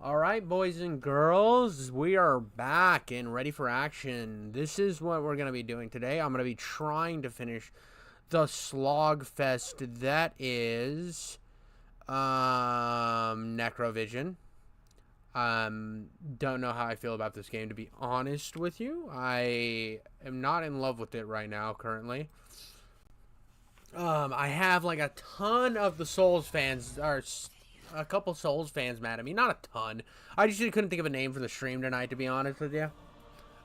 Alright, boys and girls, we are back and ready for action. This is what we're going to be doing today. I'm going to be trying to finish the slogfest that is Necrovision. Don't know how I feel about this game, to be honest with you. I am not in love with it right now, currently. I have like a ton of the Souls fans, or a couple Souls fans mad at me. Not a ton. I just couldn't think of a name for the stream tonight, to be honest with you.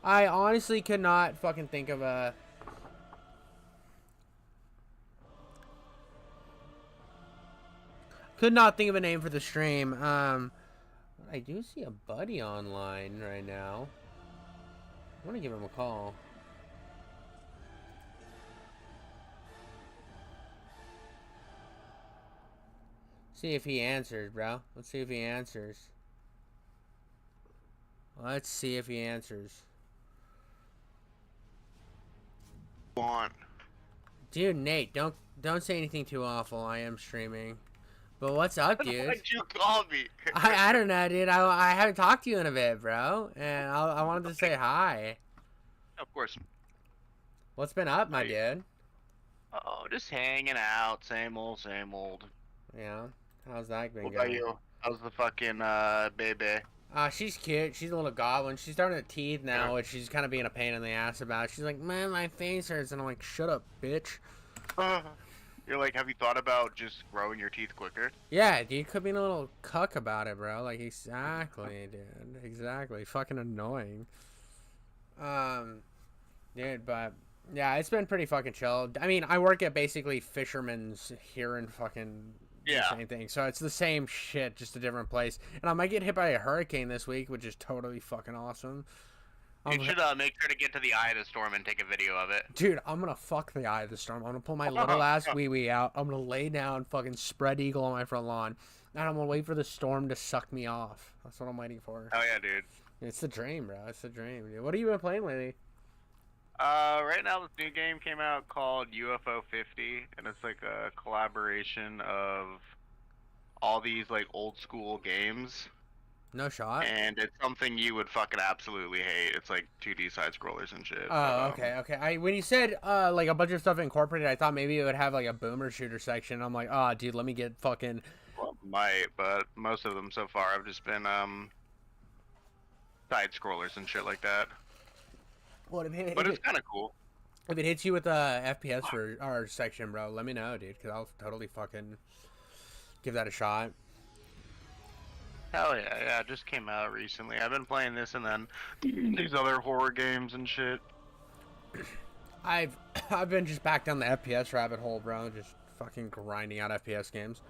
I honestly could not fucking think of a... Could not think of a name for the stream. I do see a buddy online right now. I want to give him a call. See if he answers, bro. Let's see if he answers. Let's see if he answers. Want. Dude, Nate, don't say anything too awful. I am streaming. But what's up, dude? Why'd you call me? I don't know, dude. I haven't talked to you in a bit, bro. And I wanted to say hi. Of course. What's been up, my dude? Oh, just hanging out. Same old, same old. Yeah. How's that been What going? about you? How's the fucking, baby? She's cute. She's a little goblin. She's starting to teeth now, which she's kind of being a pain in the ass about. She's like, man, my face hurts. And I'm like, shut up, bitch. You're like, have you thought about just growing your teeth quicker? Yeah, dude, could be a little cuck about it, bro. Like, exactly, dude. Exactly. Fucking annoying. Dude, but yeah, it's been pretty fucking chill. I mean, I work at basically Fisherman's here in fucking the same thing, so it's the same shit, just a different place. And I might get hit by a hurricane this week, which is totally fucking awesome. You should make sure to get to the eye of the storm and take a video of it. Dude, I'm gonna fuck the eye of the storm. I'm gonna pull my little ass wee wee out. I'm gonna lay down, fucking spread eagle on my front lawn, and I'm gonna wait for the storm to suck me off. That's what I'm waiting for. Oh yeah, dude. It's the dream, bro. It's the dream, dude. What have you been playing lately? Right now this new game came out called UFO 50, and it's like a collaboration of all these like old school games. No shot. And it's something you would fucking absolutely hate. It's like 2D side scrollers and shit. Oh, okay. When you said like a bunch of stuff incorporated, I thought maybe it would have like a boomer shooter section. I'm like, oh, dude, let me get fucking. Well, might, but most of them so far have just been side scrollers and shit like that. What if But it's kind of cool. If it hits you with a FPS for our section, bro, let me know, dude, because I'll totally fucking give that a shot. Hell yeah, yeah, it just came out recently. I've been playing this and then these other horror games and shit. I've been just back down the FPS rabbit hole, bro, just fucking grinding out FPS games.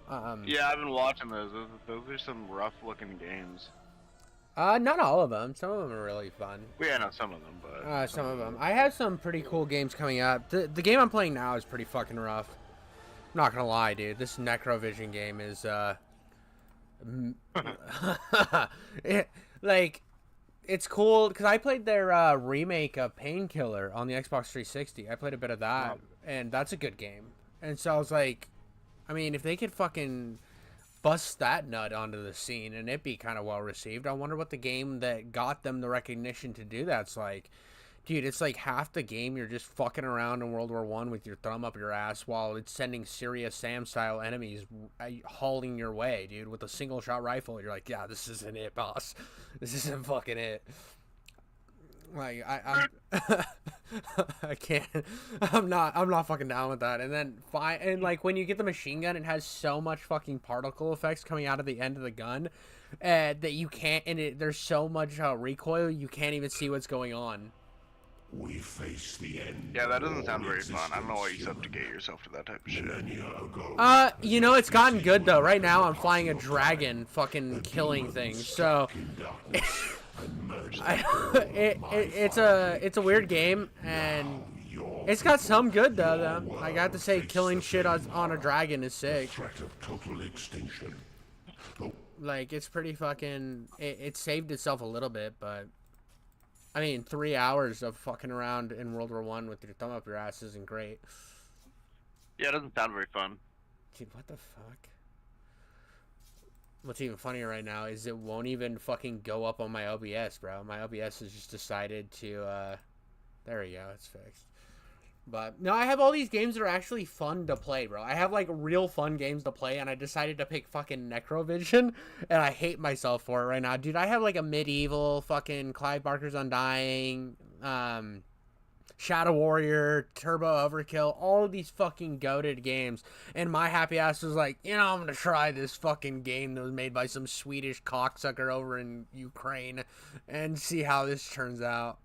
Yeah, I've been watching those. Those are some rough looking games. Not all of them. Some of them are really fun. Yeah, no, some of them, but some of them. I have some pretty cool games coming up. The game I'm playing now is pretty fucking rough. I'm not gonna lie, dude. This Necrovision game is like, it's cool because I played their remake of Painkiller on the Xbox 360. I played a bit of that, and that's a good game. And so I was like, I mean, if they could fucking bust that nut onto the scene and it be kind of well received, I wonder what the game that got them the recognition to do that's like. Dude, it's like half the game you're just fucking around in World War One with your thumb up your ass while it's sending Serious Sam style enemies hauling your way, dude, with a single shot rifle. You're like, yeah, this isn't it, boss. This isn't fucking it. Like I can't. I'm not fucking down with that. And then like when you get the machine gun, it has so much fucking particle effects coming out of the end of the gun that you can't. And there's so much recoil, you can't even see what's going on. We face the end. yeah, that doesn't sound very fun. I don't know why you subjugate yourself to that type of shit. You know, it's gotten good though. Right now, I'm flying a dragon, fucking killing things. So, it's a weird game, and it's got some good though. I got to say, killing shit on a dragon is sick. Like, it's pretty fucking. It saved itself a little bit, but. I mean, 3 hours of fucking around in World War One with your thumb up your ass isn't great. Yeah, it doesn't sound very fun. Dude, what the fuck? what's even funnier right now is it won't even fucking go up on my OBS, bro. My OBS has just decided to, there we go, it's fixed. But, no, I have all these games that are actually fun to play, bro. I have, like, real fun games to play, and I decided to pick fucking Necrovision, and I hate myself for it right now. Dude, I have, like, a Medieval, fucking Clive Barker's Undying, Shadow Warrior, Turbo Overkill, all of these fucking goated games, and my happy ass was like, you know, I'm gonna try this fucking game that was made by some Swedish cocksucker over in Ukraine, and see how this turns out.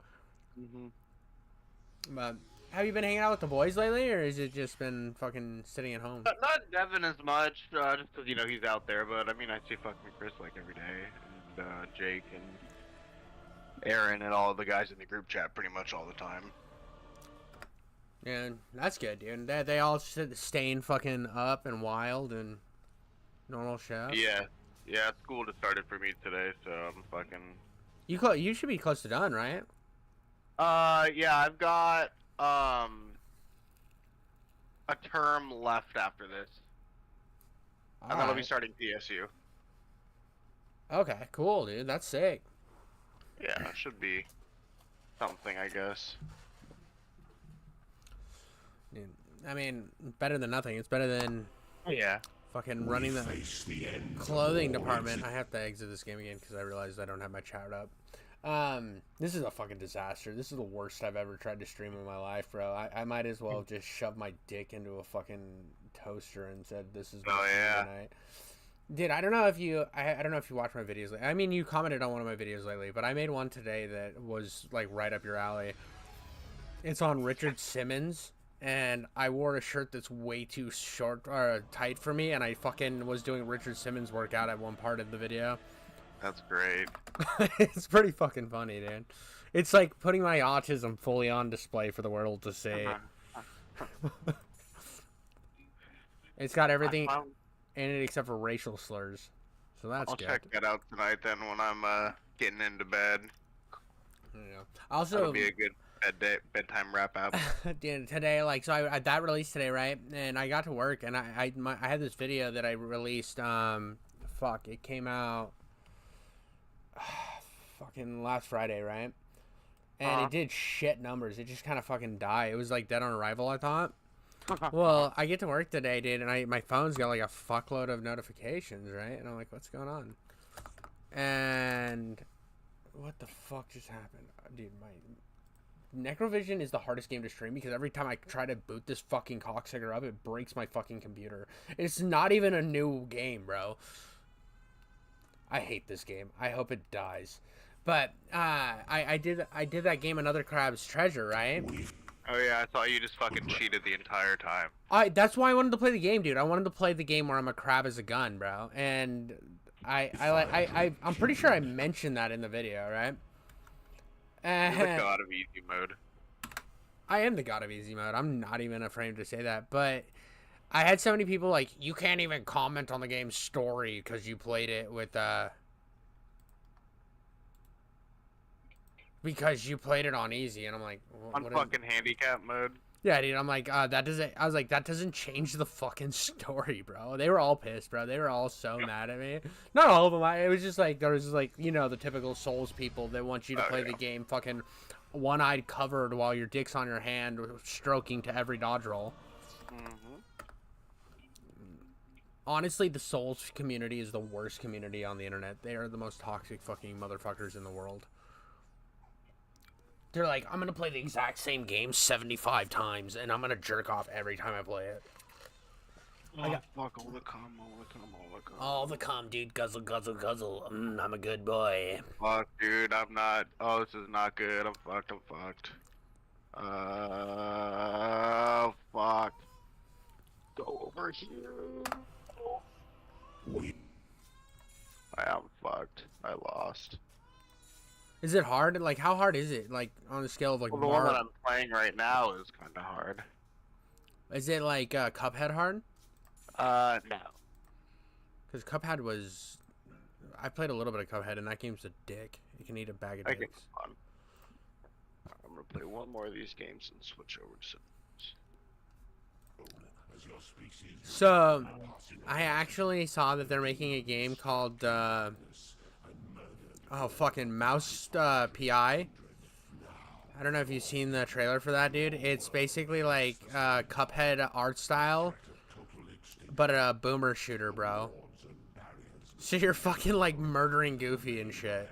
But... have you been hanging out with the boys lately, or has it just been fucking sitting at home? Not Devin as much, just because, you know, he's out there, but I mean, I see fucking Chris like every day, and Jake and Aaron and all the guys in the group chat pretty much all the time. Yeah, that's good, dude. They all staying fucking up and wild and normal shit. Yeah, school just started for me today, so I'm fucking... You should be close to done, right? Yeah, I've got... a term left after this. And then I'll be starting PSU. Okay, cool, dude. That's sick. Yeah, it should be something, I guess. Dude, I mean, better than nothing. It's better than fucking running the clothing department. I have to exit this game again because I realized I don't have my chat up. This is a fucking disaster. This is the worst I've ever tried to stream in my life, bro. I might as well have just shoved my dick into a fucking toaster and said this is my tonight. Dude, I don't know if you watch my videos lately. I mean, you commented on one of my videos lately, but I made one today that was like right up your alley. It's on Richard Simmons, and I wore a shirt that's way too short or tight for me, and I fucking was doing Richard Simmons workout at one part of the video. That's great. It's pretty fucking funny, dude. It's like putting my autism fully on display for the world to see. It's got everything in it except for racial slurs. So that's good. I'll check that out tonight then when I'm getting into bed. Yeah. Also, that'll be a good bedtime wrap up. Today, like, so I that released today, right? And I got to work, and I had this video that I released. It came out fucking last Friday, right? And it did shit numbers. It just kind of fucking died. It was like dead on arrival, I thought. Well, I get to work today, dude, and my phone's got like a fuckload of notifications, right? And I'm like, what's going on? And what the fuck just happened? Dude, my Necrovision is the hardest game to stream because every time I try to boot this fucking cocksucker up, it breaks my fucking computer. It's not even a new game, bro. I hate this game. I hope it dies. But I did that game, Another Crab's Treasure, right? Oh yeah, I thought you just fucking cheated the entire time. That's why I wanted to play the game, dude. I wanted to play the game where I'm a crab as a gun, bro. And I'm pretty sure I mentioned that in the video, right? You're the god of easy mode. I am the god of easy mode. I'm not even afraid to say that. But I had so many people like, you can't even comment on the game's story because you played it with because you played it on easy, and I'm like, on fucking handicap mode. Yeah, dude. I'm like, that doesn't change the fucking story, bro. They were all pissed, bro. They were all so mad at me. Not all of them. It was just like there was just like, you know, the typical Souls people that want you to play the game fucking one-eyed covered while your dick's on your hand, stroking to every dodge roll. Honestly, the Souls community is the worst community on the internet. They are the most toxic fucking motherfuckers in the world. They're like, I'm gonna play the exact same game 75 times, and I'm gonna jerk off every time I play it. Fuck, all the cum, all the cum, all the cum. All the cum, dude. Guzzle, guzzle, guzzle. I'm a good boy. Fuck, dude, I'm not. Oh, this is not good. I'm fucked, I'm fucked. Fuck. Go over here. I am fucked. I lost. Is it hard? Like, how hard is it? Like, on the scale of, like, the one that I'm playing right now is kind of hard. Is it, like, Cuphead hard? No. Because Cuphead was... I played a little bit of Cuphead, and that game's a dick. You can eat a bag of dicks. It's fun. I'm gonna play one more of these games and switch over to some... So, I actually saw that they're making a game called fucking Mouse PI. I don't know if you've seen the trailer for that, dude. It's basically like Cuphead art style, but a boomer shooter, bro. So you're fucking like murdering Goofy and shit.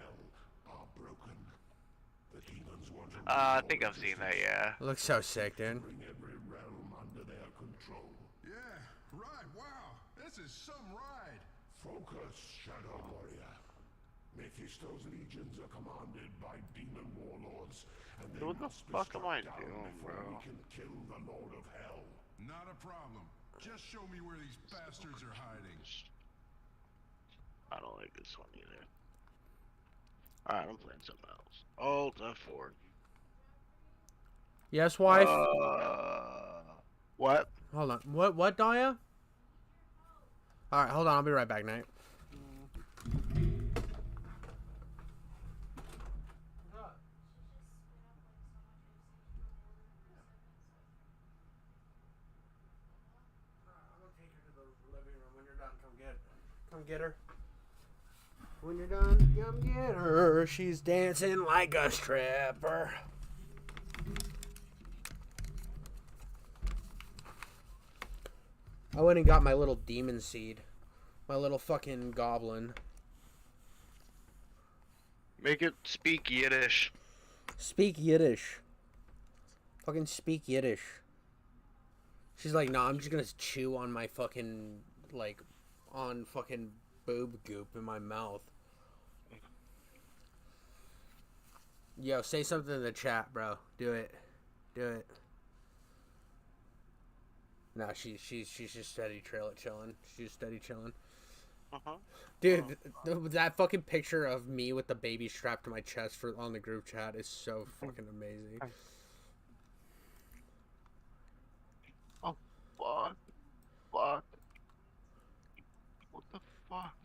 I think I've seen that, yeah. It looks so sick, dude. Yeah, right, wow. This is some ride. Focus, Shadow Warrior. Mephisto's legions are commanded by demon warlords, and they What the must be fuck am I struck down doing, before bro? we can kill the Lord of Hell. Not a problem. Just show me where these bastards are hiding. I don't like this one either. Alright, I'm playing something else. Alt F4. Yes, wife. What? Hold on. What, Daya? All right, hold on. I'll be right back, Knight. Come get her. When you're done, come get her. She's dancing like a stripper. I went and got my little demon seed. My little fucking goblin. Make it speak Yiddish. Speak Yiddish. Fucking speak Yiddish. She's like, nah, I'm just gonna chew on my fucking, like, on fucking boob goop in my mouth. Yo, say something in the chat, bro. Do it. Do it. Nah, she's just steady chilling. She's just steady chilling. Dude, that fucking picture of me with the baby strapped to my chest on the group chat is so fucking amazing. Oh, fuck. Fuck. What the fuck?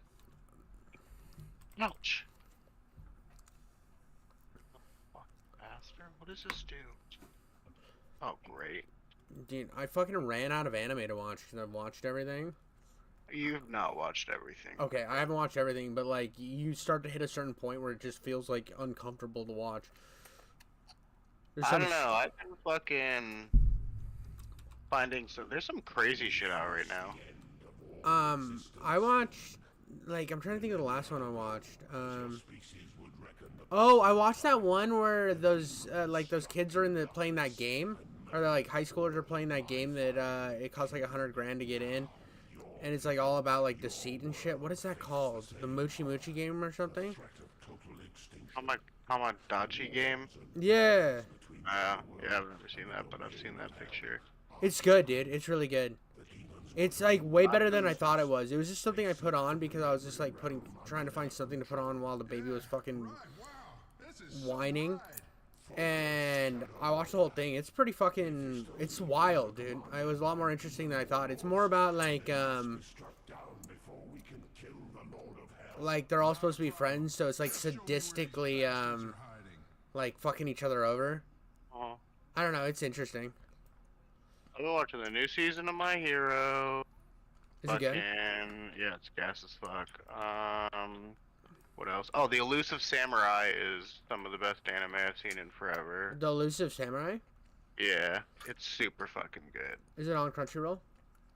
Ouch. Fuck, bastard. What does this do? Oh, great. Dude, I fucking ran out of anime to watch because I've watched everything. You've not watched everything. Okay, I haven't watched everything, but like you start to hit a certain point where it just feels like uncomfortable to watch. I don't know. I've been fucking finding there's some crazy shit out right now. I watched, like, I'm trying to think of the last one I watched. Oh, I watched that one where those like those kids are playing that game, or they're like high schoolers are playing that game that it costs like $100 to get in. And it's like all about like deceit and shit. What is that called? The Mochi Mochi game or something? Hamadachi game? Yeah. Yeah, I've never seen that, but I've seen that picture. It's good, dude. It's really good. It's like way better than I thought it was. It was just something I put on because I was just like trying to find something to put on while the baby was fucking whining. And I watched the whole thing. It's pretty fucking, it's wild, dude. It was a lot more interesting than I thought. It's more about like they're all supposed to be friends, so it's like sadistically like fucking each other over. I don't know, it's interesting. I've been watching the new season of My Hero. Is it good? Yeah, it's gas as fuck. What else? Oh, The Elusive Samurai is some of the best anime I've seen in forever. The Elusive Samurai? Yeah, it's super fucking good. Is it on Crunchyroll?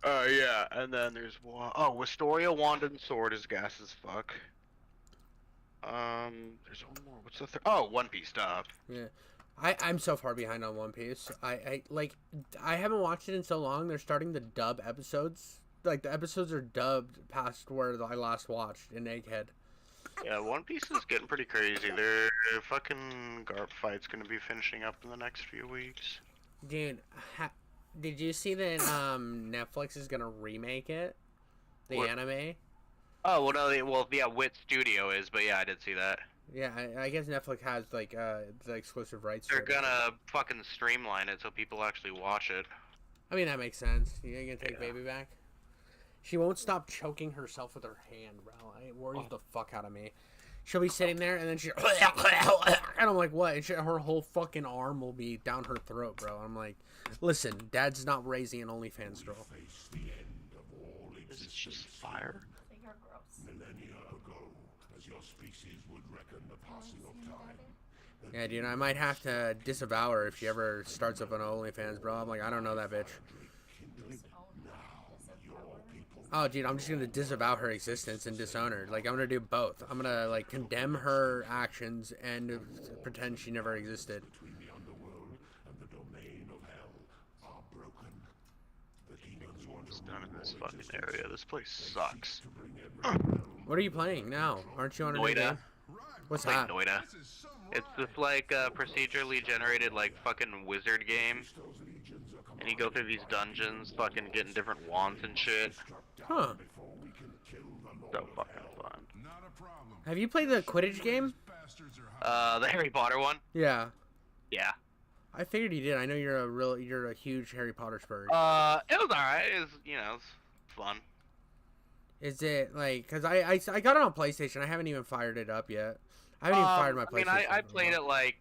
Yeah, and then there's Wisteria Wand and Sword is gas as fuck. There's one more. What's the third? Oh, One Piece stuff. Yeah. I'm so far behind on One Piece. I haven't watched it in so long. They're starting to dub episodes. Like, the episodes are dubbed past where I last watched in Egghead. Yeah, One Piece is getting pretty crazy. Their fucking Garp fight's gonna be finishing up in the next few weeks. Dude, did you see that Netflix is gonna remake it? The anime? Oh, well, no, yeah, Wit Studio is, but yeah, I did see that. Yeah, I guess Netflix has, like, the exclusive rights They're to it. gonna fucking streamline it so people actually watch it. I mean, that makes sense. You're gonna take baby back? She won't stop choking herself with her hand, bro. It worries the fuck out of me. She'll be sitting there, and then she... And I'm like, what? And her whole fucking arm will be down her throat, bro. I'm like, listen, Dad's not raising an OnlyFans girl. This is just her. Millennia ago, as your species would reckon the passing of time. Yeah, dude, I might have to disavow her if she ever starts up on OnlyFans, bro. I'm like, I don't know that bitch. Oh, dude, I'm just gonna disavow her existence and disown her. Like, I'm gonna do both. I'm gonna, like, condemn her actions and pretend she never existed. Between the underworld and the domain of hell are broken. The demons want to Down in this fucking area. This place sucks. What are you playing now? Aren't you on a new Noida. game? What's Like that? Noida. It's this like procedurally generated like fucking wizard game. And you go through these dungeons, fucking getting different wands and shit. Huh. So fucking fun. Not a problem. Have you played the Quidditch game? Bastards are The Harry Potter one? Yeah. Yeah. I figured you did. I know you're a huge Harry Potter spur. It was alright. It was, it's fun. Is it like, cause I got it on PlayStation. I haven't even fired it up yet. I haven't even fired my PlayStation. I mean, I played it like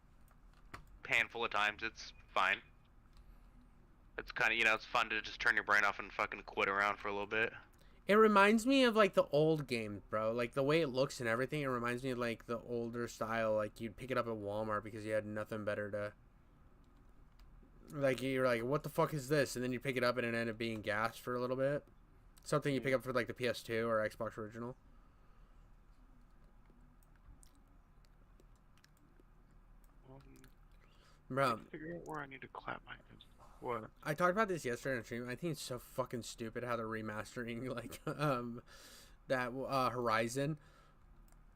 a handful of times. It's fine. It's kind of, it's fun to just turn your brain off and fucking quit around for a little bit. It reminds me of like the old games, bro. Like the way it looks and everything. It reminds me of like the older style. Like you'd pick it up at Walmart because you had nothing better to. Like you're like, what the fuck is this? And then you pick it up and it ended up being gas for a little bit. Something you pick up for like the PS2 or Xbox original. Bro, Figure out where I need to clap my. What? I talked about this yesterday on stream. I think it's so fucking stupid how they're remastering like that Horizon.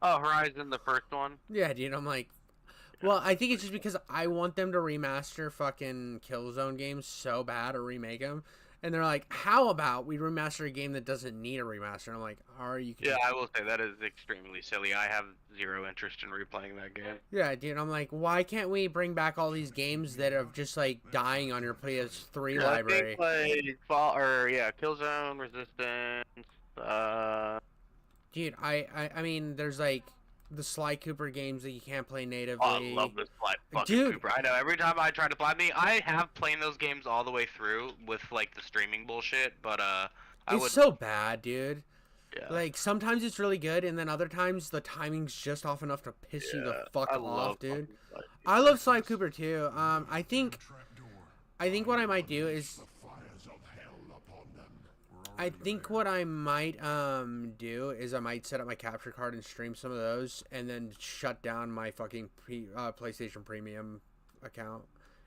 Oh, Horizon, the first one. Yeah, dude. I'm like, well, I think it's just because I want them to remaster fucking Killzone games so bad or remake them, and they're like, how about we remaster a game that doesn't need a remaster? And I'm like, are you? Yeah, I will say that is extremely silly. I have zero interest in replaying that game. Yeah, dude. I'm like, why can't we bring back all these games that are just like dying on your PS3 library? I think like Killzone, Resistance. Dude, I mean, there's like the Sly Cooper games that you can't play natively. Oh, I love this fucking Dude. Cooper. I know. Every time I try to play I have played those games all the way through with like the streaming bullshit, but I It's would. so bad, dude. Yeah. Like sometimes it's really good, and then other times the timing's just off enough to piss you the fuck I off, love dude. fucking Sly I love Sly Cooper too. I think what I might do is fires of hell upon them. I think what I might do is I might set up my capture card and stream some of those, and then shut down my fucking PlayStation Premium account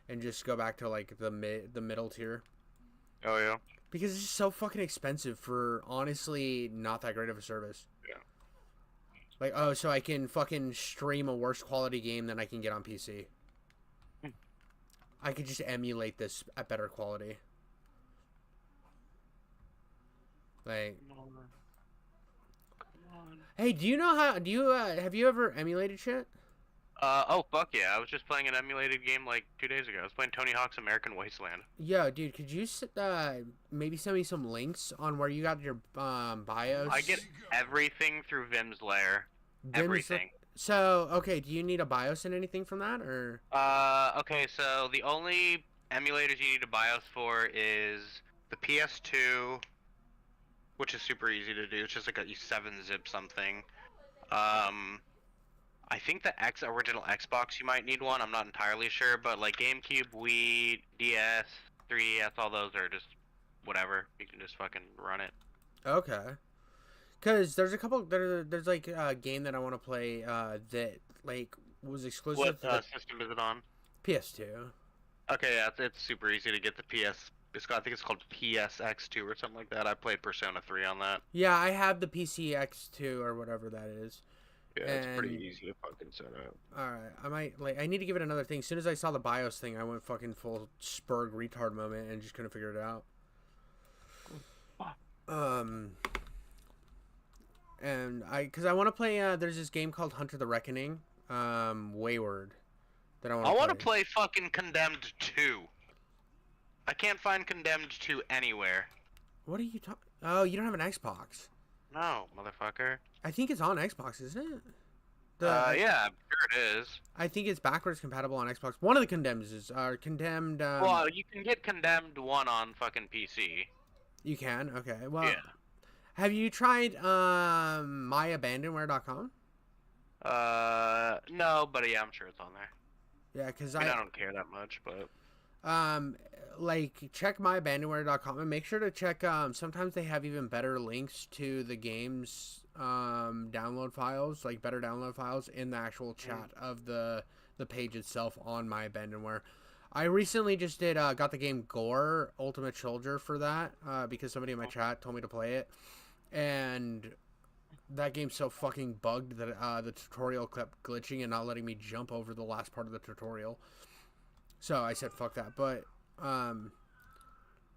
and just go back to like the middle tier. Oh yeah. Because it's just so fucking expensive for honestly not that great of a service. Yeah. Like, oh, so I can fucking stream a worse quality game than I can get on PC. I could just emulate this at better quality. Like, hey, do you know how? Have you ever emulated shit? Oh fuck yeah! I was just playing an emulated game like 2 days ago. I was playing Tony Hawk's American Wasteland. Yo, dude, could you maybe send me some links on where you got your BIOS? I get everything through Vim's Lair. Everything. So, okay, do you need a BIOS and anything from that, or? Okay, so the only emulators you need a BIOS for is the PS2, which is super easy to do. It's just like a 7-zip something. I think the original Xbox, you might need one. I'm not entirely sure, but like GameCube, Wii, DS, 3DS, all those are just whatever. You can just fucking run it. Okay. Cause there's a couple. There's like a game that I want to play that like was exclusive What to the system is it on? PS2. Okay, yeah, it's super easy to get the PS. I think it's called PSX2 or something like that. I played Persona 3 on that. Yeah, I have the PCX2 or whatever that is. Yeah, it's pretty And- easy to fucking set up. All right, I might like. I need to give it another thing. As soon as I saw the BIOS thing, I went fucking full Spurg retard moment and just couldn't figure it out. And because I want to play. There's this game called Hunter the Reckoning, Wayward, that I want. I want to play fucking Condemned 2. I can't find Condemned 2 anywhere. What are you talking? Oh, you don't have an Xbox. No, motherfucker. I think it's on Xbox, isn't it? Yeah, I'm sure it is. I think it's backwards compatible on Xbox. One of the Condemns is Condemned. Well, you can get Condemned 1 on fucking PC. You can. Okay. Well, Yeah. Have you tried myabandonware.com? No, but yeah, I'm sure it's on there. Yeah, because I mean, I don't care that much, but like check myabandonware.com and make sure to check sometimes they have even better links to the game's download files, like better download files in the actual chat of the page itself on My Abandonware. I recently just did got the game Gore Ultimate Soldier for that because somebody in my chat told me to play it, and that game's so fucking bugged that the tutorial kept glitching and not letting me jump over the last part of the tutorial. So I said fuck that, but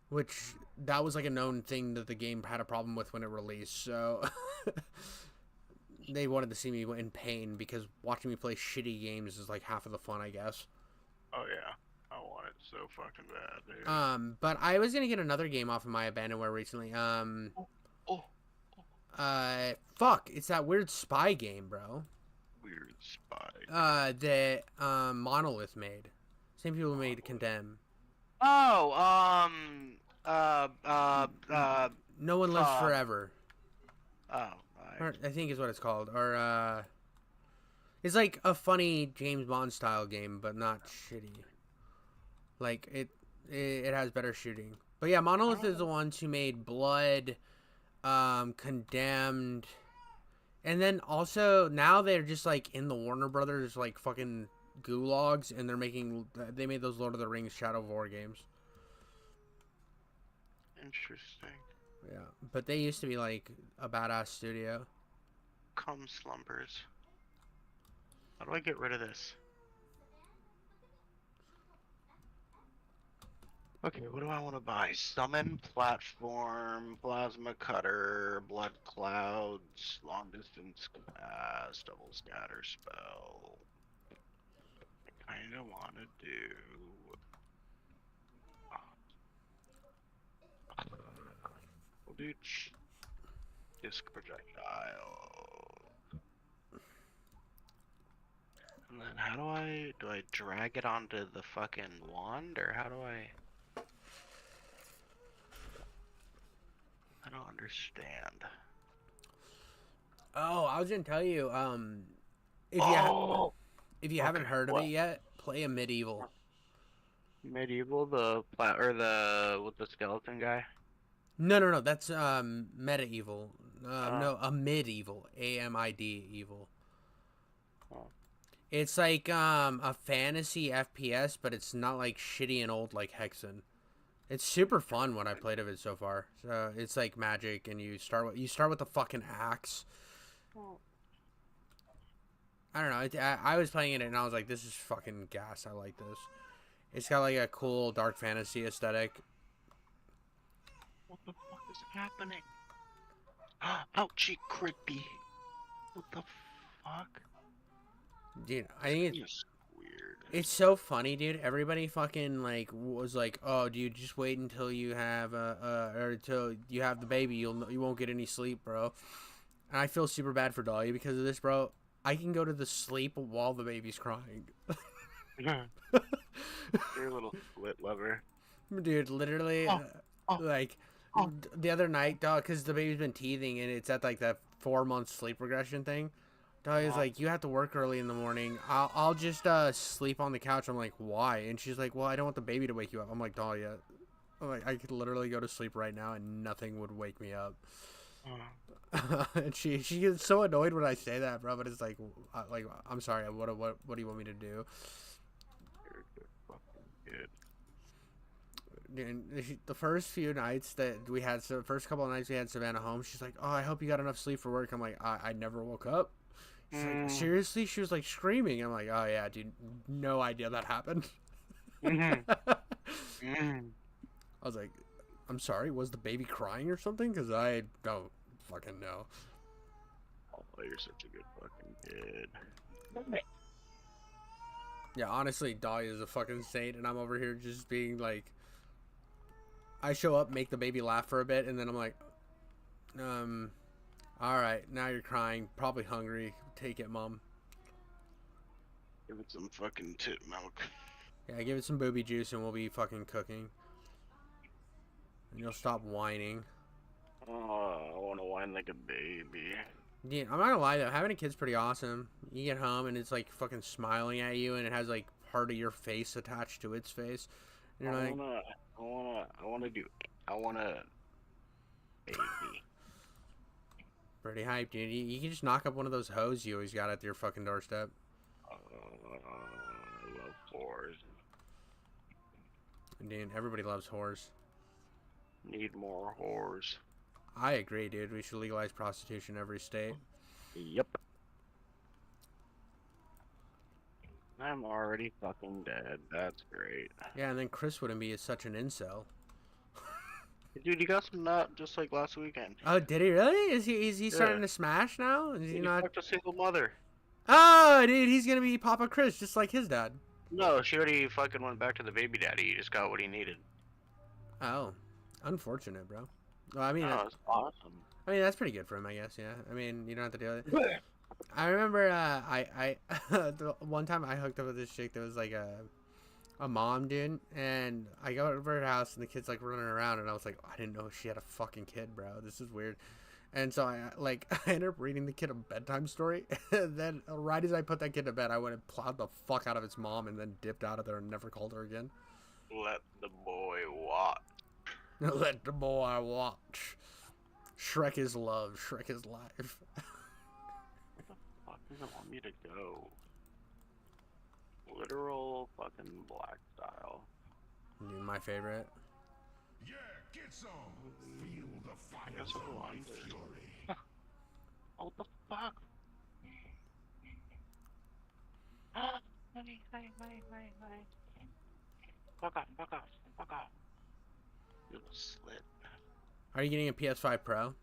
which that was like a known thing that the game had a problem with when it released. So they wanted to see me in pain because watching me play shitty games is like half of the fun, I guess. oh yeah, I want it so fucking bad, dude. But I was gonna get another game off of My Abandonware recently. Fuck, it's that weird spy game, bro. Weird spy. That Monolith made. Same people who made Condemn. Oh, No One Lives Forever. Oh, Or, I think is what it's called. Or it's like a funny James Bond style game, but not shitty. Like it has better shooting. But yeah, Monolith is the ones who made Blood, Condemned, and then also now they're just like in the Warner Brothers like fucking gulags, and they made those Lord of the Rings Shadow of War games. interesting. Yeah, but they used to be like a badass studio. Come slumbers. How do I get rid of this? Okay, what do I want to buy? Summon, platform, plasma cutter, blood clouds, long distance cast, double scatter spell. I kinda wanna do. We'll do disc projectile. And then how do I drag it onto the fucking wand, or how do I don't understand. Oh, I was gonna tell you, if you haven't heard of it yet, play a Medieval. Medieval, with the skeleton guy. No, that's Medieval. No, a Medieval, AMID evil. Oh. It's like a fantasy FPS, but it's not like shitty and old like Hexen. It's super fun when I played of it so far. So it's like magic, and you start with the fucking axe. I don't know. I was playing it and I was like, this is fucking gas. I like this. It's got like a cool dark fantasy aesthetic. What the fuck is happening? Ouchie, creepy. What the fuck? Dude, I think It's weird. it's so funny, dude. Everybody fucking like was like, "Oh, dude, just wait until you have or until you have the baby. You won't get any sleep, bro." And I feel super bad for Dahlia because of this, bro. I can go to the sleep while the baby's crying. You're a little split lover. Dude, literally, like the other night, dog, because the baby's been teething and it's at like that 4 month sleep regression thing. Dahlia's like, you have to work early in the morning. I'll just sleep on the couch. I'm like, why? And she's like, well, I don't want the baby to wake you up. I'm like, Dahlia, I could literally go to sleep right now and nothing would wake me up. And she gets so annoyed when I say that, bro. But it's like I'm sorry. What do you want me to do? You're a good fucking kid. And the first few nights that we had, so the first couple of nights we had Savannah home, she's like, oh, I hope you got enough sleep for work. I'm like, I never woke up. She's like, seriously? She was like screaming. I'm like, oh yeah, dude, no idea that happened. I was like, I'm sorry, was the baby crying or something? Because I don't fucking know. Oh, you're such a good fucking kid. Yeah, honestly, Dahlia is a fucking saint, and I'm over here just being like, I show up, make the baby laugh for a bit, and then I'm like, all right, now you're crying, probably hungry. Take it, mom. Give it some fucking tit milk. Yeah, give it some booby juice, and we'll be fucking cooking. And you'll stop whining. Oh, I want to crying like a baby. Yeah, I'm not gonna lie though, having a kid's pretty awesome. You get home and it's like fucking smiling at you, and it has like part of your face attached to its face. And you're like, I wanna baby. pretty hyped, dude. You can just knock up one of those hoes you always got at your fucking doorstep. I love whores. Dude, everybody loves whores. Need more whores. I agree, dude. We should legalize prostitution in every state. Yep. I'm already fucking dead. That's great. Yeah, and then Chris wouldn't be such an incel. Dude, you got some nut just like last weekend. Oh, did he really? Is he starting Yeah. to smash now? Is he You not? fucked a single mother. Oh, dude, he's gonna be Papa Chris, just like his dad. No, she already fucking went back to the baby daddy. He just got what he needed. Oh, unfortunate, bro. Well, I mean, Oh, it's awesome. that's pretty good for him, I guess. Yeah. I mean, you don't have to deal with it. I remember, I the one time I hooked up with this chick that was like a mom, dude, and I go over to her house and the kid's like running around, and I was like, I didn't know she had a fucking kid, bro. This is weird. And so I ended up reading the kid a bedtime story, and then right as I put that kid to bed, I went and plowed the fuck out of its mom, and then dipped out of there and never called her again. Let the boy watch. Let the boy watch. Shrek is love. Shrek is life. Fuck doesn't want me to go. Literal fucking black style. Dude, my favorite. Yeah, get some. Feel the fires That's of what I my wanted. fury. Oh, what the fuck? Hi. Fuck off, fuck off, fuck off. You little slit. Are you getting a PS5 Pro?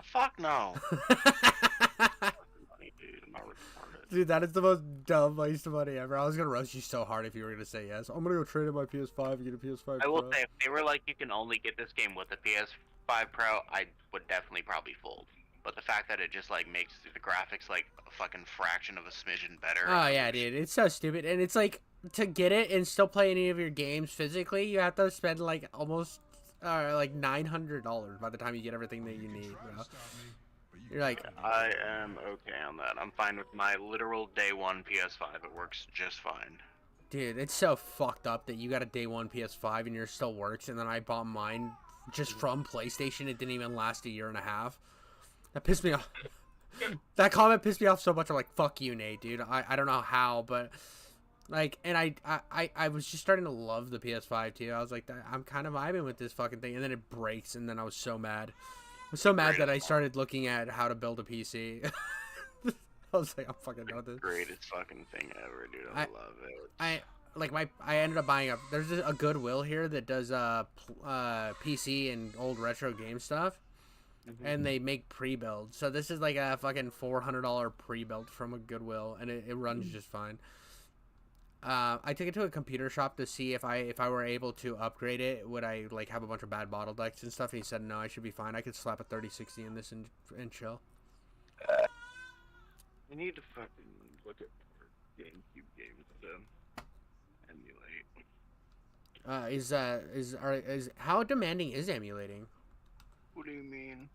Fuck no. Money, dude, I'm not retarded. Dude, that is the most dumb waste of money ever. I was gonna roast you so hard if you were gonna say yes. I'm gonna go trade in my PS5 and get a PS5 I will Pro. say, if they were like, you can only get this game with a PS5 Pro, I would definitely probably fold. But the fact that it just like makes the graphics like a fucking fraction of a smidgen better. Oh yeah, dude, it's so stupid, and it's like to get it and still play any of your games physically, you have to spend like almost like $900 by the time you get everything that you need, bro. You're like, I am okay on that. I'm fine with my literal day one PS5. It works just fine. dude, it's so fucked up that you got a day one PS5 and yours still works, and then I bought mine just from PlayStation. It didn't even last a year and a half. That pissed me off. That comment pissed me off so much. I'm like, fuck you, Nate, dude. I don't know how, but like, and I was just starting to love the PS5 too. I was like, I'm kind of vibing with this fucking thing, and then it breaks, and then I was so mad. I was so mad that I started looking at how to build a PC. I was like, I'm fucking done with this. Greatest fucking thing ever, dude. I love it. I ended up buying there's a Goodwill here that does PC and old retro game stuff. And they make pre-builds. So this is like a fucking $400 pre-build from a Goodwill, and it runs just fine. I took it to a computer shop to see if I were able to upgrade it, would I like have a bunch of bad bottle decks and stuff. And he said no, I should be fine. I could slap a 3060 in this and chill. I need to fucking look at GameCube games to emulate. Is how demanding is emulating? What do you mean?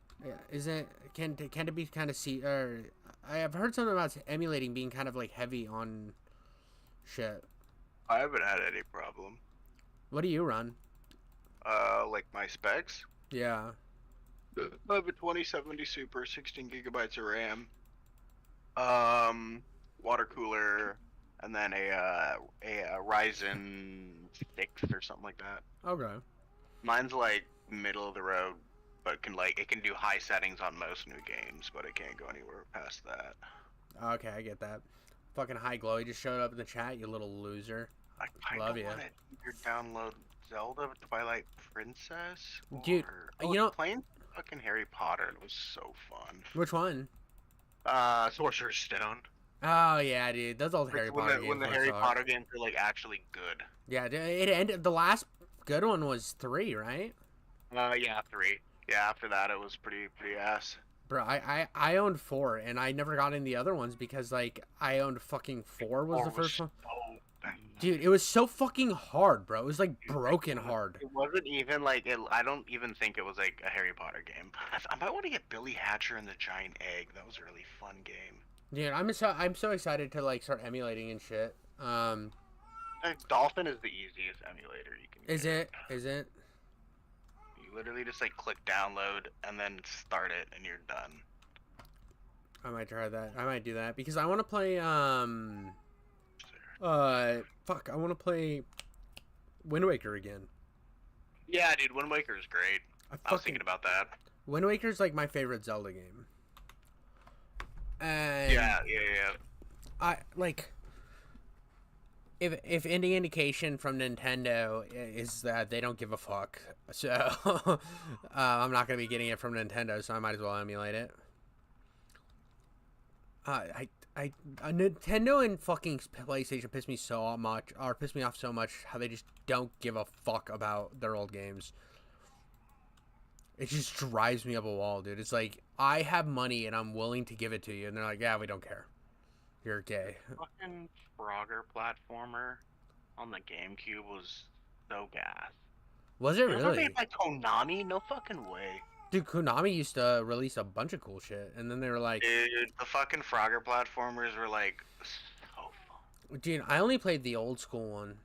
Is it can it be kind of I have heard something about emulating being kind of like heavy on shit. I haven't had any problem. What do you run? Like my specs. Yeah. I have a 2070 Super, 16 gigabytes of RAM. Water cooler, and then a Ryzen 6 or something like that. Okay. Mine's like middle of the road, but it can do high settings on most new games, but it can't go anywhere past that. Okay, I get that. Fucking High Glow, you just showed up in the chat, you little loser. I Love don't ya. want to download Zelda Twilight Princess. Dude, you know- playing fucking Harry Potter was so fun. Which one? Sorcerer's Stone. Oh yeah, dude, those old Harry Potter games. When the were Harry so hard. Potter games are like actually good. Yeah, dude, it ended. The last good one was 3, right? Yeah, 3. Yeah, after that it was pretty ass. Bro, I owned 4, and I never got in the other ones because like I owned fucking 4 was the first one. So Dude, it was so fucking hard, bro. It was like broken hard. It wasn't even like it, I don't even think it was like a Harry Potter game. I might want to get Billy Hatcher and the Giant Egg. That was a really fun game. Dude, I'm so excited to like start emulating and shit. Dolphin is the easiest emulator you can. Is it? Is it? You literally just like click download and then start it, and you're done. I might try that. I might do that because I want to play fuck, I want to play Wind Waker again. Yeah, dude, Wind Waker is great. I was thinking about that. Wind Waker's like my favorite Zelda game. And Yeah. I like if any indication from Nintendo is that they don't give a fuck, so I'm not gonna be getting it from Nintendo, so I might as well emulate it. Nintendo and fucking PlayStation piss me off so much how they just don't give a fuck about their old games. It just drives me up a wall, dude. It's like, I have money and I'm willing to give it to you, and they're like, yeah, we don't care. You're gay. Fucking Frogger platformer on the GameCube was so gas. Was it Remember really? made by Konami? No fucking way. Dude, Konami used to release a bunch of cool shit, and then they were like, Dude, the fucking Frogger platformers were like so fun. dude, I only played the old school one.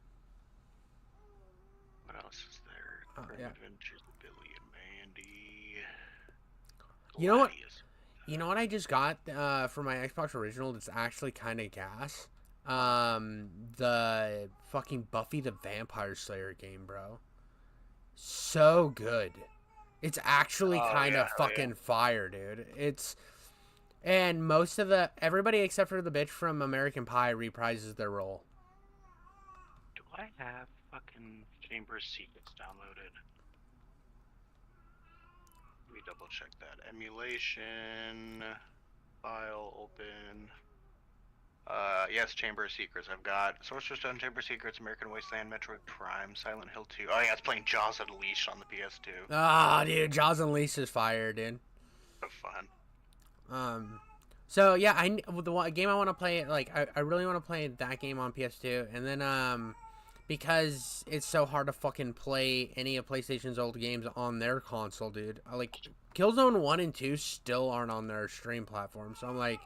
What else is there? Oh, Grim yeah. Adventures of Billy and Mandy. You know what? Gladius. You know what I just got for my Xbox original that's actually kind of gas? The fucking Buffy the Vampire Slayer game, bro. So good. It's actually kind of fucking fire, dude. And most of everybody except for the bitch from American Pie reprises their role. Do I have fucking Chamber of Secrets downloaded? Let me double check that. Emulation file open. Yes, Chamber of Secrets. I've got Sorcerer's Stone, Chamber of Secrets, American Wasteland, Metroid Prime, Silent Hill 2. Oh yeah, it's playing Jaws Unleashed on the PS2. Ah, dude, Jaws Unleashed is fire, dude. So fun. So yeah, the game I want to play, like, I really want to play that game on PS2, and then because it's so hard to fucking play any of PlayStation's old games on their console, dude. Like, Killzone 1 and 2 still aren't on their stream platform, so I'm like,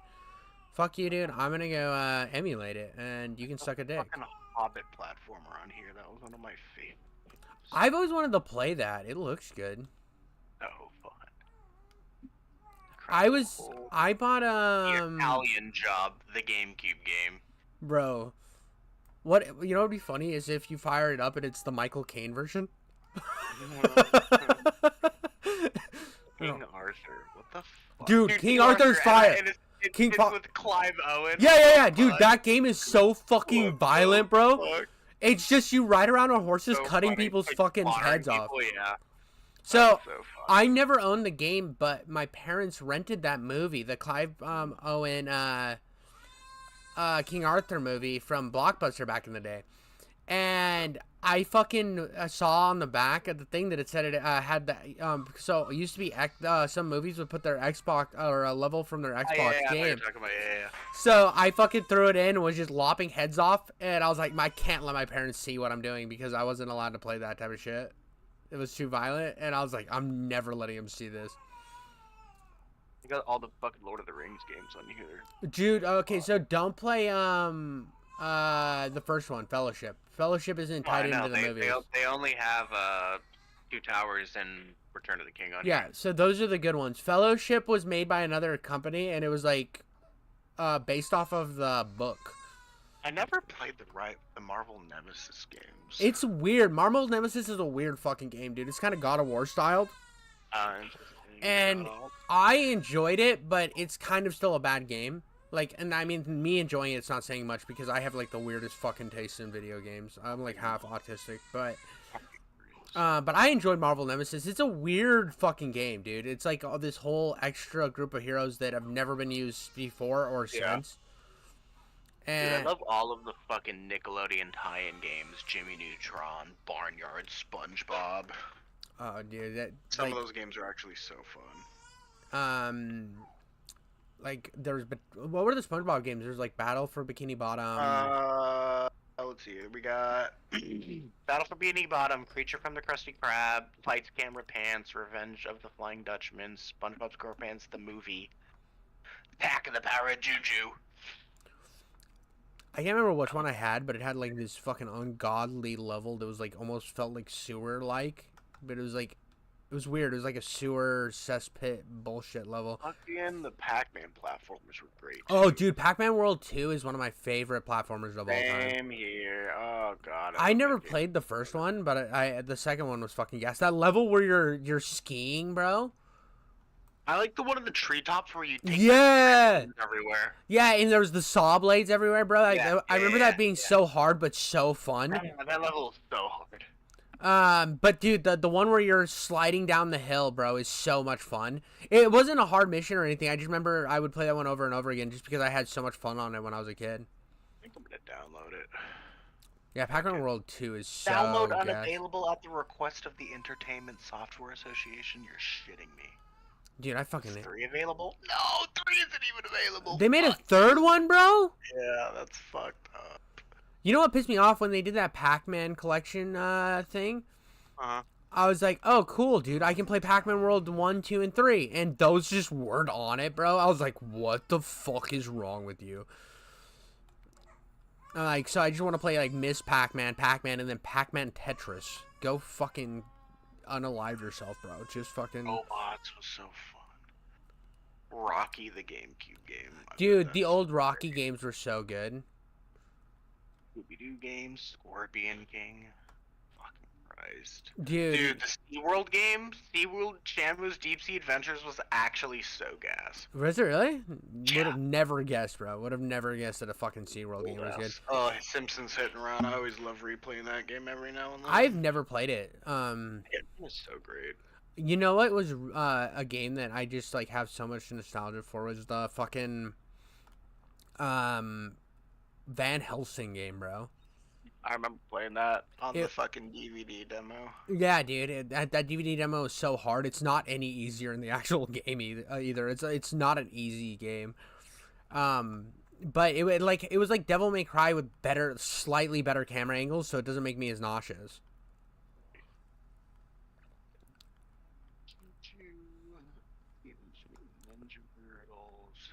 fuck you, dude. I'm gonna go emulate it, and you can suck a dick. Fucking Hobbit platformer on here. That was one of my favorites. I've always wanted to play that. It looks good. So fun. I bought The Italian Job, the GameCube game. bro. What you know would be funny is if you fire it up and it's the Michael Caine version. King Arthur. What the fuck? Dude, King Arthur's fire. It's with Clive Owen. Yeah, dude, that game is so fucking violent, bro. Fuck? It's just you ride around on horses So cutting funny. people's Like, fucking slaughtering heads off. people, yeah. So That's so fun. I never owned the game, but my parents rented that movie, the Clive Owen King Arthur movie from Blockbuster back in the day. And I fucking saw on the back of the thing that it said it had that. So it used to be some movies would put their Xbox or a level from their Xbox I know what game. you're talking about. Yeah. So I fucking threw it in and was just lopping heads off. And I was like, I can't let my parents see what I'm doing because I wasn't allowed to play that type of shit. It was too violent. And I was like, I'm never letting them see this. You got all the fucking Lord of the Rings games on here. Dude, okay, so don't play the first one, Fellowship. Fellowship isn't tied into the movies. They only have Two Towers and Return of the King on Yeah, here. so those are the good ones. Fellowship was made by another company, and it was like based off of the book. I never played the Marvel Nemesis games. It's weird. Marvel Nemesis is a weird fucking game, dude. It's kind of God of War styled. And I enjoyed it, but it's kind of still a bad game. Like, and I mean, me enjoying it's not saying much because I have like the weirdest fucking taste in video games. I'm like half autistic, but I enjoyed Marvel Nemesis. It's a weird fucking game, dude. It's like this whole extra group of heroes that have never been used before or since. And Dude, I love all of the fucking Nickelodeon tie-in games. Jimmy Neutron, Barnyard, SpongeBob. oh, dude, Some like, of those games are actually so fun. like there's, what were the SpongeBob games? There's like Battle for Bikini Bottom. I would let's see. We got Battle for Bikini Bottom, Creature from the Krusty Krab, Lights, Camera, Pants, Revenge of the Flying Dutchman, SpongeBob SquarePants the movie, Attack of the Power of Juju. I can't remember which one I had, but it had like this fucking ungodly level that was like almost felt like sewer like, but it was like it was weird. It was like a sewer cesspit bullshit level. Fucking the Pac-Man platformers were great. Oh, too. dude, Pac-Man World 2 is one of my favorite platformers of all time. Same here. Oh god. I love never that game. played the first one, but I the second one was fucking gas. That level where you're skiing, bro. I like the one in the treetops where you take Yeah. everywhere. Yeah, and there was the saw blades everywhere, bro. Yeah, I remember that being so hard but so fun. That level is so hard. But dude, the one where you're sliding down the hill, bro, is so much fun. It wasn't a hard mission or anything. I just remember I would play that one over and over again just because I had so much fun on it when I was a kid. I think I'm gonna download it. Yeah, Pac-Man World 2 is so Download gas. unavailable at the request of the Entertainment Software Association. You're shitting me. Dude, I fucking... Is 3 available? No, 3 isn't even available. They made a third one, bro? Yeah, that's fucked up. You know what pissed me off when they did that Pac-Man collection thing? Uh-huh. I was like, oh, cool, dude. I can play Pac-Man World 1, 2, and 3. And those just weren't on it, bro. I was like, what the fuck is wrong with you? Like, so I just want to play, like, Miss Pac-Man, Pac-Man, and then Pac-Man Tetris. Go fucking unalive yourself, bro. Just fucking... Robots was so fun. Rocky, the GameCube game. Dude, the old Rocky games were so good. Scooby-Doo games, Scorpion King. Fucking Christ. Dude, the SeaWorld game, SeaWorld Shamu's Deep Sea Adventures was actually so gas. was it really? Yeah. Would have never guessed, bro. Would have never guessed that a fucking SeaWorld game was good. Oh, Simpsons Hit and Run. I always love replaying that game every now and then. I've never played it. It was so great. You know what was a game that I just like have so much nostalgia for was the fucking Van Helsing game, bro. I remember playing that on the It- fucking DVD demo. Yeah, dude, that DVD demo is so hard. It's not any easier in the actual game either. It's not an easy game. But it was like Devil May Cry with slightly better camera angles, so it doesn't make me as nauseous. Ninja Turtles.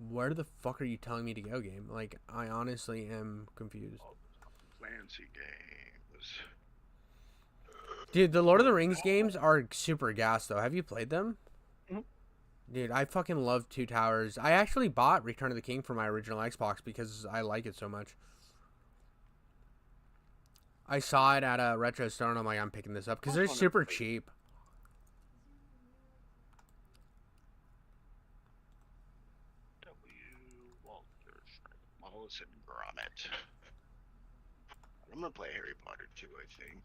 Where the fuck are you telling me to go, game? Like, I honestly am confused. Clancy games. Dude, the Lord of the Rings games are super gas, though. Have you played them? Mhm. Dude, I fucking love Two Towers. I actually bought Return of the King for my original Xbox because I like it so much. I saw it at a retro store and I'm like, I'm picking this up because they're super cheap. Walter Wallace and Gromit. I'm gonna play Harry Potter 2, I think.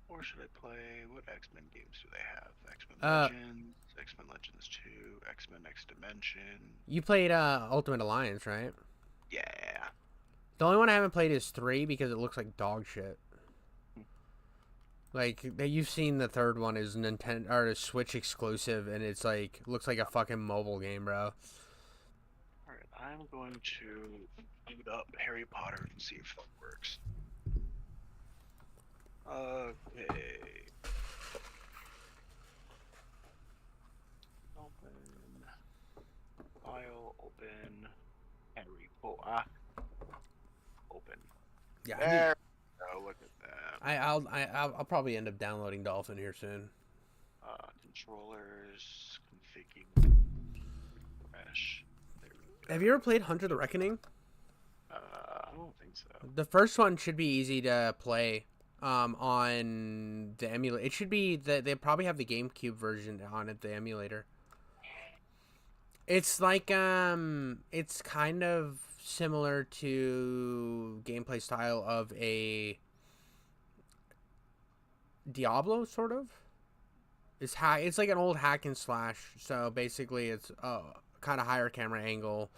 Or should I play, what X-Men games do they have? X-Men Legends, X-Men Legends 2, X-Men Next Dimension. You played Ultimate Alliance, right? Yeah. The only one I haven't played is 3 because it looks like dog shit. Like, you've seen the third one is Nintendo or a Switch exclusive, and it's like looks like a fucking mobile game, bro. Alright, I'm going to boot up Harry Potter and see if it works. Okay. Open. File, open. Harry Potter. Open. Yeah, There we go, look at that. I'll probably end up downloading Dolphin here soon. Controllers, configuring, fresh. There we go. Have you ever played Hunter the Reckoning? I don't think so. The first one should be easy to play on the emulator. It should be they probably have the GameCube version on it, the emulator. It's like it's kind of similar to gameplay style of a Diablo, sort of. It's like an old hack and slash. So basically, it's kind of higher camera angle.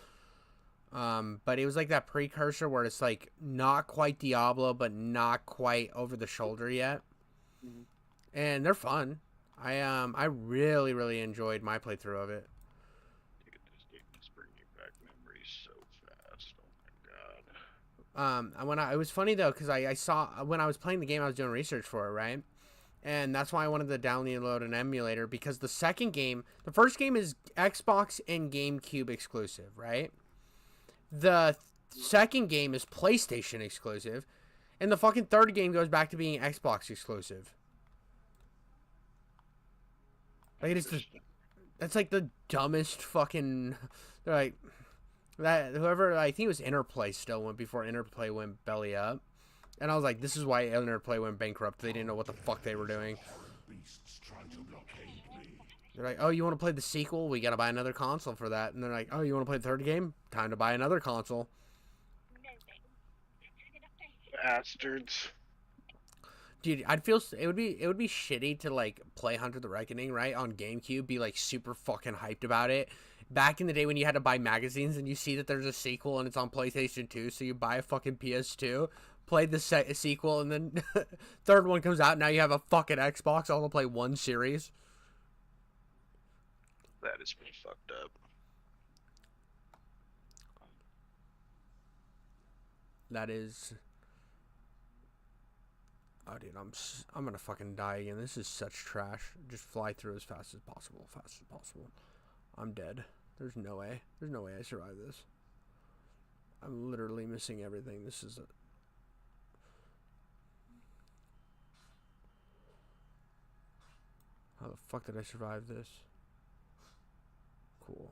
But it was like that precursor where it's like not quite Diablo, but not quite over the shoulder yet. Mhm. And they're fun. I really enjoyed my playthrough of it. Look at this game, it's bringing back memories so fast. Oh my It was funny though because I saw when I was playing the game, I was doing research for it, right? And that's why I wanted to download an emulator because the first game is Xbox and GameCube exclusive, right? The second game is PlayStation exclusive, and the fucking third game goes back to being Xbox exclusive. Like that's like the dumbest fucking. They're like that. Whoever I think it was Interplay still went before Interplay went belly up. And I was like, this is why Interplay went bankrupt. They didn't know what the fuck they were doing. They're like, oh, you want to play the sequel? We got to buy another console for that. And they're like, oh, you want to play the third game? Time to buy another console. Bastards. Dude, it would be shitty to like play Hunter the Reckoning, right, on GameCube, be like super fucking hyped about it. Back in the day when you had to buy magazines and you see that there's a sequel and it's on PlayStation 2, so you buy a fucking PS2. Played the sequel, and then third one comes out. Now you have a fucking Xbox all to play one series. That is pretty fucked up. That is. Oh, dude, I'm gonna fucking die again. This is such trash. Just fly through as fast as possible. I'm dead. There's no way. There's no way I survive this. I'm literally missing everything. This is a. How the fuck did I survive this? Cool.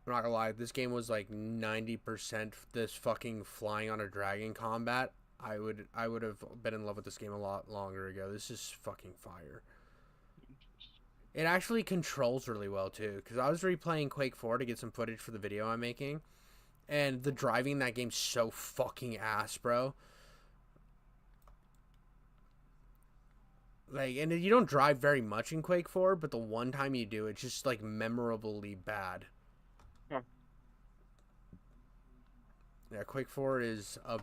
I'm not gonna lie, this game was like 90% this fucking flying on a dragon combat. I would have been in love with this game a lot longer ago. This is fucking fire. It actually controls really well too, because I was replaying Quake 4 to get some footage for the video I'm making, and the driving in that game's so fucking ass, bro. Like, and you don't drive very much in Quake 4, but the one time you do, it's just like memorably bad. Huh. Yeah, Quake 4 is a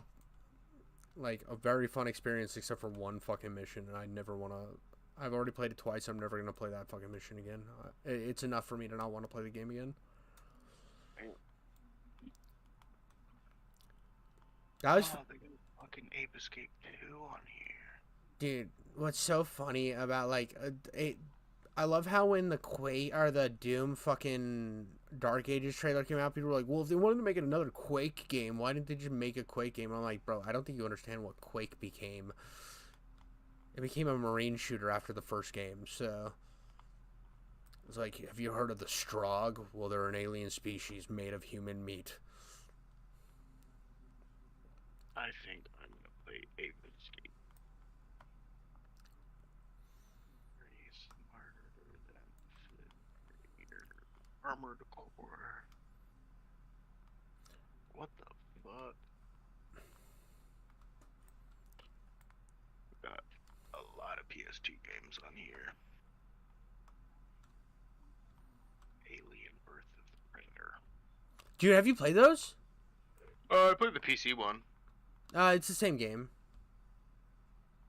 very fun experience, except for one fucking mission, and I never want to. I've already played it twice. I'm never gonna play that fucking mission again. It's enough for me to not want to play the game again. Guys, they got fucking Ape Escape 2 on here. Dude, what's so funny about I love how when the Quake or the Doom fucking Dark Ages trailer came out, people were like, well, if they wanted to make another Quake game, why didn't they just make a Quake game? I'm like, bro, I don't think you understand what Quake became. It became a marine shooter after the first game, so it's like, have you heard of the Strogg? Well, they're an alien species made of human meat. I think I'm gonna play Ape Escape. He's smarter than Fifth Armored Core. What the fuck? Got a lot of PS2 games on here. Alien Birth of the Predator. Dude, have you played those? I played the PC one. It's the same game.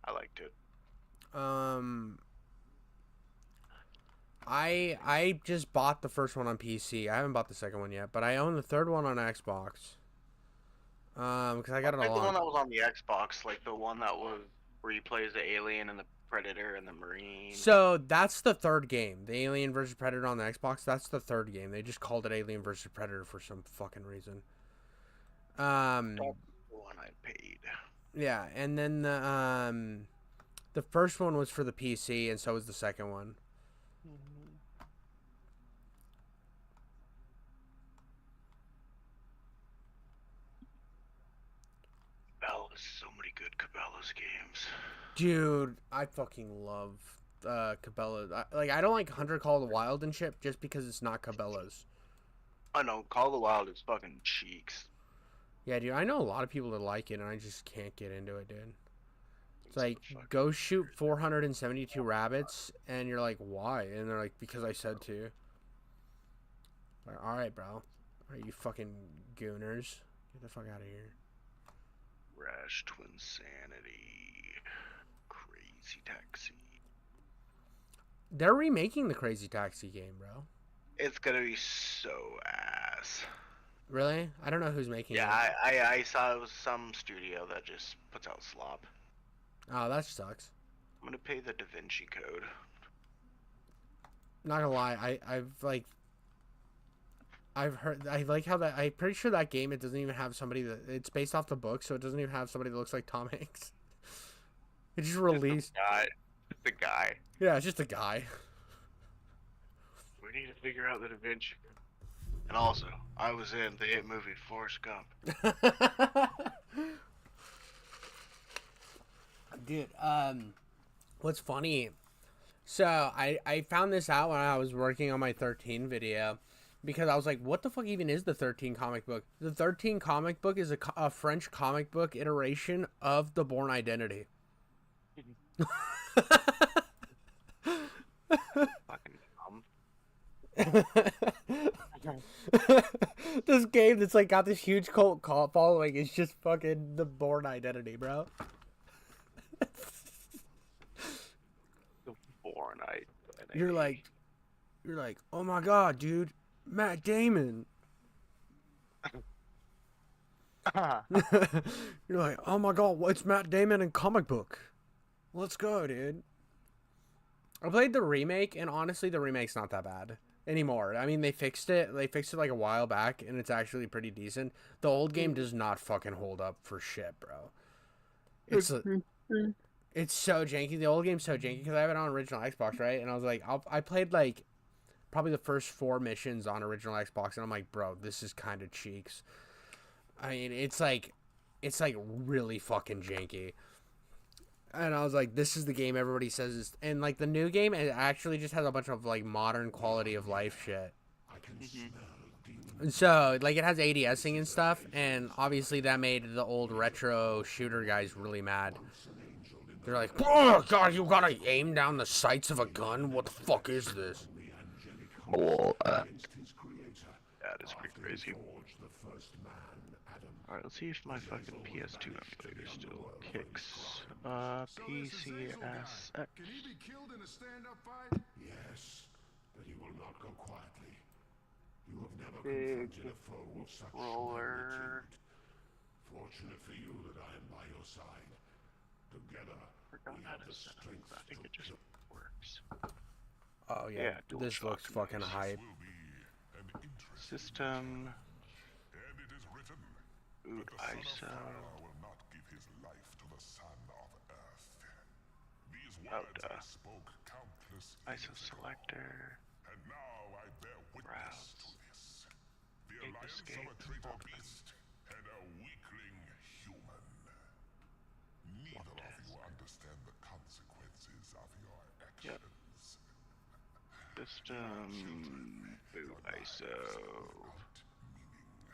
I liked it. I just bought the first one on PC. I haven't bought the second one yet, but I own the third one on Xbox. Because I got it Like all the one on. that was on the Xbox, like the one that was where you play as the alien and the predator and the marine. So that's the third game, the Alien vs Predator on the Xbox. That's the third game. They just called it Alien vs Predator for some fucking reason. That's the one I paid. Yeah, and then the first one was for the PC, and so was the second one. Cabela's, so many good Cabela's games. Dude, I fucking love Cabela. I don't like Hunter Call of the Wild and shit just because it's not Cabela's. I know, Call of the Wild is fucking cheeks. Yeah, dude, I know a lot of people that like it, and I just can't get into it, dude. It's like, go shoot 472 rabbits, and you're like, why? And they're like, because I said to. Like, alright, bro. Are you fucking gooners? Get the fuck out of here. Rash Twinsanity. Crazy Taxi. They're remaking the Crazy Taxi game, bro. It's gonna be so ass. Really? I don't know who's making Yeah, it. I saw it was some studio that just puts out slop. Oh, that sucks. I'm gonna pay the Da Vinci Code. Not gonna lie, I've heard, I like how that, I'm pretty sure that game, it doesn't even have somebody that, it's based off the book, so it doesn't even have somebody that looks like Tom Hanks. It just released. Just the guy. Yeah, it's just a guy. We need to figure out the Da Vinci Code. And also, I was in the hit movie Forrest Gump. Dude, what's funny, so I found this out when I was working on my 13 video, because I was like, what the fuck even is the 13 comic book? The 13 comic book is a French comic book iteration of the Bourne Identity. Fucking dumb. This game that's like got this huge cult following is just fucking the Bourne Identity, bro. The Bourne Identity. You're like, oh my god, dude, Matt Damon. You're like, oh my god, it's Matt Damon in comic book. Let's go, dude. I played the remake, and honestly, the remake's not that bad anymore. I mean, they fixed it. They fixed it like a while back, and it's actually pretty decent. The old game does not fucking hold up for shit, bro. It's so janky. The old game's so janky because I have it on original Xbox, right? And I was like, I played like probably the first 4 missions on original Xbox, and I'm like, bro, this is kind of cheeks. I mean, it's like really fucking janky. And I was like, this is the game everybody says is, and like the new game, it actually just has a bunch of like modern quality of life shit. And so like it has ADSing and stuff, and obviously that made the old retro shooter guys really mad. They're like, oh god, you gotta aim down the sights of a gun? What the fuck is this? That is pretty crazy. Alright, let's see if my fucking PS2 emulator still kicks. PCSX. Can he be killed in a stand-up fight? Yes, but he will not go quietly. You have never Big confronted a foe of such roller. magnitude. Fortunate for you that I am by your side. Together, Forgot we how have to the set up. strength I think to it just kill. works. Oh yeah, Yeah, dual this shock looks fucking noise. hype. Will be an interesting System. and it is written Boot that the ISO. son of fire will not give his life to the son of earth. These Oh, words duh. I spoke countless ISO years ago, selector. and now I bear witness Browse. to this. The Escape, alliance escape, of a traitor open. beast and a weakling human. Neither of you understand the consequences of your Yep. actions. System. Boot ISO. Without meaning,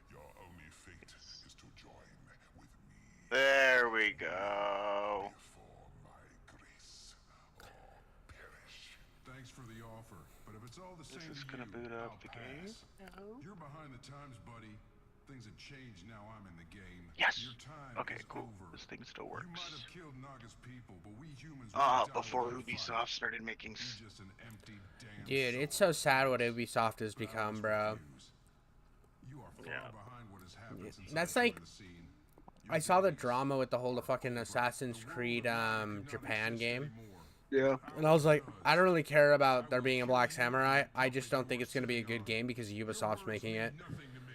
your only fate is to join with me There we go. for my grace or perish. Thanks for the offer, but if it's all the same Is this to gonna you, boot up I'll the pass. game? No. You're behind the times, buddy. Things have changed now I'm in the game. Yes. Your time Okay, is cool. over. This thing still You works. might have killed Naga's people, but we humans wiped out Before without a fight. Ubisoft started making. You're just an empty damn Dude, it's soul. so sad what Ubisoft has become, bro. You are far Yeah. behind what has happened since That's I like- joined the scene. I saw the drama with the whole fucking Assassin's Creed Japan game, Yeah. and I was like, I don't really care about there being a Black Samurai. I just don't think it's gonna be a good game because Ubisoft's making it. Nothing to me.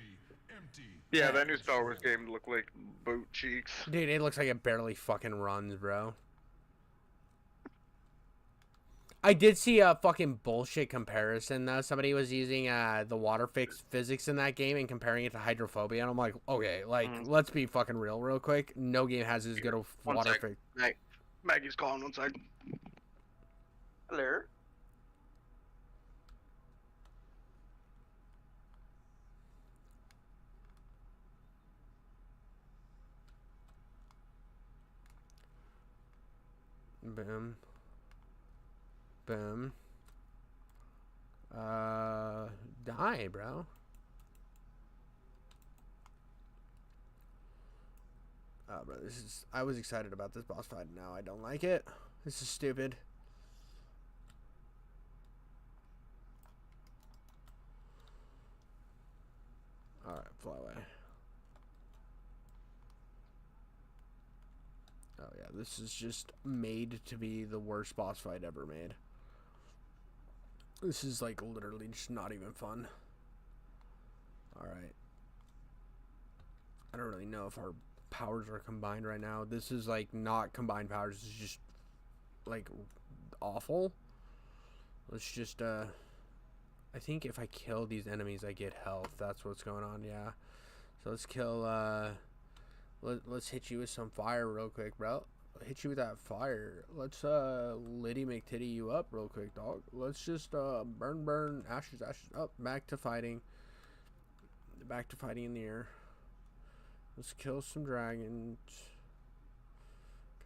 Empty. Yeah, that new Star Wars game looked like boot cheeks. Dude, it looks like it barely fucking runs, bro. I did see a fucking bullshit comparison though. Somebody was using the water physics in that game and comparing it to hydrophobia, and I'm like, okay, like let's be fucking real quick. No game has as good of One water sec. physics. Hey, Maggie's calling one sec. Hello. Boom. Boom. Die, bro. bro. I was excited about this boss fight. Now I don't like it. This is stupid. Alright, fly away. Oh yeah, this is just made to be the worst boss fight ever made. This is like literally just not even fun. Alright. I don't really know if our powers are combined right now. This is like not combined powers. This is just like awful. Let's just I think if I kill these enemies I get health. That's what's going on. Yeah. So let's kill let's hit you with some fire real quick, bro. Hit you with that fire. Let's Liddy McTitty you up real quick, dog. Let's just burn ashes up. Back to fighting in the air. Let's kill some dragons.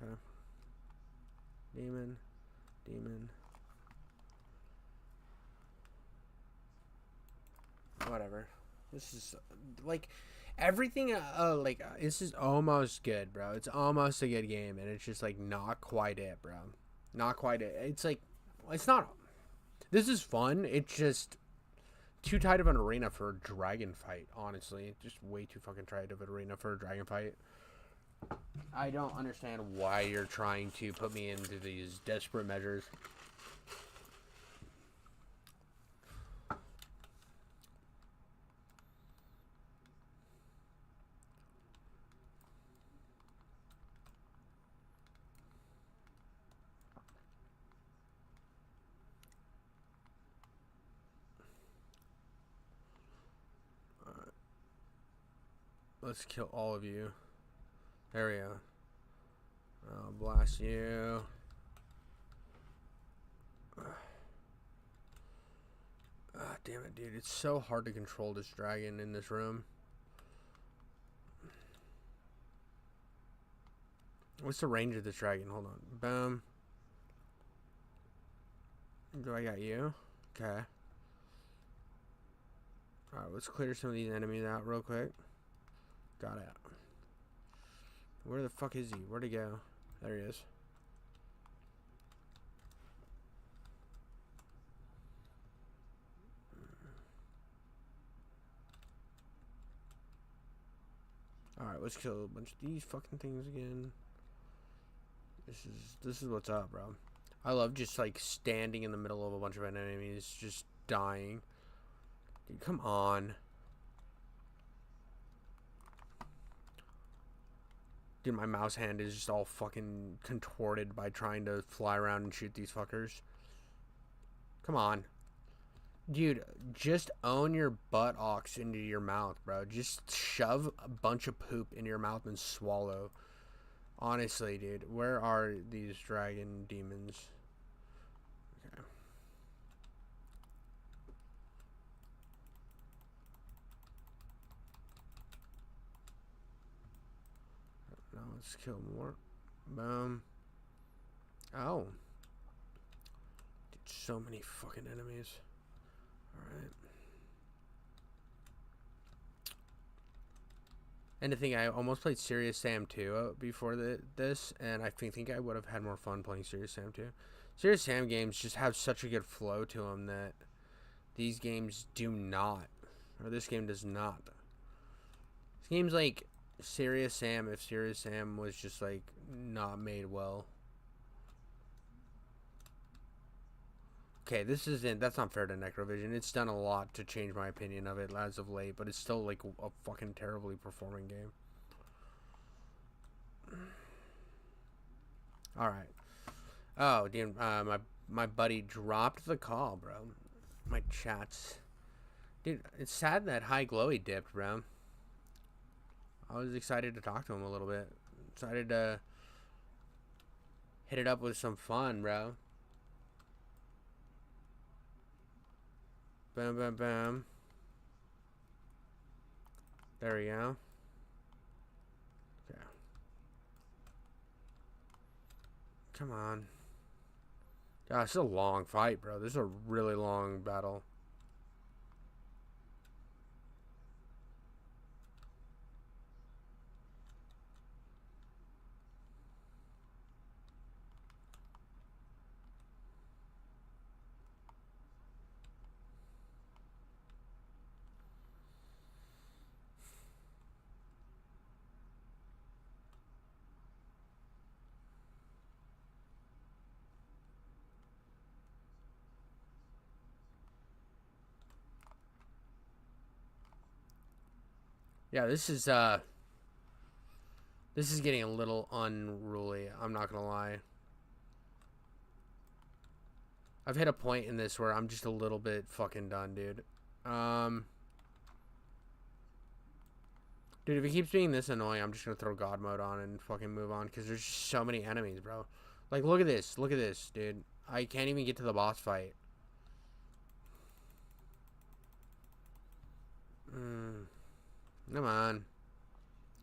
Okay. Demon. Whatever. This is like everything. This is almost good, bro. It's almost a good game, and it's just like not quite it, bro. Not quite it. It's like it's not. This is fun. It's just too tight of an arena for a dragon fight, honestly. Just way too fucking tight of an arena for a dragon fight. I don't understand why you're trying to put me into these desperate measures. Let's kill all of you. There we go. I'll blast you. Ah, damn it, dude. It's so hard to control this dragon in this room. What's the range of this dragon? Hold on. Boom. Do I got you? Okay. Alright, let's clear some of these enemies out real quick. Got it. Where the fuck is he? Where'd he go? There he is. Alright, let's kill a bunch of these fucking things again. This is what's up, bro. I love just like standing in the middle of a bunch of enemies just dying. Dude, come on. Dude, my mouse hand is just all fucking contorted by trying to fly around and shoot these fuckers. Come on. Dude, just own your buttocks into your mouth, bro. Just shove a bunch of poop into your mouth and swallow. Honestly, dude. Where are these dragon demons? Okay. Now let's kill more. Boom. Oh. Dude, so many fucking enemies. Alright. And the thing, I almost played Serious Sam 2 before this, and I think I would have had more fun playing Serious Sam 2. Serious Sam games just have such a good flow to them that these games do not. Or this game does not. This game's like Serious Sam if Serious Sam was just like not made well. Okay, that's not fair to Necrovision. It's done a lot to change my opinion of it as of late, but it's still like a fucking terribly performing game. Alright. Oh, dude, my buddy dropped the call, bro. My chats. Dude, it's sad that High Glowy dipped, bro. I was excited to talk to him a little bit. Excited to hit it up with some fun, bro. Bam, bam, bam. There we go. Okay. Come on. Gosh, this is a long fight, bro. This is a really long battle. Yeah, this is getting a little unruly. I'm not gonna lie. I've hit a point in this where I'm just a little bit fucking done, dude. Dude, if it keeps being this annoying, I'm just gonna throw God mode on and fucking move on, because there's just so many enemies, bro. Like, look at this. Look at this, dude. I can't even get to the boss fight. Come on.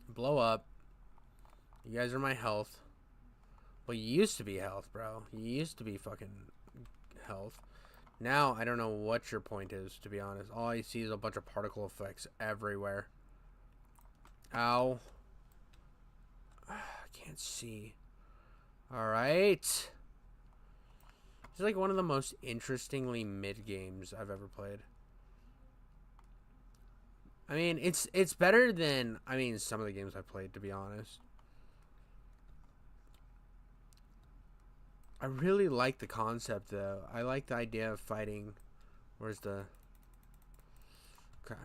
Blow up. You guys are my health. Well, you used to be health, bro. You used to be fucking health. Now, I don't know what your point is, to be honest. All I see is a bunch of particle effects everywhere. Ow. I can't see. Alright. This is like one of the most interestingly mid games I've ever played. I mean, it's better than, I mean, some of the games I've played, to be honest. I really like the concept, though. I like the idea of fighting. Where's the... Okay.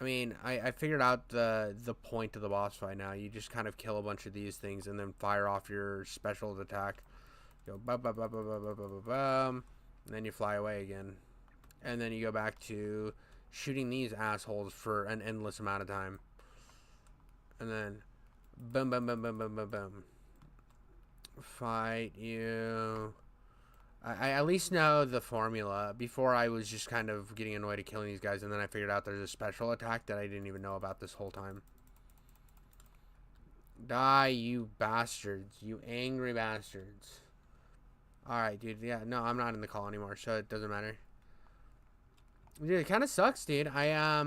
I mean, I figured out the point of the boss fight now. You just kind of kill a bunch of these things and then fire off your special attack. Go bum bum bum bum bum bum bum bum, and then you fly away again. And then you go back to shooting these assholes for an endless amount of time. And then boom boom boom boom boom boom boom. Fight you. I at least know the formula. Before, I was just kind of getting annoyed at killing these guys, and then I figured out there's a special attack that I didn't even know about this whole time. Die, you bastards. You angry bastards. Alright, dude. Yeah, no, I'm not in the call anymore, so it doesn't matter. Dude, it kind of sucks, dude. I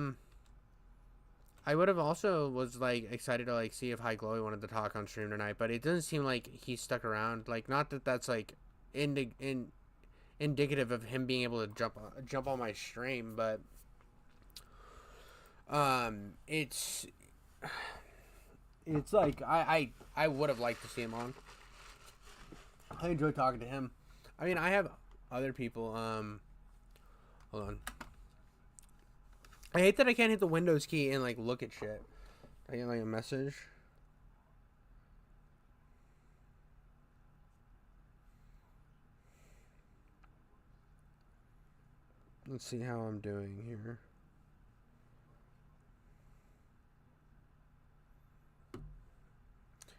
would have also was, like, excited to, like, see if High Glowy wanted to talk on stream tonight, but it doesn't seem like he stuck around. Like, not that that's, like... indicative of him being able to jump on my stream, but it's like I would have liked to see him on. I enjoy talking to him. I mean, I have other people. Hold on. I hate that I can't hit the Windows key and like look at shit. I get like a message. Let's see how I'm doing here.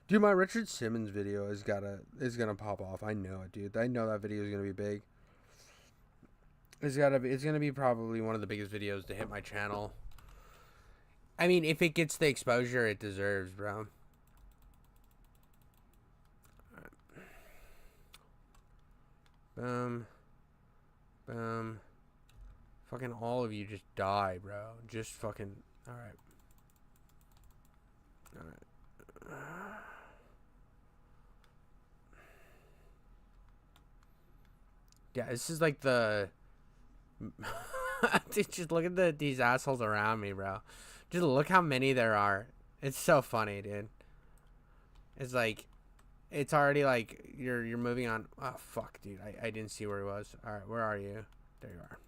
Dude, my Richard Simmons video is gonna pop off. I know it, dude. I know that video is gonna be big. It's gonna be probably one of the biggest videos to hit my channel. I mean, if it gets the exposure it deserves, bro. Boom. Boom. Fucking all of you just die, bro. Just fucking... Alright. Alright. Yeah, this is like the... Dude, just look at these assholes around me, bro. Just look how many there are. It's so funny, dude. It's like... It's already like... You're moving on... Oh, fuck, dude. I didn't see where he was. Alright, where are you? There you are.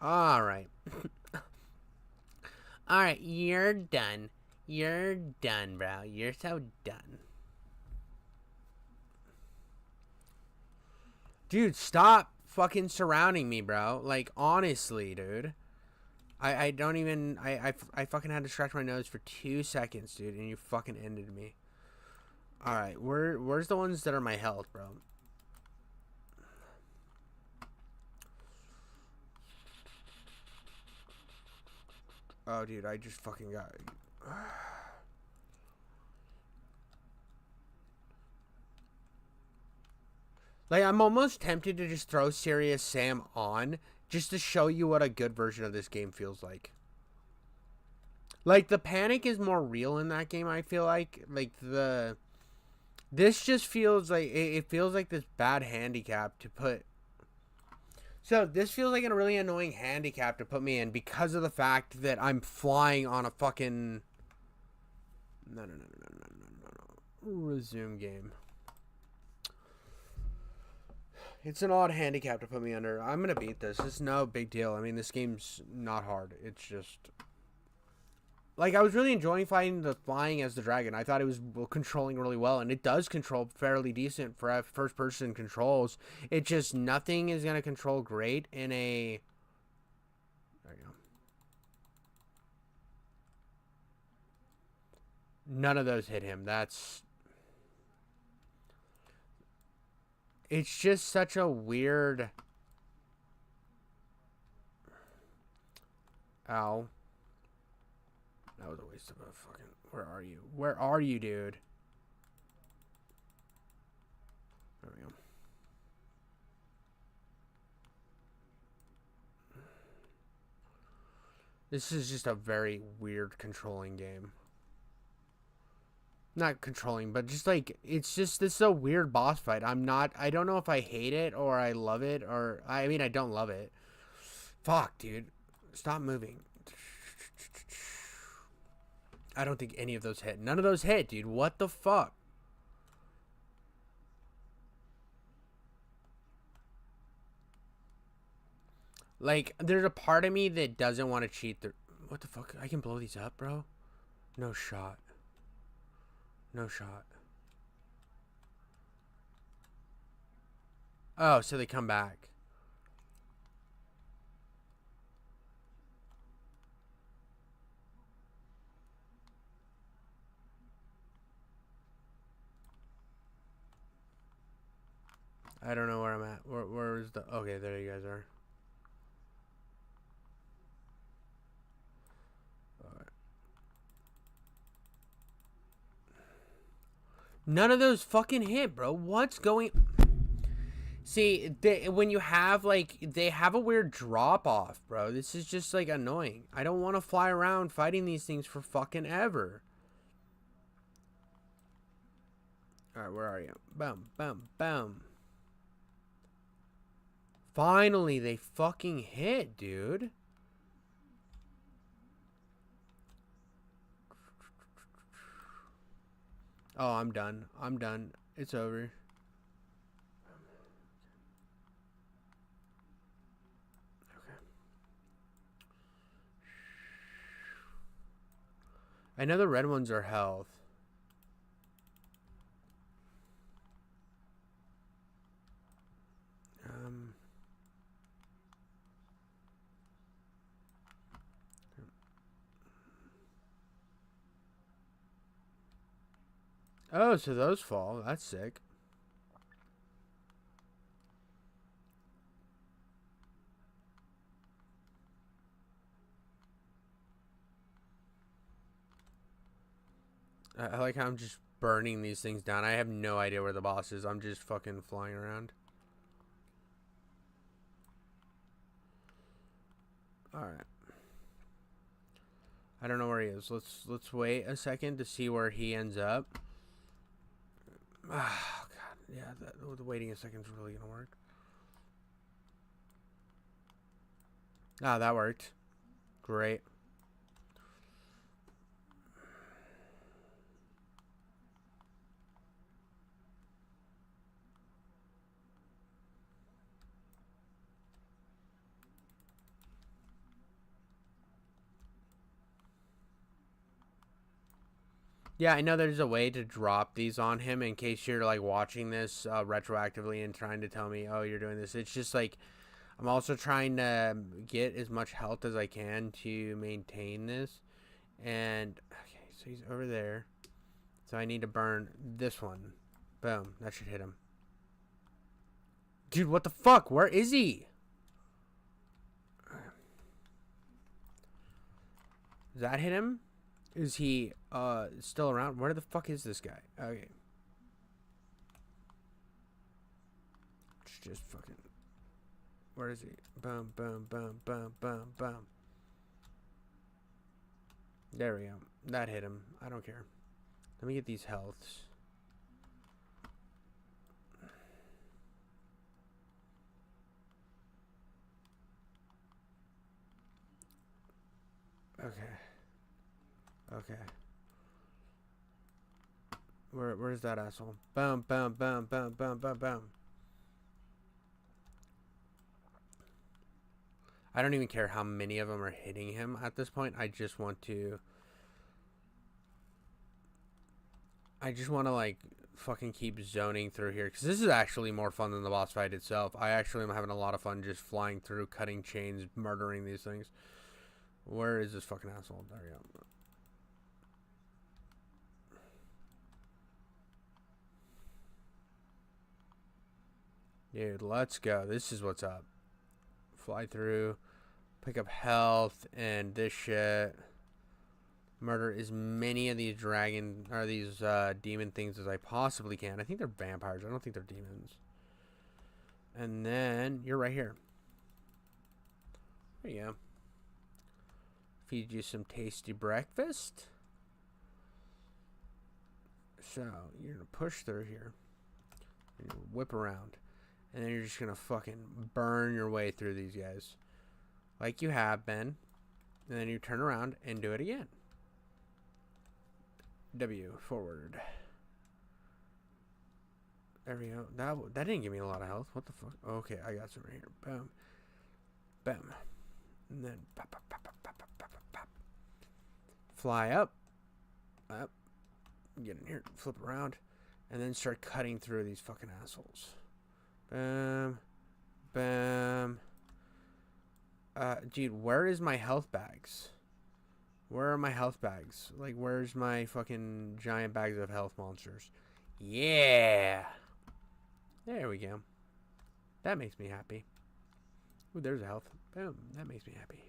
Alright. Alright, you're done. You're done, bro. You're so done. Dude, stop fucking surrounding me, bro. Like, honestly, dude. I don't even... I fucking had to scratch my nose for 2 seconds, dude, and you fucking ended me. Alright, where's the ones that are my health, bro? Oh, dude, I just fucking got... Like, I'm almost tempted to just throw Serious Sam on just to show you what a good version of this game feels like. Like, the panic is more real in that game, I feel like. Like, this just feels like... It feels like this bad handicap to put... So, this feels like a really annoying handicap to put me in because of the fact that I'm flying on a fucking... No. Resume game. It's an odd handicap to put me under. I'm gonna beat this. It's no big deal. I mean, this game's not hard. It's just like I was really enjoying fighting the flying as the dragon. I thought it was controlling really well, and it does control fairly decent for first-person controls. It just nothing is gonna control great in a. There you go. None of those hit him. That's. It's just such a weird. Ow. That was a waste of a fucking. Where are you? Where are you, dude? There we go. This is just a very weird controlling game. Not controlling, but just like, it's just, this is a weird boss fight. I don't know if I hate it or I love it, or, I mean, I don't love it. Fuck, dude. Stop moving. I don't think any of those hit. None of those hit, dude. What the fuck? Like, there's a part of me that doesn't want to cheat. What the fuck? I can blow these up, bro? No shot. No shot. Oh, so they come back. I don't know where I'm at. Where is the... Okay, there you guys are. None of those fucking hit, bro. What's going... See, when you have, like... They have a weird drop-off, bro. This is just, like, annoying. I don't want to fly around fighting these things for fucking ever. Alright, where are you? Boom, boom, boom. Finally, they fucking hit, dude. Oh, I'm done. I'm done. It's over. Okay. I know the red ones are health. Oh, so those fall. That's sick. I like how I'm just burning these things down. I have no idea where the boss is. I'm just fucking flying around. Alright. I don't know where he is. Let's wait a second to see where he ends up. Oh, God. Yeah, the waiting a second is really going to work. Ah, that worked. Great. Yeah, I know there's a way to drop these on him in case you're like watching this retroactively and trying to tell me, oh, you're doing this. It's just like, I'm also trying to get as much health as I can to maintain this. And, okay, so he's over there. So I need to burn this one. Boom, that should hit him. Dude, what the fuck? Where is he? Does that hit him? Is he still around? Where the fuck is this guy? Okay. It's just fucking... Where is he? Boom, boom, boom, boom, boom, boom. There we go. That hit him. I don't care. Let me get these healths. Okay. Okay. Where's that asshole? Boom, boom, boom, boom, boom, boom, boom. I don't even care how many of them are hitting him at this point. I just want to like fucking keep zoning through here, because this is actually more fun than the boss fight itself. I actually am having a lot of fun just flying through, cutting chains, murdering these things. Where is this fucking asshole? There we go. Dude, let's go. This is what's up. Fly through, pick up health and this shit. Murder as many of these demon things as I possibly can. I think they're vampires. I don't think they're demons. And then you're right here. There you go. Feed you some tasty breakfast. So you're gonna push through here. And you whip around. And then you're just gonna fucking burn your way through these guys. Like you have been. And then you turn around and do it again. W, forward. There we go. That didn't give me a lot of health. What the fuck? Okay, I got some right here. Boom. Boom. And then pop, pop, pop, pop, pop, pop, pop, pop. Fly up. Up. Get in here. Flip around. And then start cutting through these fucking assholes. Bam. Bam. Dude, where is my health bags? Where are my health bags? Like, where's my fucking giant bags of health monsters? Yeah. There we go. That makes me happy. Ooh, there's a health. Boom. That makes me happy.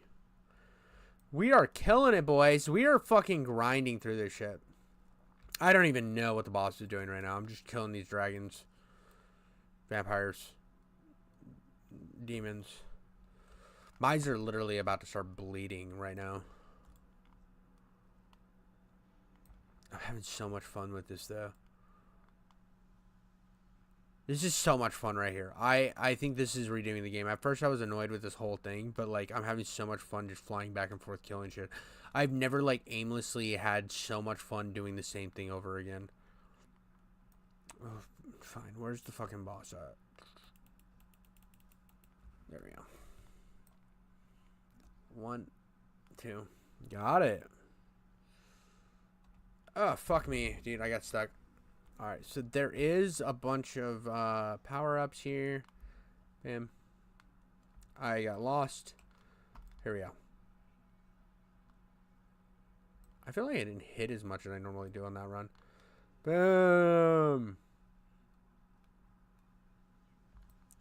We are killing it, boys. We are fucking grinding through this shit. I don't even know what the boss is doing right now. I'm just killing these dragons. Vampires. Demons. Mines are literally about to start bleeding right now. I'm having so much fun with this, though. This is so much fun right here. I think this is redeeming the game. At first, I was annoyed with this whole thing, but, like, I'm having so much fun just flying back and forth, killing shit. I've never, like, aimlessly had so much fun doing the same thing over again. Oh, fine. Where's the fucking boss at? There we go. 1, 2. Got it. Oh, fuck me. Dude, I got stuck. Alright, so there is a bunch of power-ups here. Bam. I got lost. Here we go. I feel like I didn't hit as much as I normally do on that run. Boom.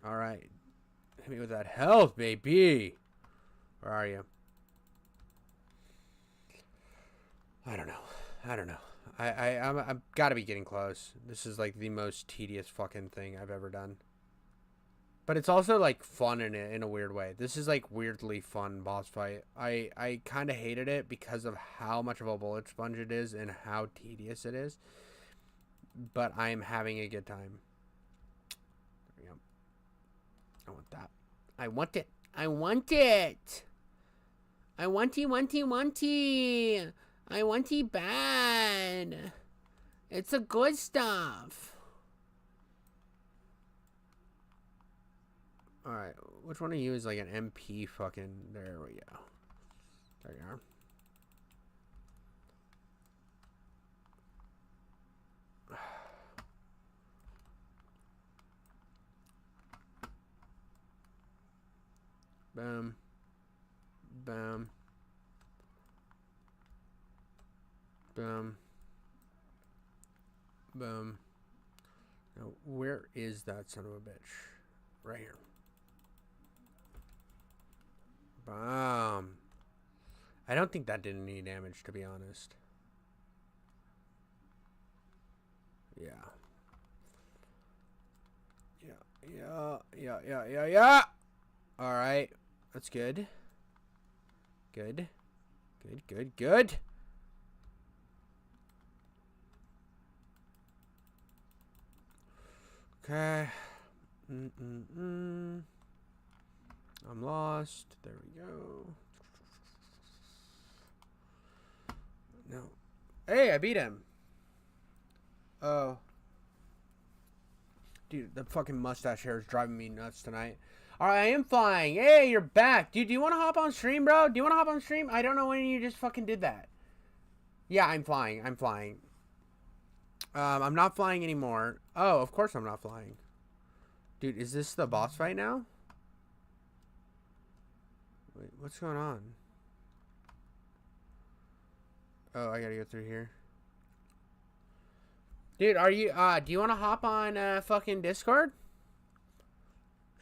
Alright. Hit me with that health, baby. Where are you? I don't know. I've got to be getting close. This is like the most tedious fucking thing I've ever done. But it's also like fun in a weird way. This is like weirdly fun boss fight. I kind of hated it because of how much of a bullet sponge it is and how tedious it is. But I'm having a good time. There we go. I want that. I want it. I want it. I wanty. I wanty bad. It's a good stuff. Alright, which one of you is like an MP fucking... There we go. There you are. Boom. Boom. Boom. Boom. Now, where is that son of a bitch? Right here. Boom. I don't think that did any damage, to be honest. Yeah. Yeah. Alright. That's good. Good. Okay. I'm lost. There we go. No. Hey, I beat him. Oh. Dude, the fucking mustache hair is driving me nuts tonight. Alright, I am flying. Hey, you're back. Dude, do you want to hop on stream, bro? Do you want to hop on stream? I don't know when you just fucking did that. Yeah, I'm flying. I'm flying. I'm not flying anymore. Oh, of course I'm not flying. Dude, is this the boss fight now? Wait, what's going on? Oh, I gotta go through here. Dude, are you, do you want to hop on, fucking Discord?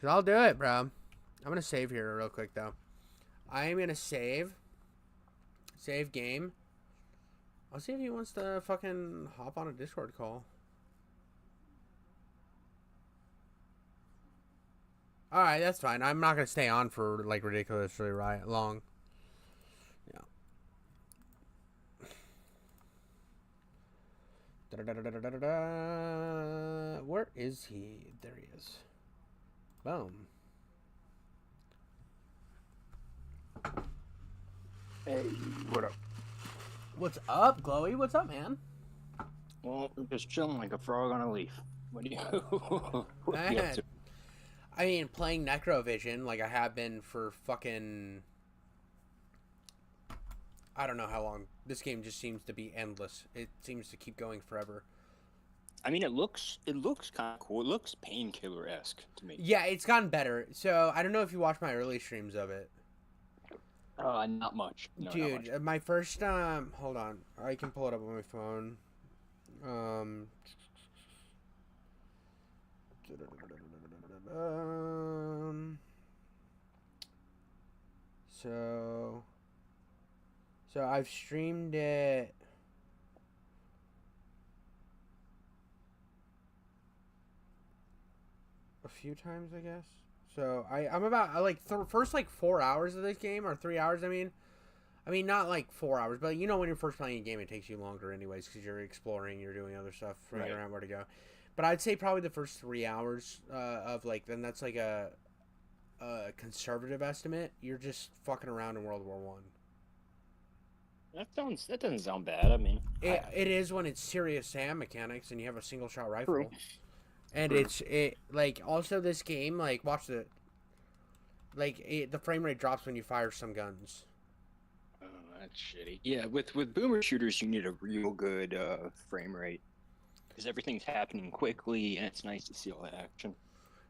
Cause I'll do it, bro. I'm gonna save here real quick, though. I am gonna save. Save game. I'll see if he wants to fucking hop on a Discord call. Alright, that's fine. I'm not gonna stay on for, like, ridiculously long. Yeah. Where is he? There he is. Boom. Hey, what up? What's up, Glowy? What's up, man? Well, I'm just chilling like a frog on a leaf. What do you, what are you up to? I mean, playing Necrovision like I have been for fucking... I don't know how long. This game just seems to be endless. It seems to keep going forever. I mean, it looks kind of cool. It looks Painkiller-esque to me. Yeah, it's gotten better. So, I don't know if you watched my early streams of it. Not much. No, Dude, not much. my first, hold on. I can pull it up on my phone. So I've streamed it. A few times, I guess. So I'm about like first like 4 hours of this game, or 3 hours. I mean not like 4 hours, but you know when you're first playing a game, it takes you longer anyways because you're exploring, you're doing other stuff, figuring out where to go. But I'd say probably the first 3 hours of like, then that's like a conservative estimate. You're just fucking around in World War One. That doesn't sound bad. I mean, It is when it's serious SAM mechanics and you have a single shot rifle. True. And it like also this game, like, watch the frame rate drops when you fire some guns. oh, that's shitty. Yeah, with boomer shooters, you need a real good frame rate because everything's happening quickly, and it's nice to see all that action.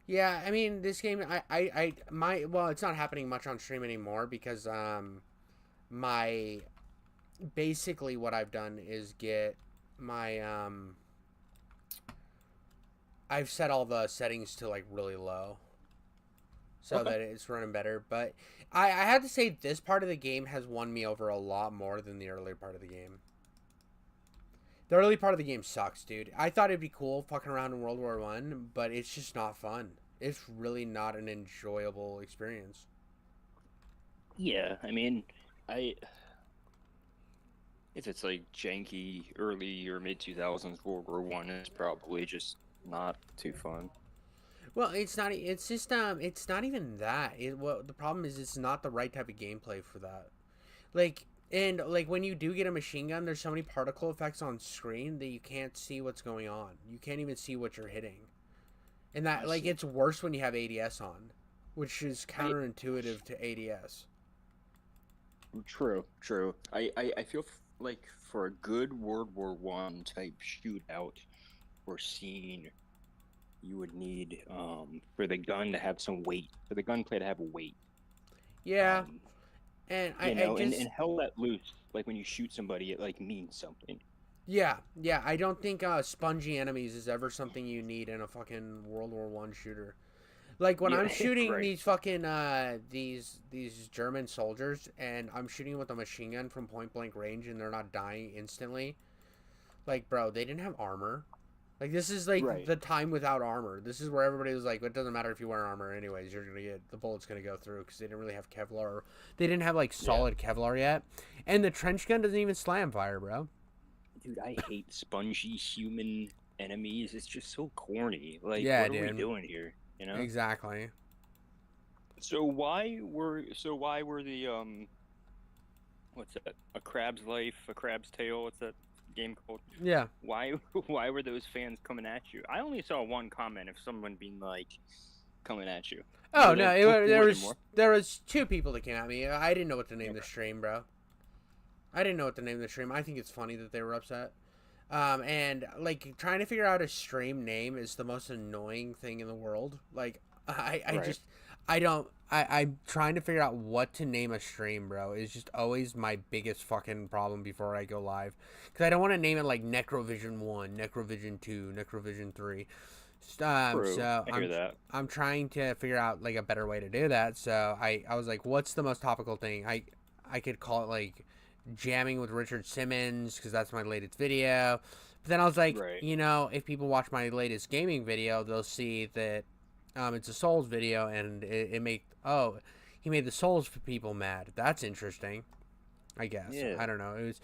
Yeah, I mean this game, well, it's not happening much on stream anymore because basically what I've done is get my I've set all the settings to like really low so that it's running better. But I have to say this part of the game has won me over a lot more than the earlier part of the game. The early part of the game sucks, dude. I thought it'd be cool fucking around in World War One, but it's just not fun. It's really not an enjoyable experience. Yeah, I mean, if it's like janky early or mid 2000s World War One, it's probably just not too fun. Well, it's not. It's just it's not even that. The problem is it's not the right type of gameplay for that. Like when you do get a machine gun, there's so many particle effects on screen that you can't see what's going on. You can't even see what you're hitting, and that it's worse when you have ADS on, which is counterintuitive to ADS. True. I feel like for a good World War One type shootout or scene, you would need for the gun to have some weight, for the gunplay to have a weight. Yeah, and and hell let loose. Like when you shoot somebody, it like means something. Yeah. I don't think spongy enemies is ever something you need in a fucking World War One shooter. Like when I'm shooting these fucking these German soldiers and I'm shooting with a machine gun from point blank range and they're not dying instantly. Like, bro, they didn't have armor. Like, this is like the time without armor. This is where everybody was like, it doesn't matter if you wear armor anyways, you're gonna get the bullet's gonna go through because they didn't really have Kevlar. They didn't have like solid Kevlar yet, and the trench gun doesn't even slam fire, bro. Dude, I hate spongy human enemies. It's just so corny. Like, yeah, what are we doing here? You know? Exactly. So why were the what's that? A Crab's Life, A Crab's Tale? What's that game culture. Yeah. Why why were those fans coming at you? I only saw one comment of someone being like coming at you. Oh Were no, there more? there was two people that came at me. I didn't know what to name the stream, bro. I didn't know what to name the stream. I think it's funny that they were upset. And like trying to figure out a stream name is the most annoying thing in the world. Like Right. I'm trying to figure out what to name a stream, bro. It's just always my biggest fucking problem before I go live. Because I don't want to name it like Necrovision 1, Necrovision 2, Necrovision 3. True. So I hear that. I'm trying to figure out like a better way to do that. So I was like, what's the most topical thing? I could call it like jamming with Richard Simmons because that's my latest video. But then I was like, Right. you know, if people watch my latest gaming video, they'll see that it's a Souls video, and he made the Souls people mad. That's interesting, I guess. Yeah. I don't know. It was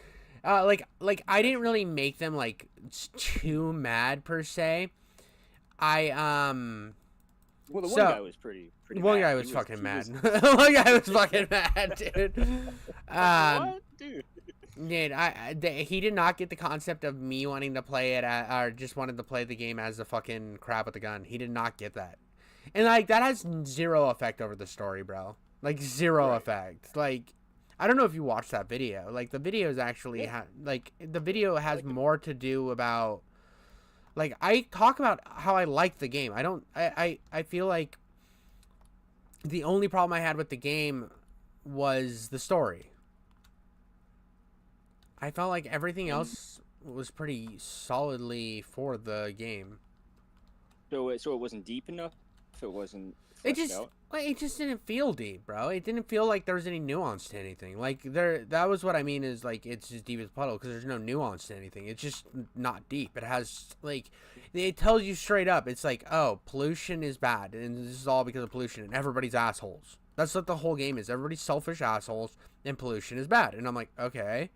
like I didn't really make them like too mad per se. Well, the So- one guy was pretty One mad. guy He was fucking he mad. was- One guy was fucking mad, dude. what, dude? Dude, he did not get the concept of me wanting to play it or just wanted to play the game as a fucking crab with a gun. He did not get that. And like that has zero effect over the story, bro. Like zero Right. effect. Like I don't know if you watched that video. Like the video is actually Yeah. like the video has Like more to do about like I talk about how I like the game. I feel like the only problem I had with the game was the story. I felt like everything else was pretty solidly for the game. So it wasn't deep enough. It wasn't. It fleshed just out? like, it just didn't feel deep, bro. It didn't feel like there was any nuance to anything. Like that was what I mean is like it's just deep as puddle because there's no nuance to anything. It's just not deep. It has like it tells you straight up. It's like, oh, pollution is bad, and this is all because of pollution, and everybody's assholes. That's what the whole game is. Everybody's selfish assholes, and pollution is bad. And I'm like, okay.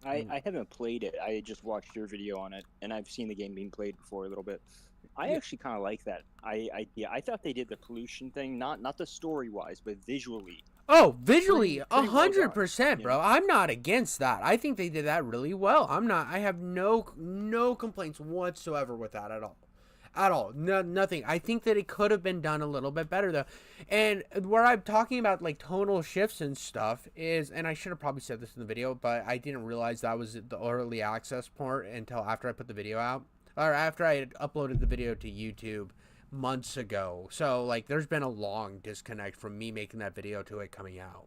I haven't played it. I just watched your video on it, and I've seen the game being played before a little bit. I Yeah. actually kind of like that. I thought they did the pollution thing, not the story wise, but visually. Oh, visually, Pretty well done, 100%, bro. yeah. I'm not against that. I think they did that really well. I have no complaints whatsoever with that at all. No, nothing. I think that it could have been done a little bit better though. And where I'm talking about like tonal shifts and stuff is, and I should have probably said this in the video, but I didn't realize that was the early access part until after I put the video out, or after I had uploaded the video to YouTube months ago. So like there's been a long disconnect from me making that video to it coming out.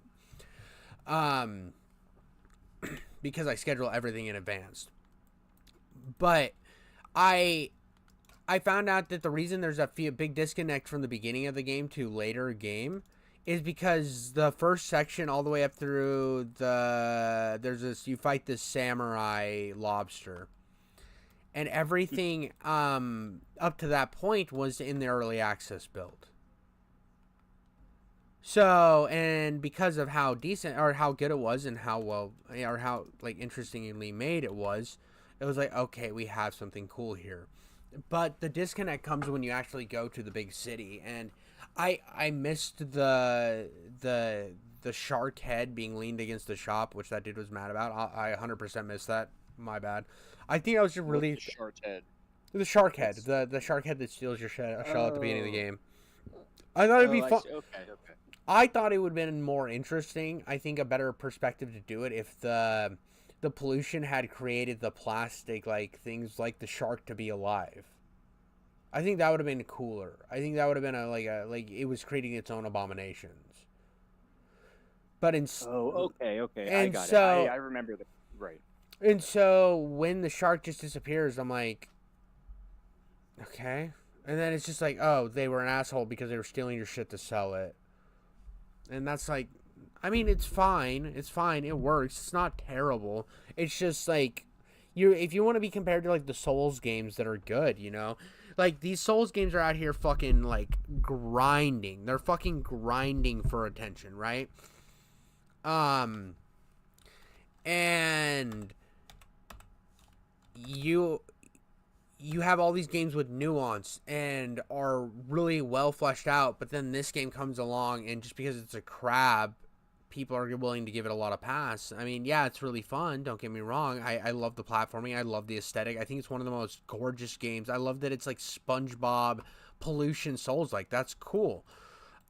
Because I schedule everything in advance. But I found out that the reason there's a big disconnect from the beginning of the game to later game is because the first section all the way up through you fight this samurai lobster. And everything up to that point was in the early access build. So, and because of how decent or how good it was and how well or how like interestingly made it was like, okay, we have something cool here. But the disconnect comes when you actually go to the big city, and I missed the shark head being leaned against the shop, which that dude was mad about. I 100% missed that. My bad. I think I was just really What's the shark head. the shark head, the shark head that steals your shell at the beginning of the game. I thought it'd be fun. Okay. I thought it would have been more interesting. I think a better perspective to do it if the pollution had created the plastic like things like the shark to be alive. I think that would have been cooler. I think that would have been like it was creating its own abominations. But Oh, okay. I And got so- it. I remember the right. And so when the shark just disappears, I'm like, okay. And then it's just like, oh, they were an asshole because they were stealing your shit to sell it. And that's like, I mean, it's fine. It's fine. It works. It's not terrible. It's just like, if you want to be compared to like the Souls games that are good, you know, like these Souls games are out here fucking like grinding. They're fucking grinding for attention, right? And you have all these games with nuance and are really well fleshed out, but then this game comes along and just because it's a crab people are willing to give it a lot of pass. I mean, yeah, it's really fun. Don't get me wrong. I love the platforming. I love the aesthetic. I think it's one of the most gorgeous games. I love that it's like SpongeBob Pollution Souls. Like, that's cool.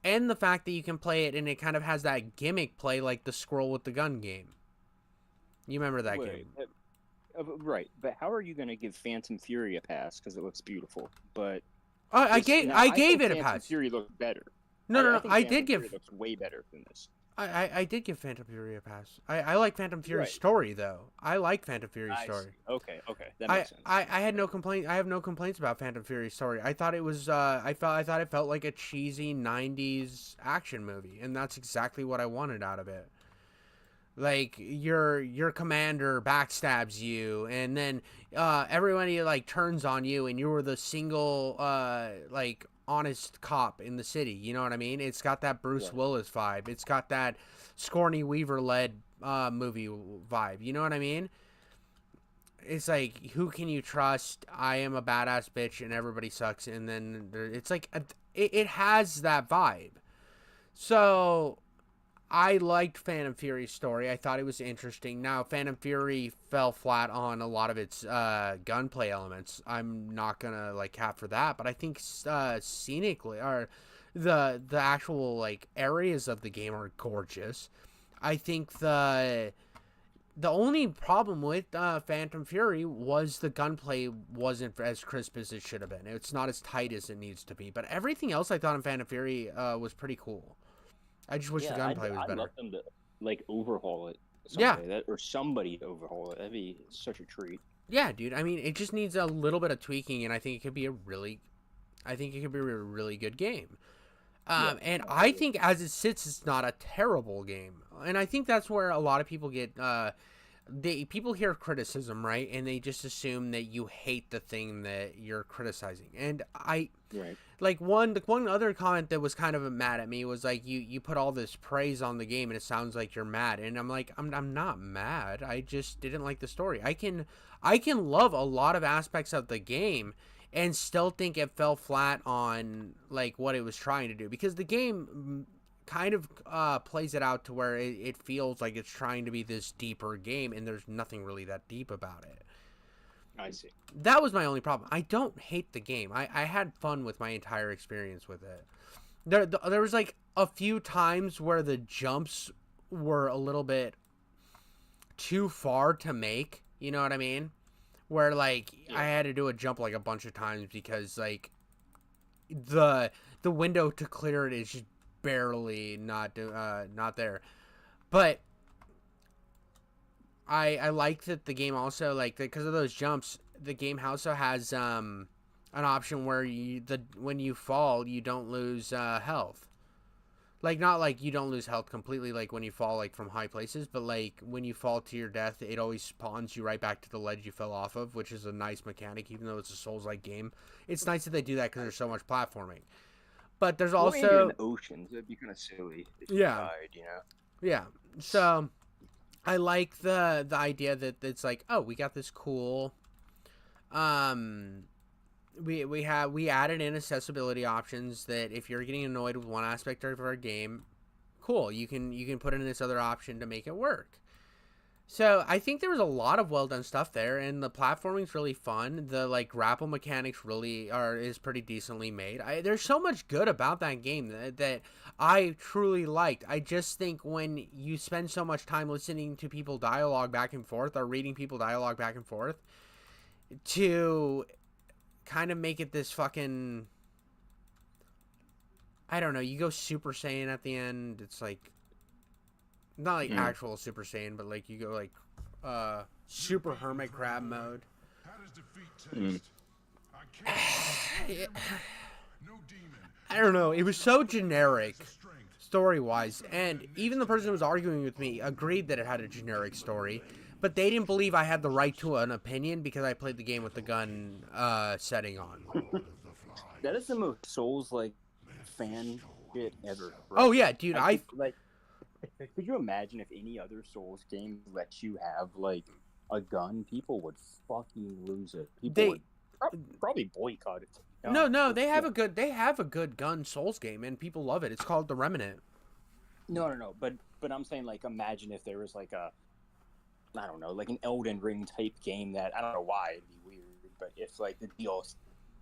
And the fact that you can play it and it kind of has that gimmick play like the Scroll with the Gun game. You remember that game? Right, but how are you going to give Phantom Fury a pass because it looks beautiful? But I gave it a Phantom pass. Fury looked better. No. think I Phantom did give. Fury looks way better than this. I did give Phantom Fury a pass. I like Phantom Fury's Right. story though. I like Phantom Fury's I story. see. Okay, that makes sense. I had no complaint. I have no complaints about Phantom Fury's story. I thought it was. I thought it felt like a cheesy '90s action movie, and that's exactly what I wanted out of it. Like your commander backstabs you, and then everybody like turns on you, and you were the single like honest cop in the city. You know what I mean? It's got that Bruce Willis vibe. It's got that Sigourney Weaver led movie vibe. You know what I mean? It's like, who can you trust? I am a badass bitch, and everybody sucks. And then it's like it has that vibe. So I liked Phantom Fury's story. I thought it was interesting. Now, Phantom Fury fell flat on a lot of its gunplay elements. I'm not gonna like cap for that, but I think scenically, or the actual like areas of the game are gorgeous. I think the only problem with Phantom Fury was the gunplay wasn't as crisp as it should have been. It's not as tight as it needs to be. But everything else I thought in Phantom Fury was pretty cool. I just wish the gunplay was better. I'd love them to like overhaul it. Yeah. Or somebody to overhaul it. That'd be such a treat. Yeah, dude. I mean, it just needs a little bit of tweaking, and I think it could be a really good game. And I think as it sits, it's not a terrible game. And I think that's where a lot of people get people hear criticism, right? And they just assume that you hate the thing that you're criticizing. And like the one other comment that was kind of mad at me was like, you put all this praise on the game and it sounds like you're mad. And I'm like, I'm not mad. I just didn't like the story. I can love a lot of aspects of the game and still think it fell flat on like what it was trying to do, because the game kind of plays it out to where it feels like it's trying to be this deeper game, and there's nothing really that deep about it. I see. That was my only problem. I don't hate the game. I had fun with my entire experience with it. There was like a few times where the jumps were a little bit too far to make. You know what I mean? Where like I had to do a jump like a bunch of times because like the window to clear it is just barely not there. But I like that the game also, like, because of those jumps, the game also has an option where when you fall, you don't lose health. Like, not like you don't lose health completely, like when you fall like from high places, but like when you fall to your death, it always spawns you right back to the ledge you fell off of, which is a nice mechanic, even though it's a Souls-like game. It's nice that they do that because there's so much platforming. But there's also in oceans. It'd be kind of silly. If Yeah. You died, you know? Yeah. So I like the idea that it's like, oh, we got this cool we added in accessibility options that if you're getting annoyed with one aspect of our game, cool, you can put in this other option to make it work. So I think there was a lot of well done stuff there, and the platforming's really fun. The like grapple mechanics is pretty decently made. There's so much good about that game that I truly liked. I just think when you spend so much time listening to people dialogue back and forth or reading people dialogue back and forth to kind of make it this fucking, I don't know, you go Super Saiyan at the end. It's like not like actual Super Saiyan, but like you go like Super Hermit Crab mode. How does defeat taste? I can't. No demon. I don't know. It was so generic Strength. story-wise, and even the person who was arguing with me agreed that it had a generic story, but they didn't believe I had the right to an opinion because I played the game with the gun setting on. That is the most Souls-like fan shit ever. Right? Oh yeah, dude. Could you imagine if any other Souls game lets you have like a gun? People would fucking lose it. People would probably boycott it. No, they have a good gun Souls game, and people love it. It's called The Remnant. No, but but I'm saying like imagine if there was like a, I don't know, like an Elden Ring type game that I don't know why it'd be weird, but if like the DLC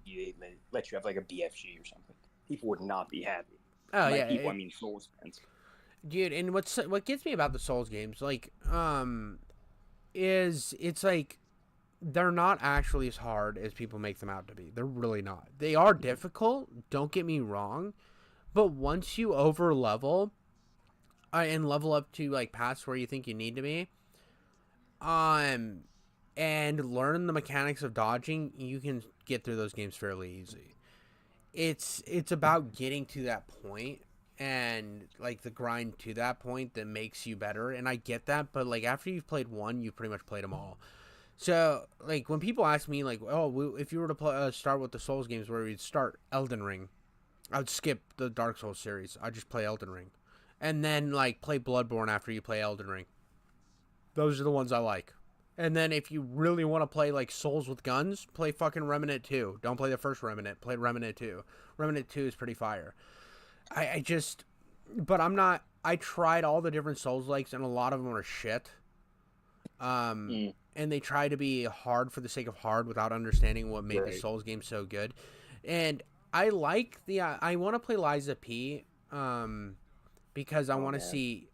they let you have like a BFG or something, people would not be happy. Oh By yeah, people, I mean Souls fans. dude. And what gets me about the Souls games, like, is it's like they're not actually as hard as people make them out to be. They're really not. They are difficult. Don't get me wrong, but once you over level, and level up to like past where you think you need to be, and learn the mechanics of dodging, you can get through those games fairly easy. It's about getting to that point and like the grind to that point that makes you better. And I get that, but like after you've played one, you've pretty much played them all. So like when people ask me like, oh, if you were to play, start with the Souls games, where you'd start Elden Ring, I would skip the Dark Souls series. I'd just play Elden Ring, and then like play Bloodborne after you play Elden Ring. Those are the ones I like. And then if you really want to play like Souls with guns, play fucking Remnant 2. Don't play the first Remnant. Play Remnant 2. Remnant 2 is pretty fire. But I'm not. I tried all the different Souls likes, and a lot of them are shit. And they try to be hard for the sake of hard without understanding what made the Souls game so good. And I like the. I want to play Liza P. Because I want to see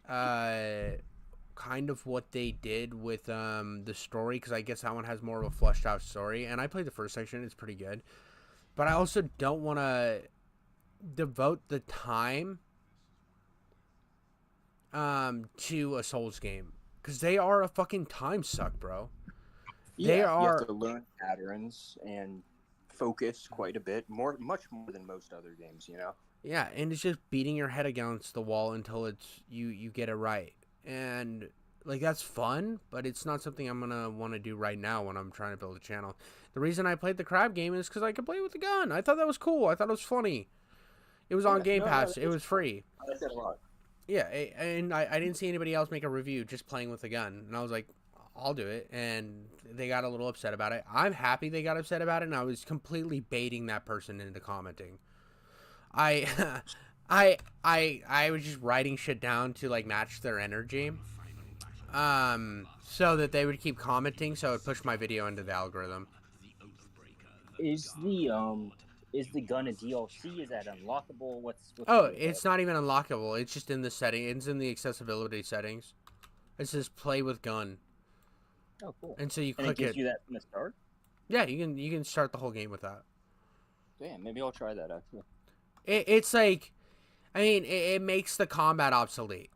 kind of what they did with the story, because I guess that one has more of a fleshed out story. And I played the first section; it's pretty good. But I also don't want to devote the time to a Souls game, because they are a fucking time suck, bro. Yeah, They are. You have to learn patterns and focus quite a bit, much more than most other games, you know. Yeah, and it's just beating your head against the wall until it's you get it right. And like that's fun, but it's not something I'm gonna want to do right now when I'm trying to build a channel. The reason I played the crab game is because I could play it with a gun. I thought that was cool. I thought it was funny. It was on Game Pass. It was free. I like that a lot. Yeah, and I didn't see anybody else make a review just playing with a gun, and I was like, I'll do it. And they got a little upset about it. I'm happy they got upset about it, and I was completely baiting that person into commenting. I was just writing shit down to like match their energy, so that they would keep commenting, so it pushed my video into the algorithm. Is the gun a DLC? Is that unlockable? What's It's not even unlockable. It's just in the setting. It's in the accessibility settings. It says play with gun. Oh, cool. And so you And click it gives you that from the start? Yeah, you can start the whole game with that. Damn, maybe I'll try that actually. It's like, I mean, it makes the combat obsolete,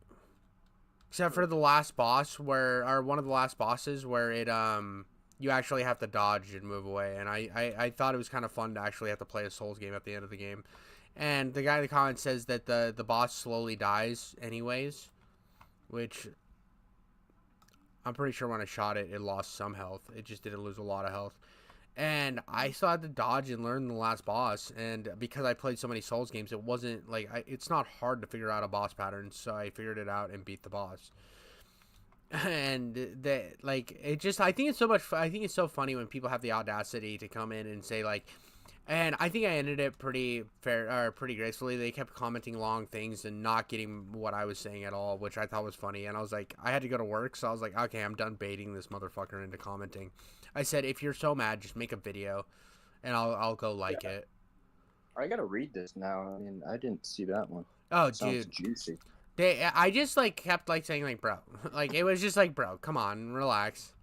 except for the last boss or one of the last bosses where it you actually have to dodge and move away. And I thought it was kind of fun to actually have to play a Souls game at the end of the game. And the guy in the comments says that the boss slowly dies anyways, which I'm pretty sure when I shot it, it lost some health. It just didn't lose a lot of health. And I still had to dodge and learn the last boss. And because I played so many Souls games, it wasn't like it's not hard to figure out a boss pattern. So I figured it out and beat the boss. And that, like, it just, I think it's so much. I think it's so funny when people have the audacity to come in and say like, and I think I ended it pretty fair or pretty gracefully. They kept commenting long things and not getting what I was saying at all, which I thought was funny. And I was like, I had to go to work, so I was like, okay, I'm done baiting this motherfucker into commenting. I said, if you're so mad, just make a video, and I'll go like it. I gotta read this now. I mean, I didn't see that one. Oh, Sounds dude, juicy. I just like kept like saying like, bro, like it was just like, bro, come on, relax.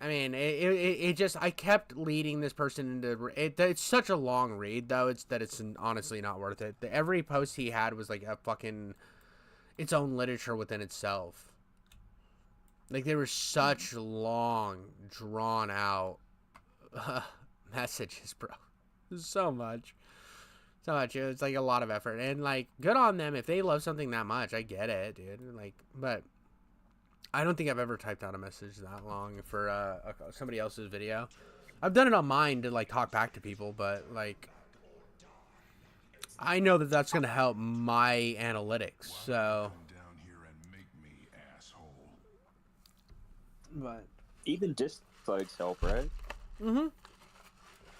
I mean, it just, I kept leading this person into it. It's such a long read though. It's honestly not worth it. Every post he had was like a fucking its own literature within itself. Like, they were such long, drawn out messages, bro. So much. So much. It was, like, a lot of effort. And, like, good on them. If they love something that much, I get it, dude. Like, but I don't think I've ever typed out a message that long for somebody else's video. I've done it on mine to, like, talk back to people, but, like, I know that that's going to help my analytics, so... But even dislikes help, right? Mm-hmm.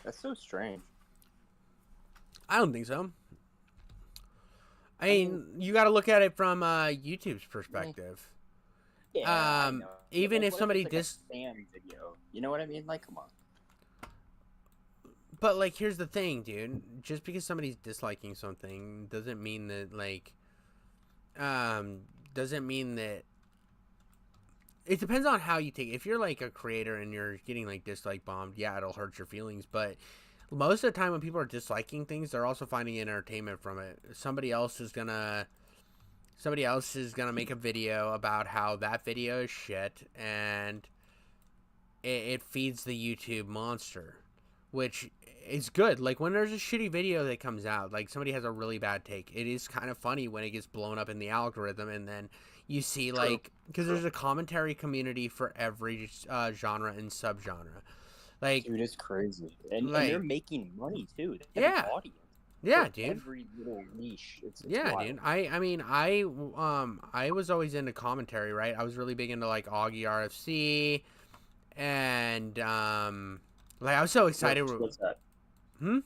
That's so strange. I don't think so. I mean, you got to look at it from YouTube's perspective. Yeah, I know. Even Like, if what somebody it's like a fan video, you know what I mean? Like, come on. But like, here's the thing, dude. Just because somebody's disliking something doesn't mean that doesn't mean that. It depends on how you take it. If you're like a creator and you're getting like dislike bombed, yeah, it'll hurt your feelings. But most of the time, when people are disliking things, they're also finding entertainment from it. Somebody else is gonna make a video about how that video is shit, and it feeds the YouTube monster, which is good. Like, when there's a shitty video that comes out, like somebody has a really bad take, it is kind of funny when it gets blown up in the algorithm, and then you see like, because there's a commentary community for every genre and subgenre. Like, Dude, it's crazy, and like, they're making money too. They have an audience. Yeah, For dude. Every little niche. It's Yeah, wild. dude. I was always into commentary, right? I was really big into like Augie RFC, and like I was so excited. What's that? Hmm?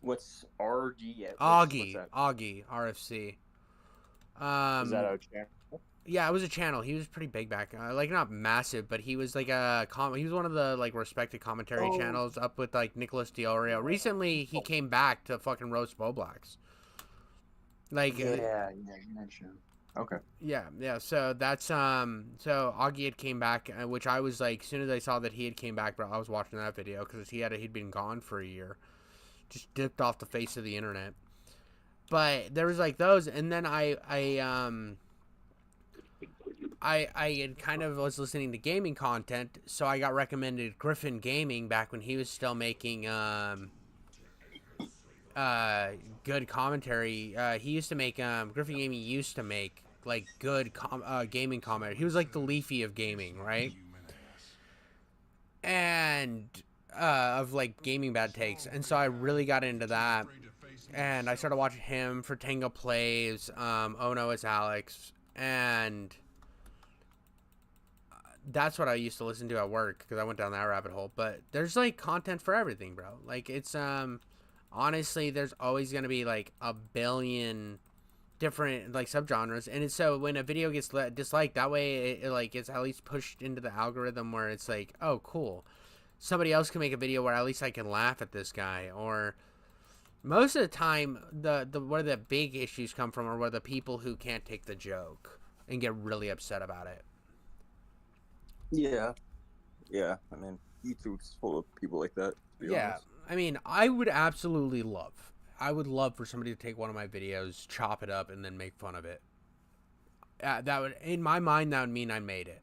What's RD? Augie RFC. Is that a channel? Yeah, it was a channel. He was pretty big back, like not massive, but he was like he was one of the like respected commentary channels up with like Nicholas Diorio. Recently, he came back to fucking roast Boblax. Like, Yeah, you mentioned. Okay. yeah. So that's so Augie had came back, which I was like, as soon as I saw that he had came back, bro, I was watching that video because he'd been gone for a year, just dipped off the face of the internet. But there was like those, and then I had kind of was listening to gaming content, so I got recommended Griffin Gaming back when he was still making good commentary. He used to make Griffin Gaming used to make like good gaming commentary. He was like the Leafy of gaming, right? And of like gaming bad takes, and so I really got into that, and I started watching him. For Tango Plays, Oh No, It's Alex, and that's what I used to listen to at work because I went down that rabbit hole. But there's like content for everything, bro. Like, it's honestly, there's always gonna be like a billion different like subgenres, and it's so when a video gets disliked, that way it like it's at least pushed into the algorithm where it's like, oh cool, somebody else can make a video where at least I can laugh at this guy. Or most of the time, the where the big issues come from are where the people who can't take the joke and get really upset about it. Yeah. I mean, YouTube's full of people like that. To be honest. I mean, I would absolutely love for somebody to take one of my videos, chop it up, and then make fun of it. That would, in my mind, that would mean I made it.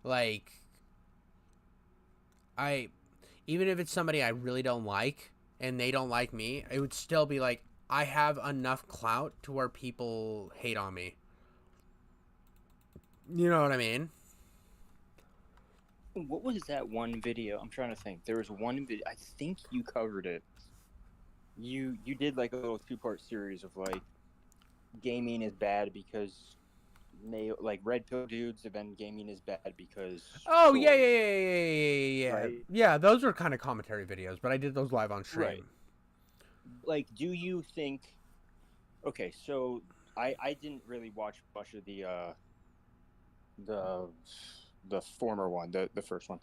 Like, even if it's somebody I really don't like, and they don't like me, it would still be like, I have enough clout to where people hate on me. You know what I mean? What was that one video? I'm trying to think. There was one video. I think you covered it. You did like a little 2-part series of like gaming is bad because like red pill dudes, and then gaming is bad because. Oh yeah. Right? Yeah, those were kind of commentary videos, but I did those live on stream. Right. Like, do you think? Okay, so I didn't really watch much of the former one, the first one.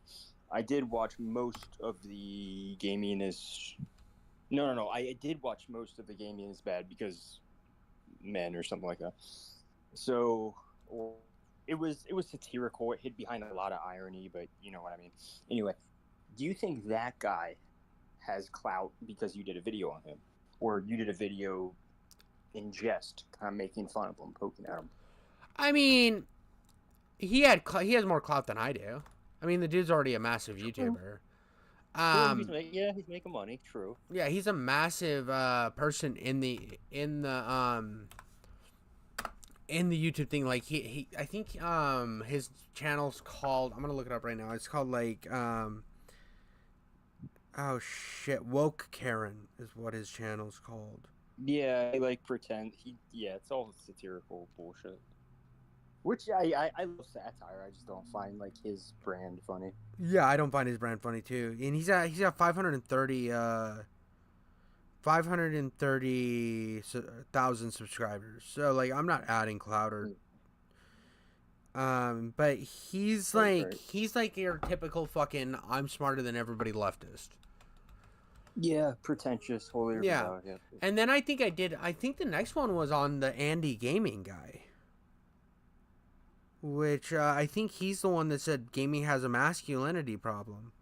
I did watch most of the gaming is. No. I did watch most of the gaming is bad because men or something like that. So it was satirical. It hid behind a lot of irony, but you know what I mean. Anyway, do you think that guy has clout because you did a video on him, or you did a video in jest, kind of making fun of him, poking at him? I mean, he has more clout than I do. I mean, the dude's already a massive YouTuber. He's making money. True. Yeah, he's a massive person in the YouTube thing. Like I think his channel's called. I'm gonna look it up right now. It's called like oh shit, Woke Karen is what his channel's called. Yeah, I like pretend it's all satirical bullshit. Which I love satire. I just don't find like his brand funny. Yeah, I don't find his brand funny too. And he's got 530 530,000 subscribers. So like I'm not adding Cloud or but he's like Right. he's like your typical fucking I'm smarter than everybody leftist. Yeah, pretentious, holier Yeah. than thou. Yeah. And then I think the next one was on the Andy Gaming guy. Which I think he's the one that said gaming has a masculinity problem.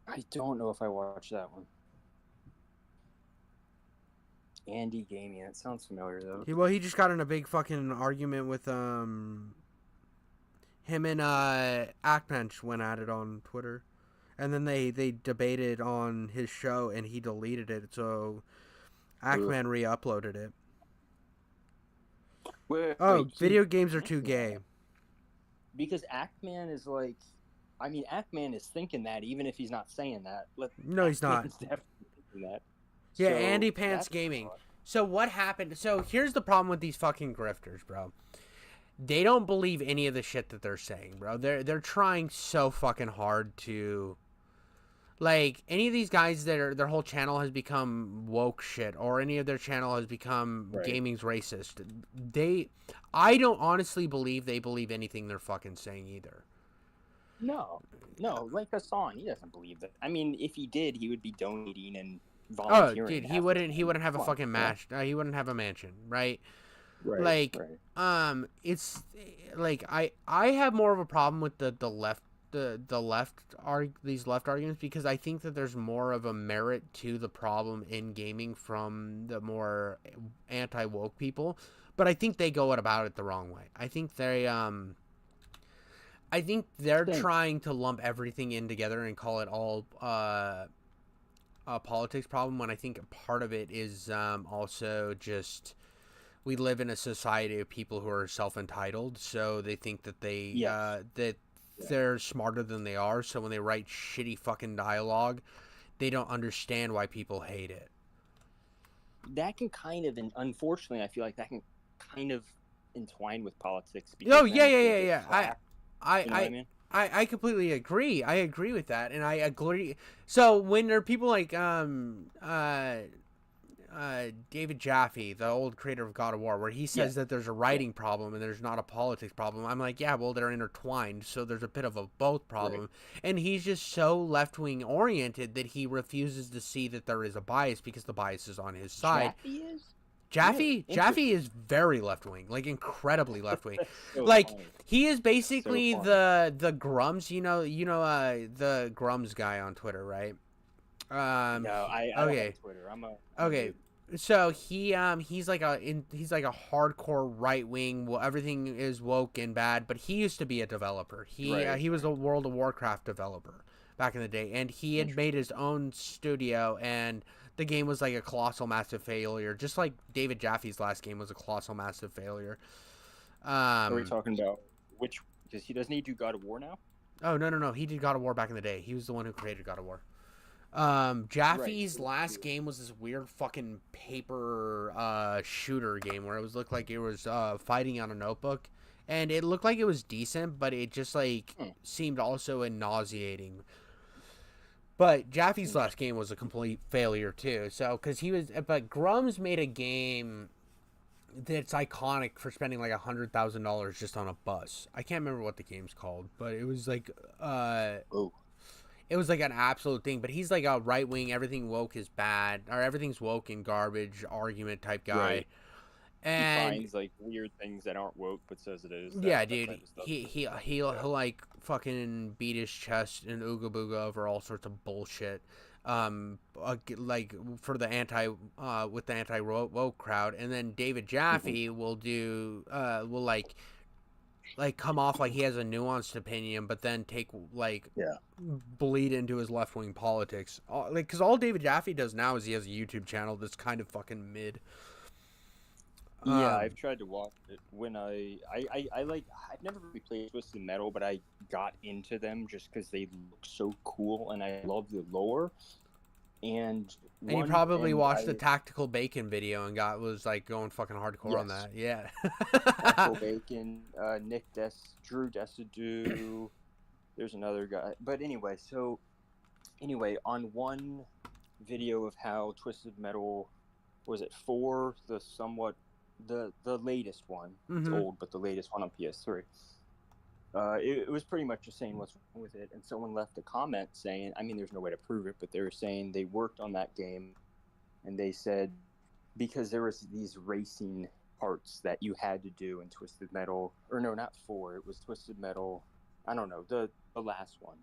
I don't know if I watched that one. Andy Gaming. That sounds familiar though. He just got in a big fucking argument with him and Ackbench went at it on Twitter, and then they debated on his show and he deleted it, so Ackman re-uploaded it. Video games are too gay. Because Ackman is like, I mean, Ackman is thinking that even if he's not saying that. No, he's not. Ackman's definitely thinking that. Yeah, So, Andy Pants that's Gaming. odd. So what happened? So here's the problem with these fucking grifters, bro. They don't believe any of the shit that they're saying, bro. They're trying so fucking hard to, like, any of these guys that are their whole channel has become woke shit, or any of their channel has become Right. gaming's racist. I don't honestly believe they believe anything they're fucking saying either. No, like Hassan, he doesn't believe that. I mean, if he did, he would be donating and Oh, volunteering. dude, half he the wouldn't time. have a Come on, fucking yeah. match. He wouldn't have a mansion, right? Right, Like, right. it's like I have more of a problem with the left these left arguments, because I think that there's more of a merit to the problem in gaming from the more anti-woke people, but I think they go about it the wrong way. I think they're Thanks. trying to lump everything in together and call it all a politics problem, when I think part of it is also just we live in a society of people who are self-entitled, so they think that they're smarter than they are, so when they write shitty fucking dialogue, they don't understand why people hate it. That can kind of, and unfortunately, I feel like that can kind of entwine with politics. Oh, then yeah. they get flack, I you know what I mean? I completely agree. I agree with that, and I agree. So when there are people like David Jaffe, the old creator of God of War, where he says that there's a writing problem and there's not a politics problem, I'm like, yeah, well, they're intertwined, so there's a bit of a both problem. Right. And he's just so left-wing oriented that he refuses to see that there is a bias, because the bias is on his side. Jaffe is? Jaffe Yeah, Jaffe is very left-wing, like incredibly left-wing. So Like, funny. he is basically So the Grums, the Grums guy on Twitter, right? No, I don't okay. have Twitter. I'm a Okay. So he's like a hardcore right wing. Well, everything is woke and bad, but he used to be a developer. He was a World of Warcraft developer back in the day, and he had made his own studio, and the game was like a colossal massive failure, just like David Jaffe's last game was a colossal massive failure. Are we talking about which? Because he doesn't he do God of War now? Oh no, he did God of War back in the day. He was the one who created God of War. Jaffe's last game was this weird fucking paper shooter game where it looked like it was fighting on a notebook, and it looked like it was decent, but it just like seemed also nauseating. But Jaffe's last game was a complete failure too. So but Grums made a game that's iconic for spending like $100,000 just on a bus. I can't remember what the game's called, but it was like it was like an absolute thing. But he's like a right wing, everything woke is bad, or everything's woke and garbage argument type guy. Right. And he finds like weird things that aren't woke, but says it is. yeah, that dude, type of stuff. he'll like fucking beat his chest and ooga booga over all sorts of bullshit. Like for the anti woke crowd, and then David Jaffe will do will like come off like he has a nuanced opinion, but then take bleed into his left wing politics. Like, because all David Jaffe does now is he has a YouTube channel that's kind of fucking mid. Yeah, I've tried to watch it when I like. I've never really played Twisted Metal, but I got into them just because they look so cool, and I love the lore. And you probably watched the Tactical Bacon video and was like going fucking hardcore on that. Yeah. Tactical Bacon, Drew Desidue. There's another guy, but anyway, so anyway, on one video of how Twisted Metal, was it 4, the latest one. It's Mhm. old, but the latest one on PS3. It was pretty much just saying what's wrong with it, and someone left a comment saying, I mean, there's no way to prove it, but they were saying they worked on that game, and they said because there was these racing parts that you had to do in Twisted Metal, or no, not 4, it was Twisted Metal, I don't know, the last one.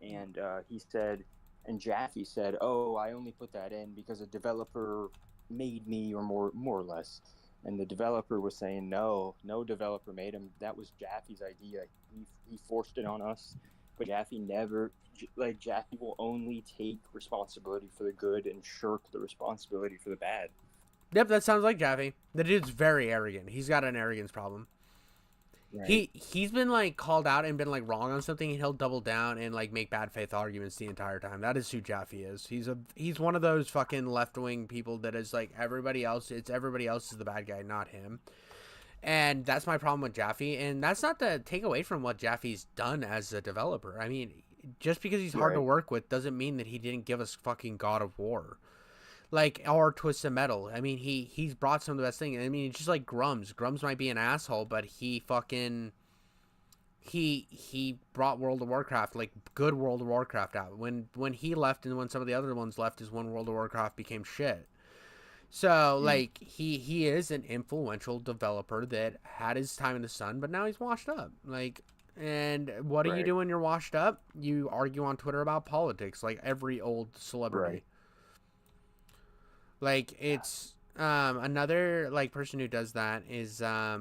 And he said, and Jaffe said, oh, I only put that in because a developer made me, or more or less. And the developer was saying, no developer made him. That was Jaffe's idea. He forced it on us. But Jaffe never, like, Jaffe will only take responsibility for the good and shirk the responsibility for the bad. Yep, that sounds like Jaffe. The dude's very arrogant. He's got an arrogance problem. Right. He's been like called out and been like wrong on something, and he'll double down and like make bad faith arguments the entire time. That is who Jaffe is. He's one of those fucking left wing people that is like everybody else. It's everybody else is the bad guy, not him. And that's my problem with Jaffe. And that's not to take away from what Jaffe's done as a developer. I mean, just because he's hard to Right. work with doesn't mean that he didn't give us fucking God of War. Like, or Twisted Metal. I mean, he's brought some of the best things. I mean, it's just like Grums. Grums might be an asshole, but he fucking he brought World of Warcraft, like good World of Warcraft out. When he left and when some of the other ones left is when World of Warcraft became shit. So like he is an influential developer that had his time in the sun, but now he's washed up. Like, and what do you Right. do when you're washed up? You argue on Twitter about politics, like every old celebrity. Right. Like, it's another like person who does that is I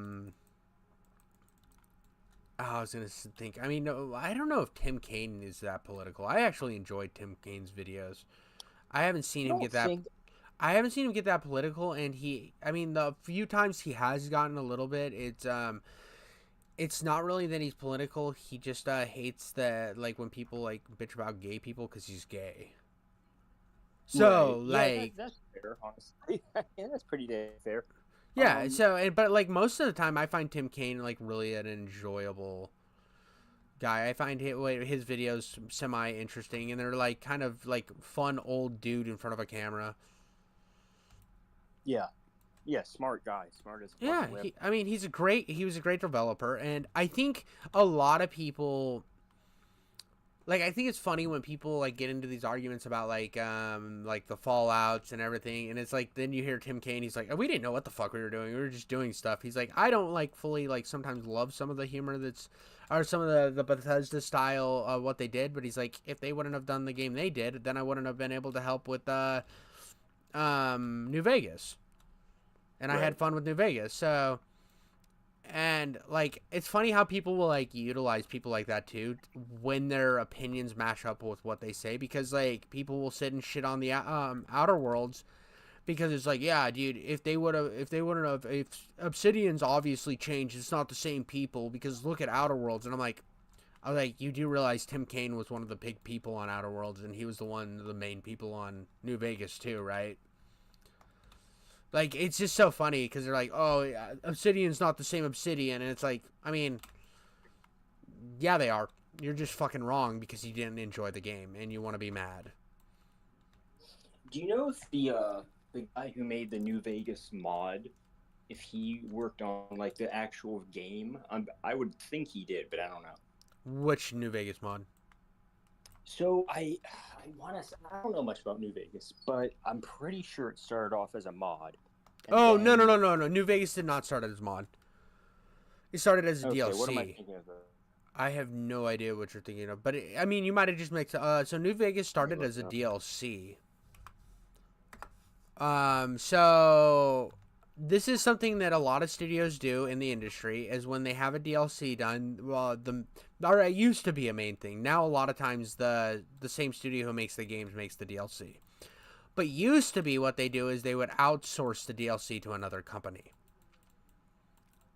was gonna think. I mean, no, I don't know if Tim Kaine is that political. I actually enjoyed Tim Kaine's videos. I haven't seen him get that. Think, I haven't seen him get that political, and I mean, the few times he has gotten a little bit, it's not really that he's political. He just hates that, like, when people like bitch about gay people because he's gay. So right. Yeah, like, that's fair, honestly. Yeah, that's pretty damn fair. yeah. Um, So, but like most of the time, I find Tim Kaine like really an enjoyable guy. I find his videos semi interesting, and they're like kind of like fun old dude in front of a camera. Yeah. Yeah, smart guy. Smart as a Yeah, fucking whip. I mean, he was a great developer, and I think a lot of people, like, I think it's funny when people like get into these arguments about like the Fallouts and everything, and it's like then you hear Tim Kaine, he's like, oh, we didn't know what the fuck we were doing, we were just doing stuff. He's like, I don't like fully like sometimes love some of the humor that's, or some of the Bethesda style of what they did, but he's like, if they wouldn't have done the game they did, then I wouldn't have been able to help with New Vegas. And I had Right. fun with New Vegas. So, and like, it's funny how people will like utilize people like that too when their opinions match up with what they say, because like people will sit and shit on the Outer Worlds because it's like, yeah, dude, if Obsidian's obviously changed, it's not the same people because look at Outer Worlds. And I was like, you do realize Tim Kaine was one of the big people on Outer Worlds, and he was the main people on New Vegas too, right? Like, it's just so funny because they're like, oh, yeah, Obsidian's not the same Obsidian. And it's like, I mean, yeah, they are. You're just fucking wrong because you didn't enjoy the game and you want to be mad. Do you know if the guy who made the New Vegas mod, if he worked on like the actual game? I would think he did, but I don't know. Which New Vegas mod? So I don't know much about New Vegas, but I'm pretty sure it started off as a mod. and Oh, then- no. New Vegas did not start as a mod. It started as a Okay, DLC. what am I thinking of? I have no idea what you're thinking of, but I mean, you might have just mixed. So New Vegas started as a DLC. So this is something that a lot of studios do in the industry, is when they have a DLC done. Well, or it used to be a main thing. Now a lot of times the same studio who makes the games makes the DLC. But used to be what they do is they would outsource the DLC to another company.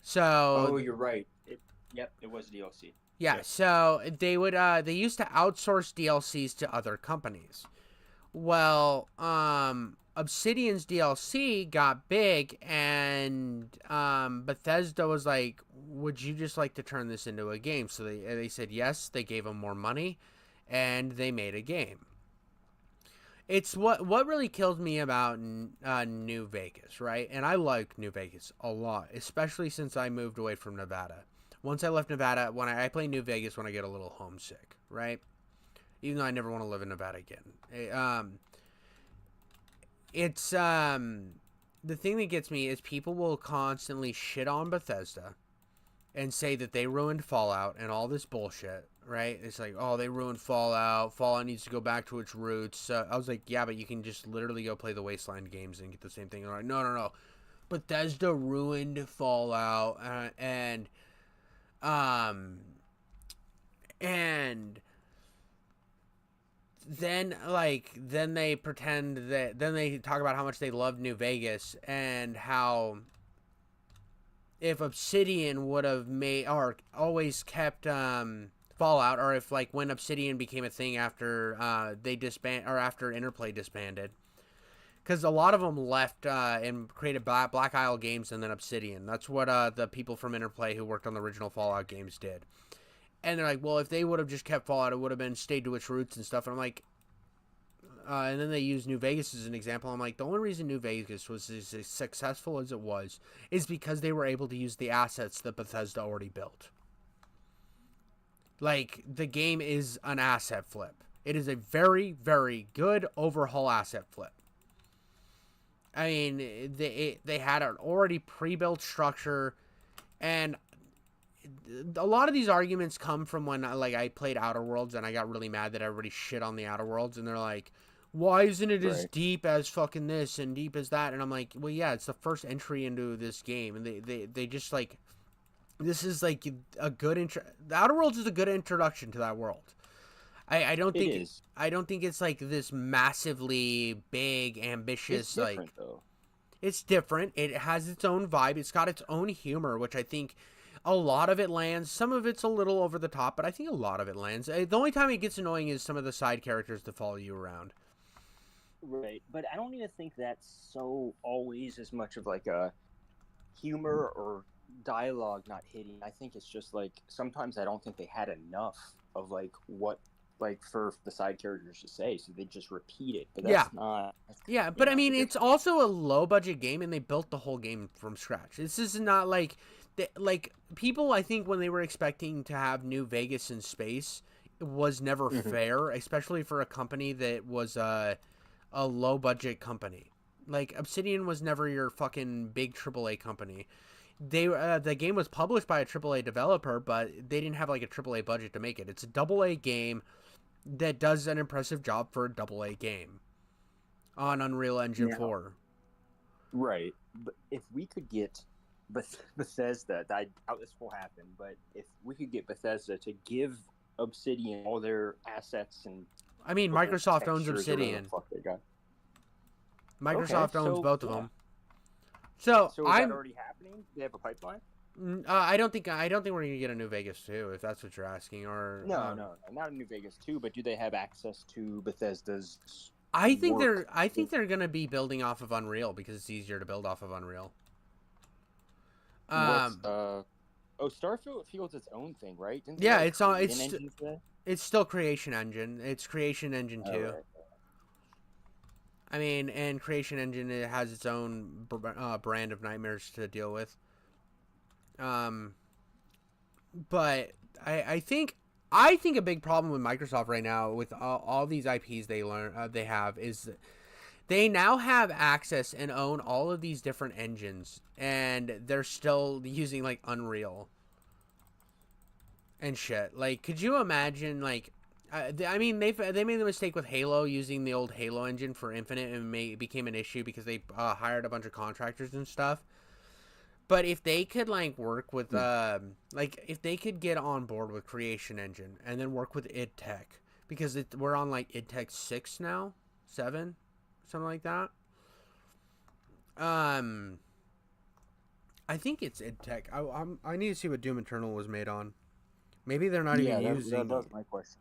So Oh, you're right. Yep, it was DLC. yeah, Yeah. so they would they used to outsource DLCs to other companies. Well, Obsidian's DLC got big, and Bethesda was like, "Would you just like to turn this into a game?" So they said yes. They gave them more money, and they made a game. It's what really killed me about New Vegas, right? And I like New Vegas a lot, especially since I moved away from Nevada. Once I left Nevada, when I play New Vegas when I get a little homesick, right? Even though I never want to live in Nevada again. It's the thing that gets me is people will constantly shit on Bethesda and say that they ruined Fallout and all this bullshit, right? It's like, oh, they ruined Fallout. Fallout needs to go back to its roots. I was like, yeah, but you can just literally go play the Wasteland games and get the same thing. And they're like, no, no, no. Bethesda ruined Fallout, um, and then they pretend that then they talk about how much they love New Vegas and how if Obsidian would have made or always kept Fallout, or if like when Obsidian became a thing after they disband or after Interplay disbanded, because a lot of them left and created Black Isle Games and then Obsidian. That's what the people from Interplay who worked on the original Fallout games did. And they're like, well, if they would have just kept Fallout, it would have been stayed to its roots and stuff. And I'm like, and then they use New Vegas as an example. I'm like, the only reason New Vegas was as successful as it was is because they were able to use the assets that Bethesda already built. Like, the game is an asset flip. It is a very, very good overhaul asset flip. I mean, they had an already pre-built structure, and a lot of these arguments come from when I played Outer Worlds and I got really mad that everybody shit on the Outer Worlds, and they're like, why isn't it as deep as fucking this and deep as that? And I'm like, well, yeah, it's the first entry into this game, and they just like, this is like a good the Outer Worlds is a good introduction to that world. I don't think it's like this massively big, ambitious, it's different, though. It's different. It has its own vibe. It's got its own humor, which I think a lot of it lands. Some of it's a little over the top, but I think a lot of it lands. The only time it gets annoying is some of the side characters that follow you around. Right, but I don't even think that's so always as much of like a humor or dialogue not hitting. I think it's just like sometimes I don't think they had enough of like what like for the side characters to say, so they just repeat it. But that's not. Yeah, but I mean, it's also a low budget game, and they built the whole game from scratch. This is not like people. I think when they were expecting to have New Vegas in space, it was never fair, especially for a company that was a low budget company. Like Obsidian was never your fucking big AAA company. The game was published by a AAA developer, but they didn't have like a AAA budget to make it. It's a AA game that does an impressive job for a AA game on Unreal Engine 4. Right, but if we could get Bethesda, I doubt this will happen, but if we could get Bethesda to give Obsidian all their assets and I mean, Microsoft owns Obsidian. Microsoft owns both of them. So is that already happening? Do they have a pipeline? I don't think we're gonna get a New Vegas 2, if that's what you're asking. Or no, not a New Vegas 2, but do they have access to Bethesda's? I think they're gonna be building off of Unreal because it's easier to build off of Unreal. Starfield Field's its own thing, right? It's still Creation Engine. It's Creation Engine 2. Right. I mean, and Creation Engine, it has its own brand of nightmares to deal with. But I think a big problem with Microsoft right now with all these IPs they have is they now have access and own all of these different engines, and they're still using like Unreal and shit. Like, could you imagine like? I mean, they made the mistake with Halo using the old Halo engine for Infinite, and it became an issue because they hired a bunch of contractors and stuff. But if they could like work with if they could get on board with Creation Engine and then work with id Tech, because we're on like id Tech 6 now, 7, something like that. I think it's id Tech. I need to see what Doom Eternal was made on. Maybe they're not even using. That was my question.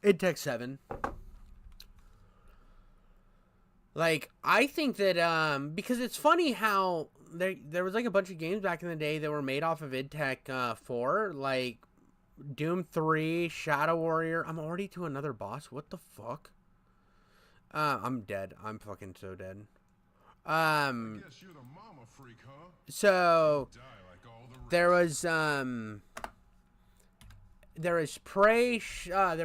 id Tech 7. Like, I think that because it's funny how there was like a bunch of games back in the day that were made off of IdTech 4, like Doom 3, Shadow Warrior. I'm already to another boss. What the fuck? I'm dead. I'm fucking so dead. I guess you're the mama freak, huh? So Die like all the there rest. was there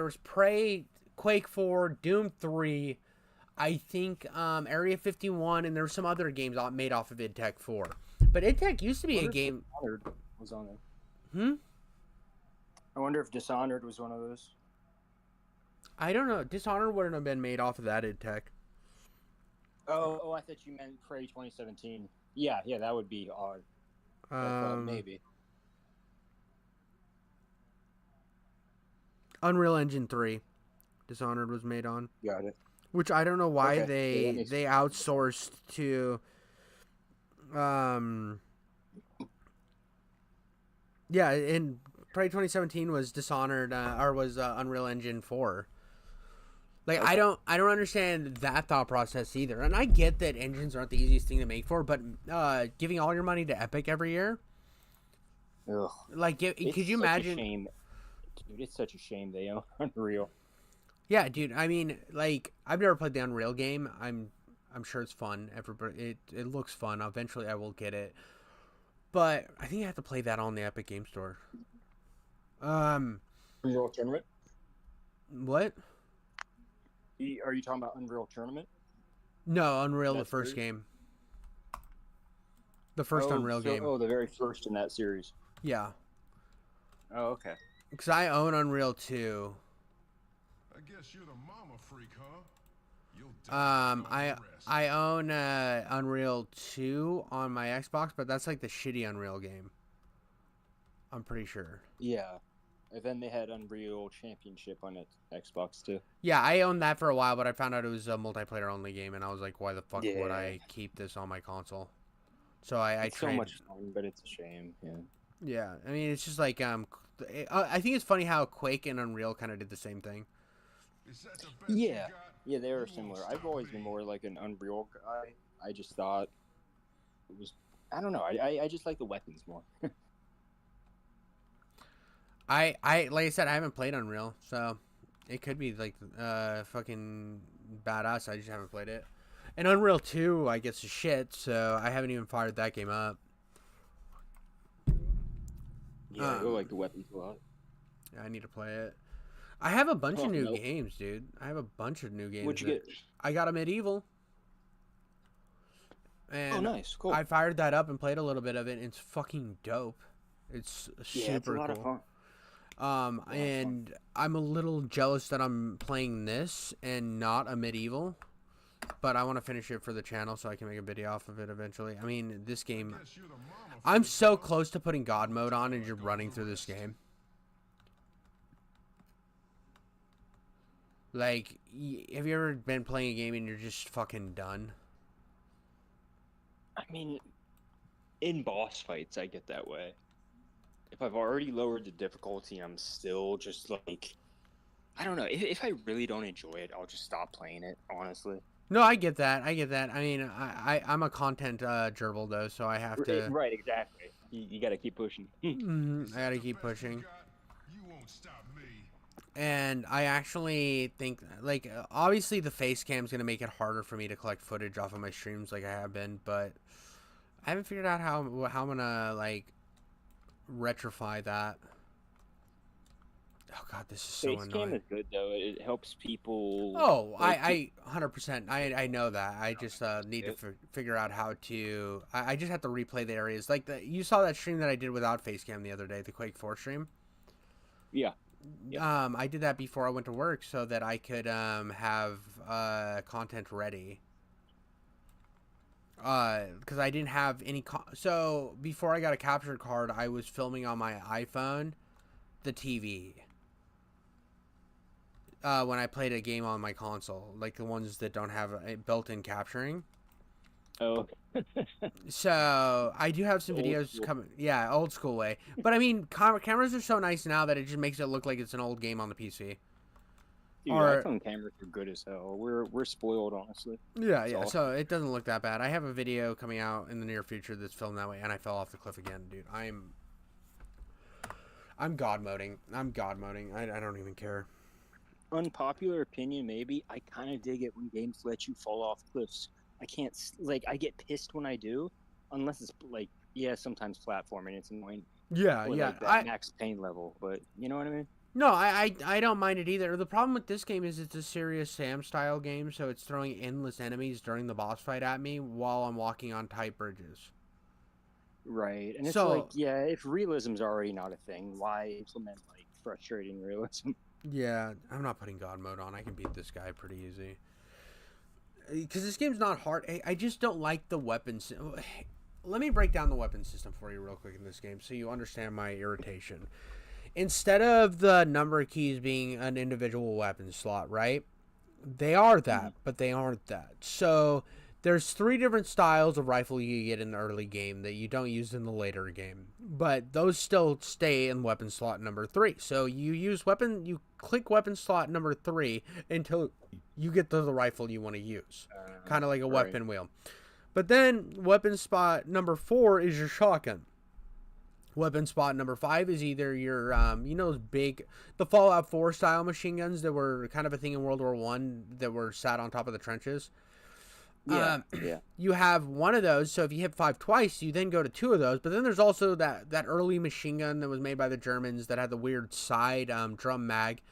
was Prey, Quake 4, Doom 3, I think Area 51, and there were some other games made off of IdTech 4. But IdTech used to be a game. Dishonored was on there. Hmm? I wonder if Dishonored was one of those. I don't know. Dishonored wouldn't have been made off of that IdTech. Oh, I thought you meant Prey 2017. Yeah, that would be odd. Maybe. Unreal Engine 3, Dishonored was made on. Got it. Which I don't know why Okay. Yeah, that they makes outsourced to yeah, in Prey 2017 was Dishonored or was Unreal Engine 4. Like Okay. I don't understand that thought process either. And I get that engines aren't the easiest thing to make for, but giving all your money to Epic every year, Ugh. like could It's you such a imagine? shame. Dude, it's such a shame they own Unreal. Yeah, dude. I mean, like I've never played the Unreal game. I'm sure it's fun. Everybody, it looks fun. Eventually, I will get it. But I think you have to play that on the Epic Game Store. Unreal Tournament? What? Are you talking about Unreal Tournament? No, Unreal, the That's first weird. game. The first Unreal game. Oh, the very first in that series. Yeah, Oh, okay. because I own Unreal 2. I guess you're the mama freak, huh? You'll die like all I the rest. I own Unreal 2 on my Xbox, but that's like the shitty Unreal game. I'm pretty sure. Yeah. And then they had Unreal Championship on it, Xbox too. Yeah, I owned that for a while, but I found out it was a multiplayer only game, and I was like, why the fuck would Yeah. I keep this on my console? So I It's so traded. much fun, but it's a shame. Yeah. Yeah, I mean, it's just like I think it's funny how Quake and Unreal kind of did the same thing. Is that the best you Yeah. got? Yeah, they You are won't similar. stop I've always been me. more like an Unreal guy. I just thought it was. I don't know. I just like the weapons more. I like I said, I haven't played Unreal, so it could be like fucking badass. I just haven't played it. And Unreal 2, I guess, is shit, so I haven't even fired that game up. Yeah, I like the weapons a lot. I need to play it. I have a bunch Oh, of new nope. games, dude. I have a bunch of new games. What'd you that- get? I got a Medieval. And Oh, nice, cool. I fired that up and played a little bit of it. And it's fucking dope. It's Yeah, it's a super lot of cool. fun. of fun. And I'm a little jealous that I'm playing this and not a Medieval. But I want to finish it for the channel so I can make a video off of it eventually. I mean, this game, Guess you're the mama I'm freak, so huh? close to putting God mode on and just running through this game. Like, have you ever been playing a game and you're just fucking done? I mean, in boss fights, I get that way. If I've already lowered the difficulty, I'm still just like, I don't know. If I really don't enjoy it, I'll just stop playing it. Honestly. No, I get that. I get that. I mean, I'm a content gerbil though, so I have to. Right, exactly. You got to keep pushing. I gotta The keep best you pushing. got, You won't stop me. And I actually think, like, obviously the face cam is gonna make it harder for me to collect footage off of my streams, like I have been, but I haven't figured out how I'm gonna like retrofy that. Oh god, this is so Face cam annoying. is good though. It helps people. Oh, like, I 100%. I know that. I just need to figure out how to. I just have to replay the areas. Like you saw that stream that I did without Facecam the other day, the Quake 4 stream. Yeah. I did that before I went to work so that I could have content ready. Because I didn't have any. So before I got a capture card, I was filming on my iPhone, the TV. When I played a game on my console, like the ones that don't have a built-in capturing. Oh. So I do have some Old videos school. coming. Yeah, old school way. But I mean, cameras are so nice now that it just makes it look like it's an old game on the PC. Dude, Or iPhone cameras are good as hell. We're spoiled, honestly. yeah, It's yeah. awesome. So it doesn't look that bad. I have a video coming out in the near future that's filmed that way, and I fell off the cliff again, dude. I'm god moding. I'm god moding. I don't even care. Unpopular opinion, maybe. I kind of dig it when games let you fall off cliffs. I can't like. I get pissed when I do, unless it's like, yeah, sometimes platforming. It's annoying. Yeah, Or yeah. like that max pain level, but you know what I mean. No, I don't mind it either. The problem with this game is it's a Serious Sam style game, so it's throwing endless enemies during the boss fight at me while I'm walking on tight bridges. Right, and it's So- like, yeah, if realism's already not a thing, why implement like frustrating realism? Yeah, I'm not putting God mode on. I can beat this guy pretty easy. Because this game's not hard. I just don't like the weapons. Let me break down the weapon system for you real quick in this game so you understand my irritation. Instead of the number keys being an individual weapon slot, right? They are that, but they aren't that. So there's 3 different styles of rifle you get in the early game that you don't use in the later game. But those still stay in weapon slot number 3. So you click weapon slot number 3 until you get to the rifle you want to use. Kind of like a right. weapon wheel. But then weapon spot number 4 is your shotgun. Weapon spot number 5 is either your, those big, the Fallout 4 style machine guns that were kind of a thing in World War One that were sat on top of the trenches. Yeah, yeah. You have one of those, so if you hit 5 twice, you then go to 2 of those. But then there's also that early machine gun that was made by the Germans that had the weird side drum mag.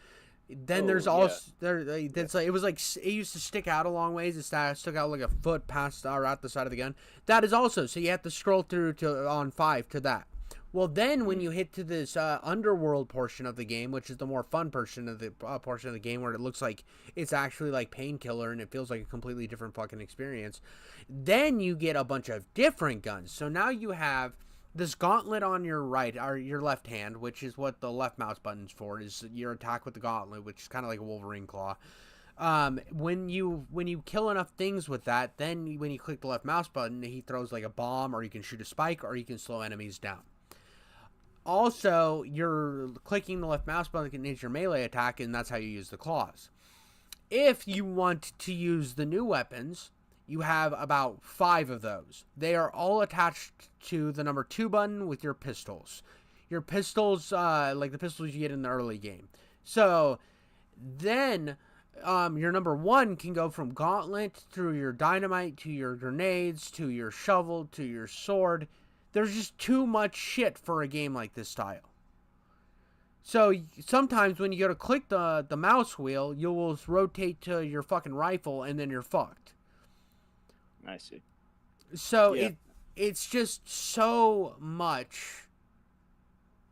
Then there's yeah. also that's like it used to stick out a long ways. It stuck out like a foot past or out the side of the gun. That is also, so you have to scroll through to on 5 to that. Well, then when you hit to this underworld portion of the game, which is the more fun portion of the game, where it looks like it's actually like Painkiller and it feels like a completely different fucking experience, then you get a bunch of different guns. So now you have this gauntlet on your right, or your left hand, which is what the left mouse button's for, is your attack with the gauntlet, which is kind of like a Wolverine claw. When you kill enough things with that, then when you click the left mouse button, he throws like a bomb, or you can shoot a spike, or you can slow enemies down. Also, you're clicking the left mouse button is your melee attack, and that's how you use the claws. If you want to use the new weapons, you have about 5 of those. They are all attached to the number 2 button with your pistols. Your pistols, like the pistols you get in the early game. So then your number 1 can go from gauntlet through your dynamite to your grenades to your shovel to your sword. There's just too much shit for a game like this style. So sometimes when you go to click the mouse wheel, you will rotate to your fucking rifle and then you're fucked. I see. So Yeah. it's just so much.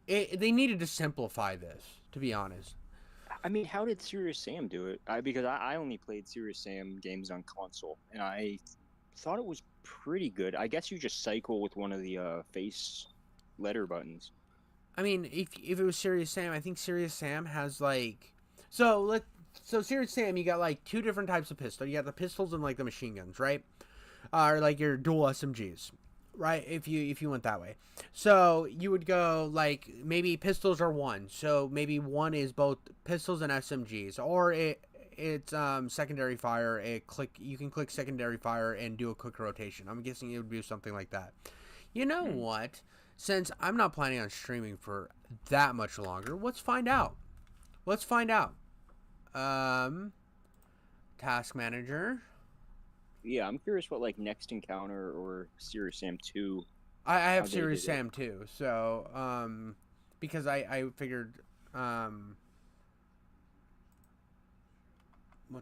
They needed to simplify this, to be honest. I mean, how did Serious Sam do it? Because I only played Serious Sam games on console, and I thought it was pretty good. I guess you just cycle with one of the face letter buttons. I mean, if it was Serious Sam, I think Serious Sam has like so Serious Sam, you got like 2 different types of pistol. You got the pistols and like the machine guns, right? Or like your dual SMGs, right? If you went that way, so you would go like maybe pistols are 1, so maybe 1 is both pistols and SMGs, or it's secondary fire. You can click secondary fire and do a quick rotation. I'm guessing it would be something like that. You know what? Since I'm not planning on streaming for that much longer, let's find out. Task manager. Yeah, I'm curious what like Next Encounter or Serious Sam 2. I How have they Serious did it. Sam too, so because I figured what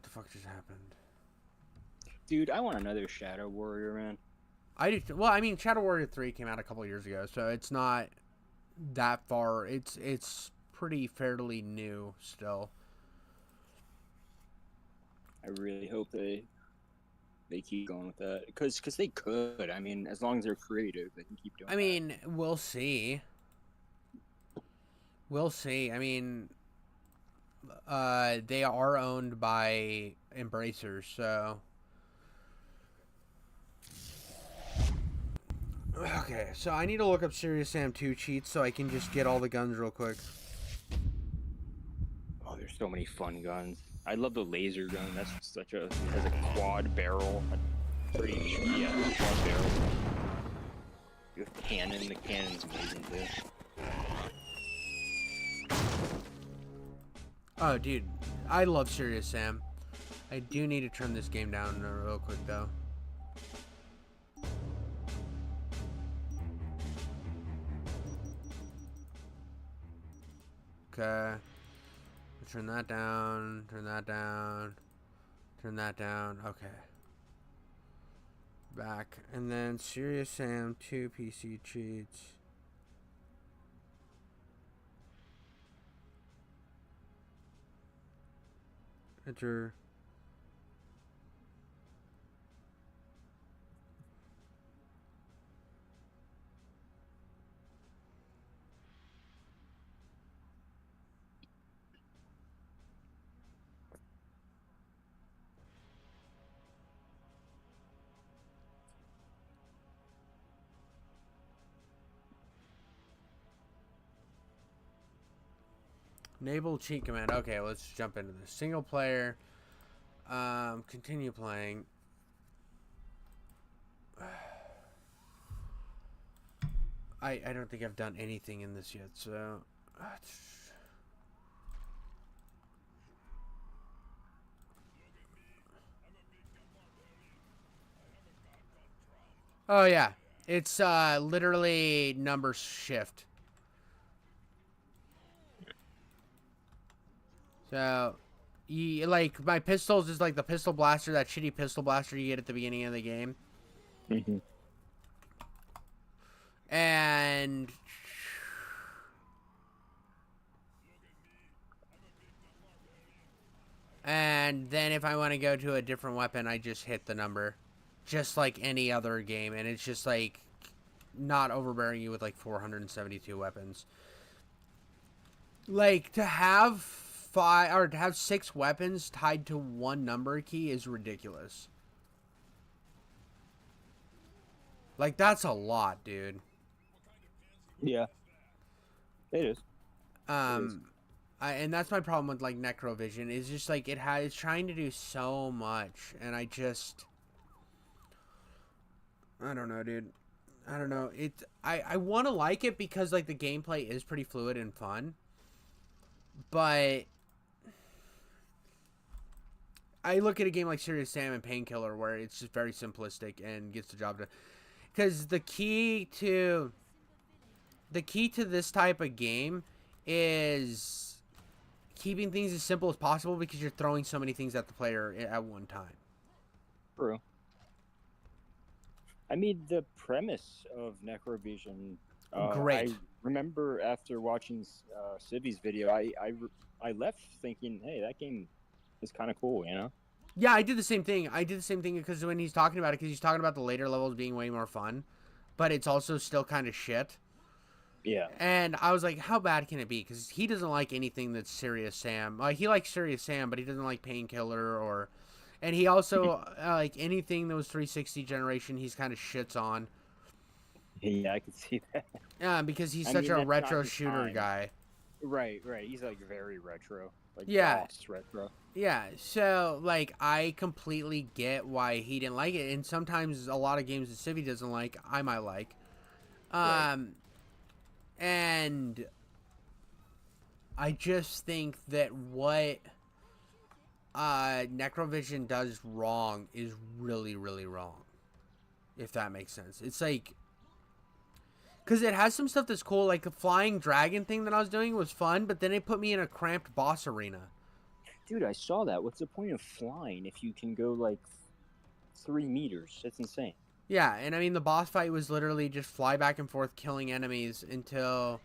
the fuck just happened? Dude, I want another Shadow Warrior, man. I do. Well, I mean, Shadow Warrior 3 came out a couple of years ago, so it's not that far. It's pretty fairly new still. I really hope they keep going with that, because they could. I mean, as long as they're creative, they can keep doing. I mean, we'll see. I mean, they are owned by Embracers, so. Okay, so I need to look up Serious Sam 2 cheats so I can just get all the guns real quick. Oh, there's so many fun guns. I love the laser gun. That's such a has a quad barrel. Pretty yeah, quad barrel. You have cannon. The cannon's amazing too. Oh, dude, I love Serious Sam. I do need to turn this game down real quick though. Okay. Turn that down. Turn that down. Turn that down. Okay. Back. And then Serious Sam 2 PC cheats. Enter. Enable cheat command. Okay, let's jump into the single player. Continue playing. I don't think I've done anything in this yet, so oh yeah. It's literally number shift. So, like, my pistols is like the pistol blaster, that shitty pistol blaster you get at the beginning of the game. Mm-hmm. And then if I want to go to a different weapon, I just hit the number. Just like any other game. And it's just like not overbearing you with like 472 weapons. Like, to have 5 or to have 6 weapons tied to one number key is ridiculous. Like, that's a lot, dude. Yeah. It is. And that's my problem with like Necrovision. Is just like it's trying to do so much, and I don't know, dude. I don't know. I want to like it because like the gameplay is pretty fluid and fun, but I look at a game like Serious Sam and Painkiller where it's just very simplistic and gets the job done. Because the key to this type of game is keeping things as simple as possible because you're throwing so many things at the player at one time. True. I mean, the premise of Necrovision. Great. I remember after watching Civi's video, I left thinking, hey, that game is kind of cool, you know? Yeah, I did the same thing. Because when he's talking about it, because he's talking about the later levels being way more fun, but it's also still kind of shit. Yeah. And I was like, how bad can it be? Because he doesn't like anything that's Serious Sam. He likes Serious Sam, but he doesn't like Painkiller or... And he also, like, anything that was 360 generation, he's kind of shits on. Yeah, I can see that. Yeah, because he's such a retro shooter guy. Right. He's, like, very retro. Like, yeah. Retro. Yeah, so, like, I completely get why he didn't like it. And sometimes a lot of games that Civi doesn't like, I might like. Right. And I just think that what Necrovision does wrong is really, really wrong. If that makes sense. It's like... Because it has some stuff that's cool. Like the flying dragon thing that I was doing was fun, but then it put me in a cramped boss arena. Dude, I saw that. What's the point of flying if you can go, like, 3 meters? That's insane. Yeah, and I mean, the boss fight was literally just fly back and forth killing enemies until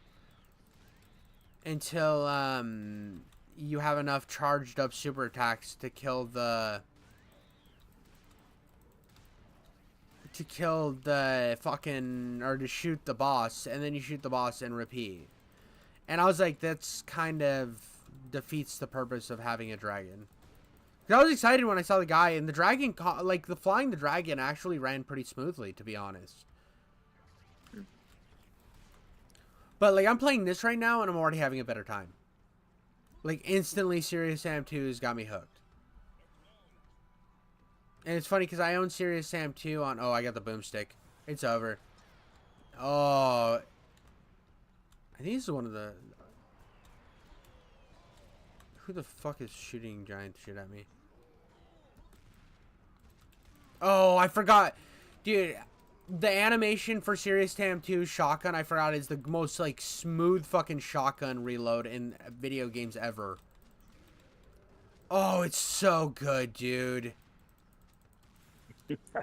you have enough charged up super attacks to kill the fucking, or to shoot the boss, and then you shoot the boss and repeat. And I was like, that's kind of defeats the purpose of having a dragon. I was excited when I saw the guy, and the dragon, like, the flying the dragon actually ran pretty smoothly, to be honest. But, like, I'm playing this right now, and I'm already having a better time. Like, instantly, Serious Sam 2 has got me hooked. And it's funny because I own Serious Sam 2 on... Oh, I got the boomstick. It's over. Oh. I think this is one of the... Who the fuck is shooting giant shit at me? Oh, I forgot. Dude, the animation for Serious Sam 2 shotgun, I forgot, is the most, like, smooth fucking shotgun reload in video games ever. Oh, it's so good, dude.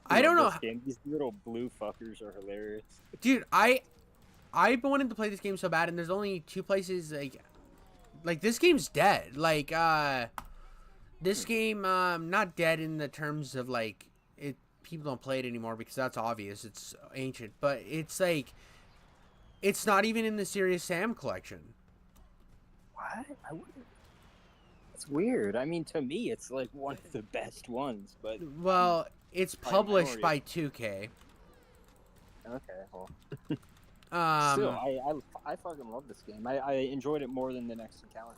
I don't know. These little blue fuckers are hilarious. Dude, I wanted to play this game so bad, and there's only 2 places, like this game's dead. Like, this game, not dead in the terms of, like, people don't play it anymore because that's obvious. It's ancient, but it's like, it's not even in the Serious Sam collection. What? I wouldn't. It's weird. I mean, to me, it's like one of the best ones, but Well, it's published by 2K. okay, well. Um, Still, I fucking love this game. I enjoyed it more than the Next Encounter.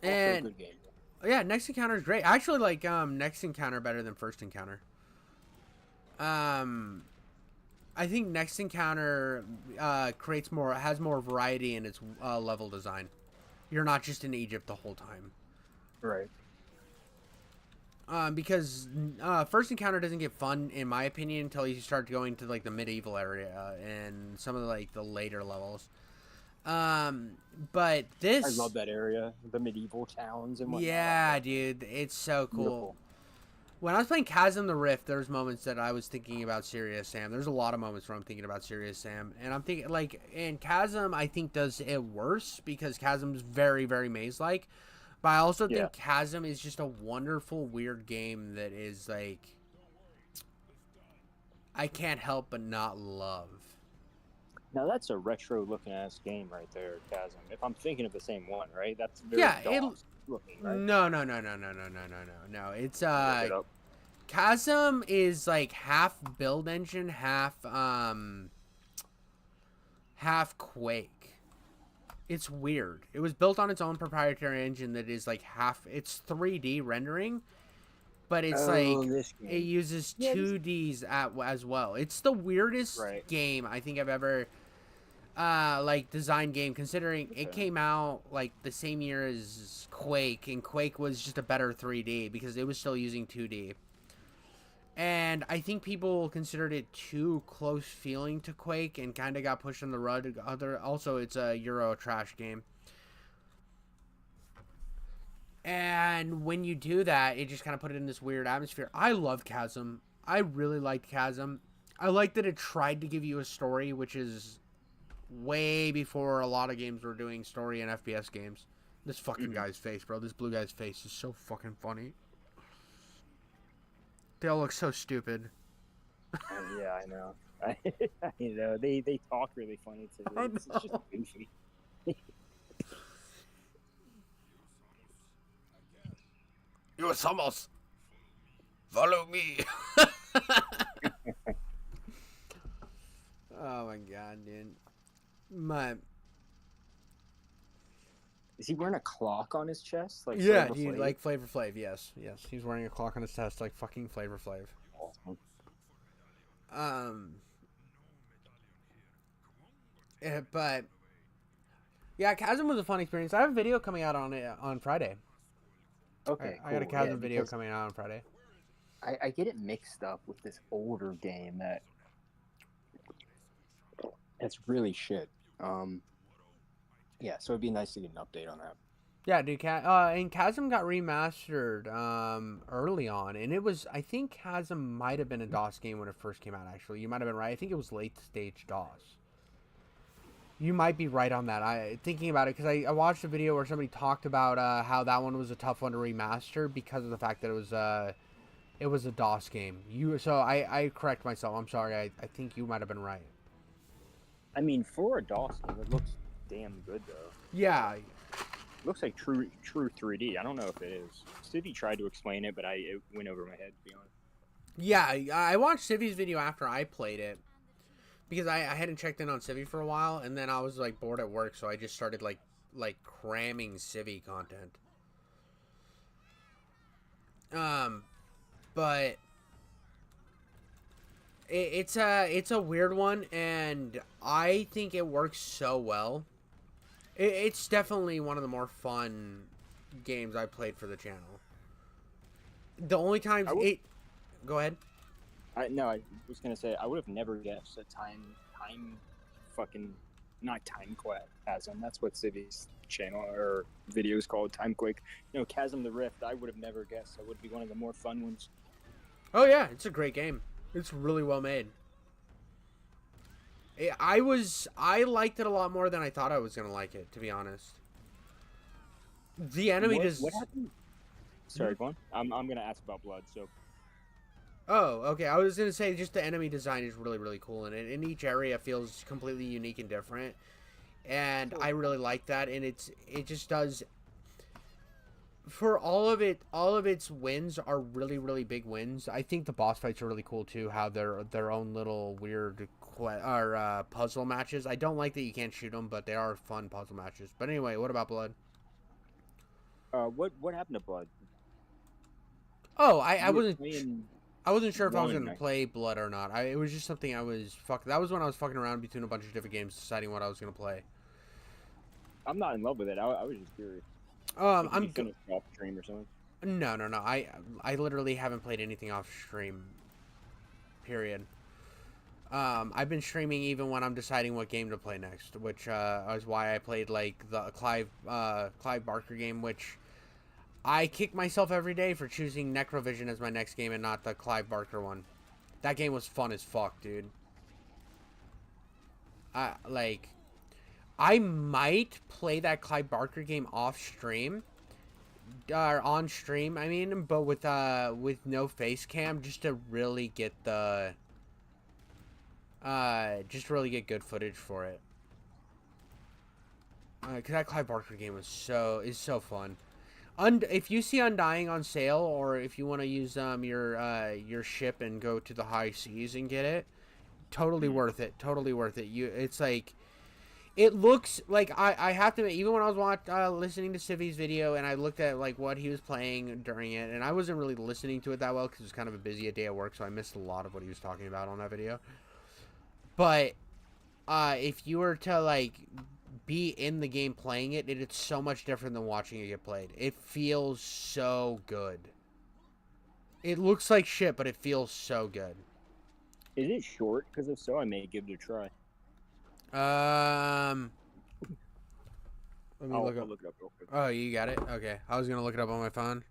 Also a and good game. yeah, Next Encounter is great. I actually like Next Encounter better than First Encounter. I think Next Encounter has more variety in its level design. You're not just in Egypt the whole time. Right. Because First Encounter doesn't get fun, in my opinion, until you start going to like the medieval area and some of the, like the later levels. But this, I love that area, the medieval towns and whatnot. yeah, dude, it's so cool. Beautiful. When I was playing Chasm the Rift, there's moments that I was thinking about Serious Sam. There's a lot of moments where I'm thinking about Serious Sam, and I'm thinking like, and Chasm I think does it worse because Chasm's very, very maze-like. But I also think Chasm is just a wonderful, weird game that is like, I can't help but not love. Now that's a retro-looking ass game right there, Chasm. If I'm thinking of the same one, right? That's very DOS looking, right? No. It's Look it up. Chasm is like half build engine, half Quake. It's weird. It was built on its own proprietary engine that is like it's 3D rendering, but it's it uses 2Ds as well. It's the weirdest game I think I've ever like design game, considering it came out like the same year as Quake, and Quake was just a better 3D because it was still using 2D. And I think people considered it too close feeling to Quake and kind of got pushed on the rug. Also, it's a Euro trash game. And when you do that, it just kind of put it in this weird atmosphere. I love Chasm. I really liked Chasm. I like that it tried to give you a story, which is way before a lot of games were doing story in FPS games. This fucking guy's face, bro. This blue guy's face is so fucking funny. They all look so stupid. Yeah, I know. You know, they talk really funny too. It's just goofy. You somos. Follow me. Oh my god, dude. Is he wearing a clock on his chest? Like yeah, Flavor dude, Flav? like Flavor Flav. Yes. He's wearing a clock on his chest, like fucking Flavor Flav. Awesome. But yeah, Chasm was a fun experience. I have a video coming out on it on Friday. Okay, I got a Chasm video coming out on Friday. I get it mixed up with this older game that's really shit. Yeah, so it'd be nice to get an update on that. Yeah, dude. And Chasm got remastered early on, and it was, I think Chasm might have been a DOS game when it first came out. Actually, you might have been right. I think it was late stage DOS. You might be right on that. Thinking about it, because I watched a video where somebody talked about how that one was a tough one to remaster because of the fact that it was a DOS game. So I correct myself. I'm sorry. I think you might have been right. I mean, for a DOS game, it looks damn good though. Yeah. Looks like true 3D. I don't know if it is. Civvy tried to explain it, but it went over my head, to be honest. Yeah, I watched Civy's video after I played it because I hadn't checked in on Civvy for a while, and then I was like bored at work, so I just started like cramming Civvy content. But it's a weird one, and I think it works so well. It's definitely one of the more fun games I played for the channel. The only times it... Go ahead. I was gonna say I would have never guessed a fucking not time chasm. That's what Civi's channel or video is called, Timequake. Chasm the Rift. I would have never guessed. That would be one of the more fun ones. Oh yeah, it's a great game. It's really well made. I liked it a lot more than I thought I was gonna like it, to be honest. The enemy What happened? Sorry, go on. I'm gonna ask about Blood. So. Oh, okay. I was gonna say just the enemy design is really, really cool, and in each area feels completely unique and different, and I really like that. And it just does. For all of its wins are really, really big wins. I think the boss fights are really cool too. How they're their own little weird puzzle matches. I don't like that you can't shoot them, but they are fun puzzle matches. But anyway, what about Blood? What happened to Blood? Oh, I wasn't. Playing... I wasn't sure if I was going to play Blood or not. It was just something I was that was when I was fucking around between a bunch of different games, deciding what I was going to play. I'm not in love with it. I was just curious. I'm gonna off stream or something. No. I literally haven't played anything off stream. Period. I've been streaming even when I'm deciding what game to play next, which is why I played like the Clive Barker game, which I kick myself every day for choosing Necrovision as my next game and not the Clive Barker one. That game was fun as fuck, dude. I might play that Clive Barker game off stream, or on stream, I mean, but with no face cam, just to really get the, just really get good footage for it. Cause that Clive Barker game is so fun. If you see Undying on sale, or if you want to use your ship and go to the high seas and get it, totally worth it. Totally worth it. It's like, it looks like I have to admit, even when I was listening to Civi's video and I looked at like what he was playing during it, and I wasn't really listening to it that well because it was kind of a busy day at work, so I missed a lot of what he was talking about on that video. But if you were to like be in the game playing it, it's so much different than watching it get played. It feels so good. It looks like shit, but it feels so good. Is it short? Because if so, I may give it a try. Let me I'll look up. look it up real quick. Oh, you got it? Okay. I was gonna look it up on my phone.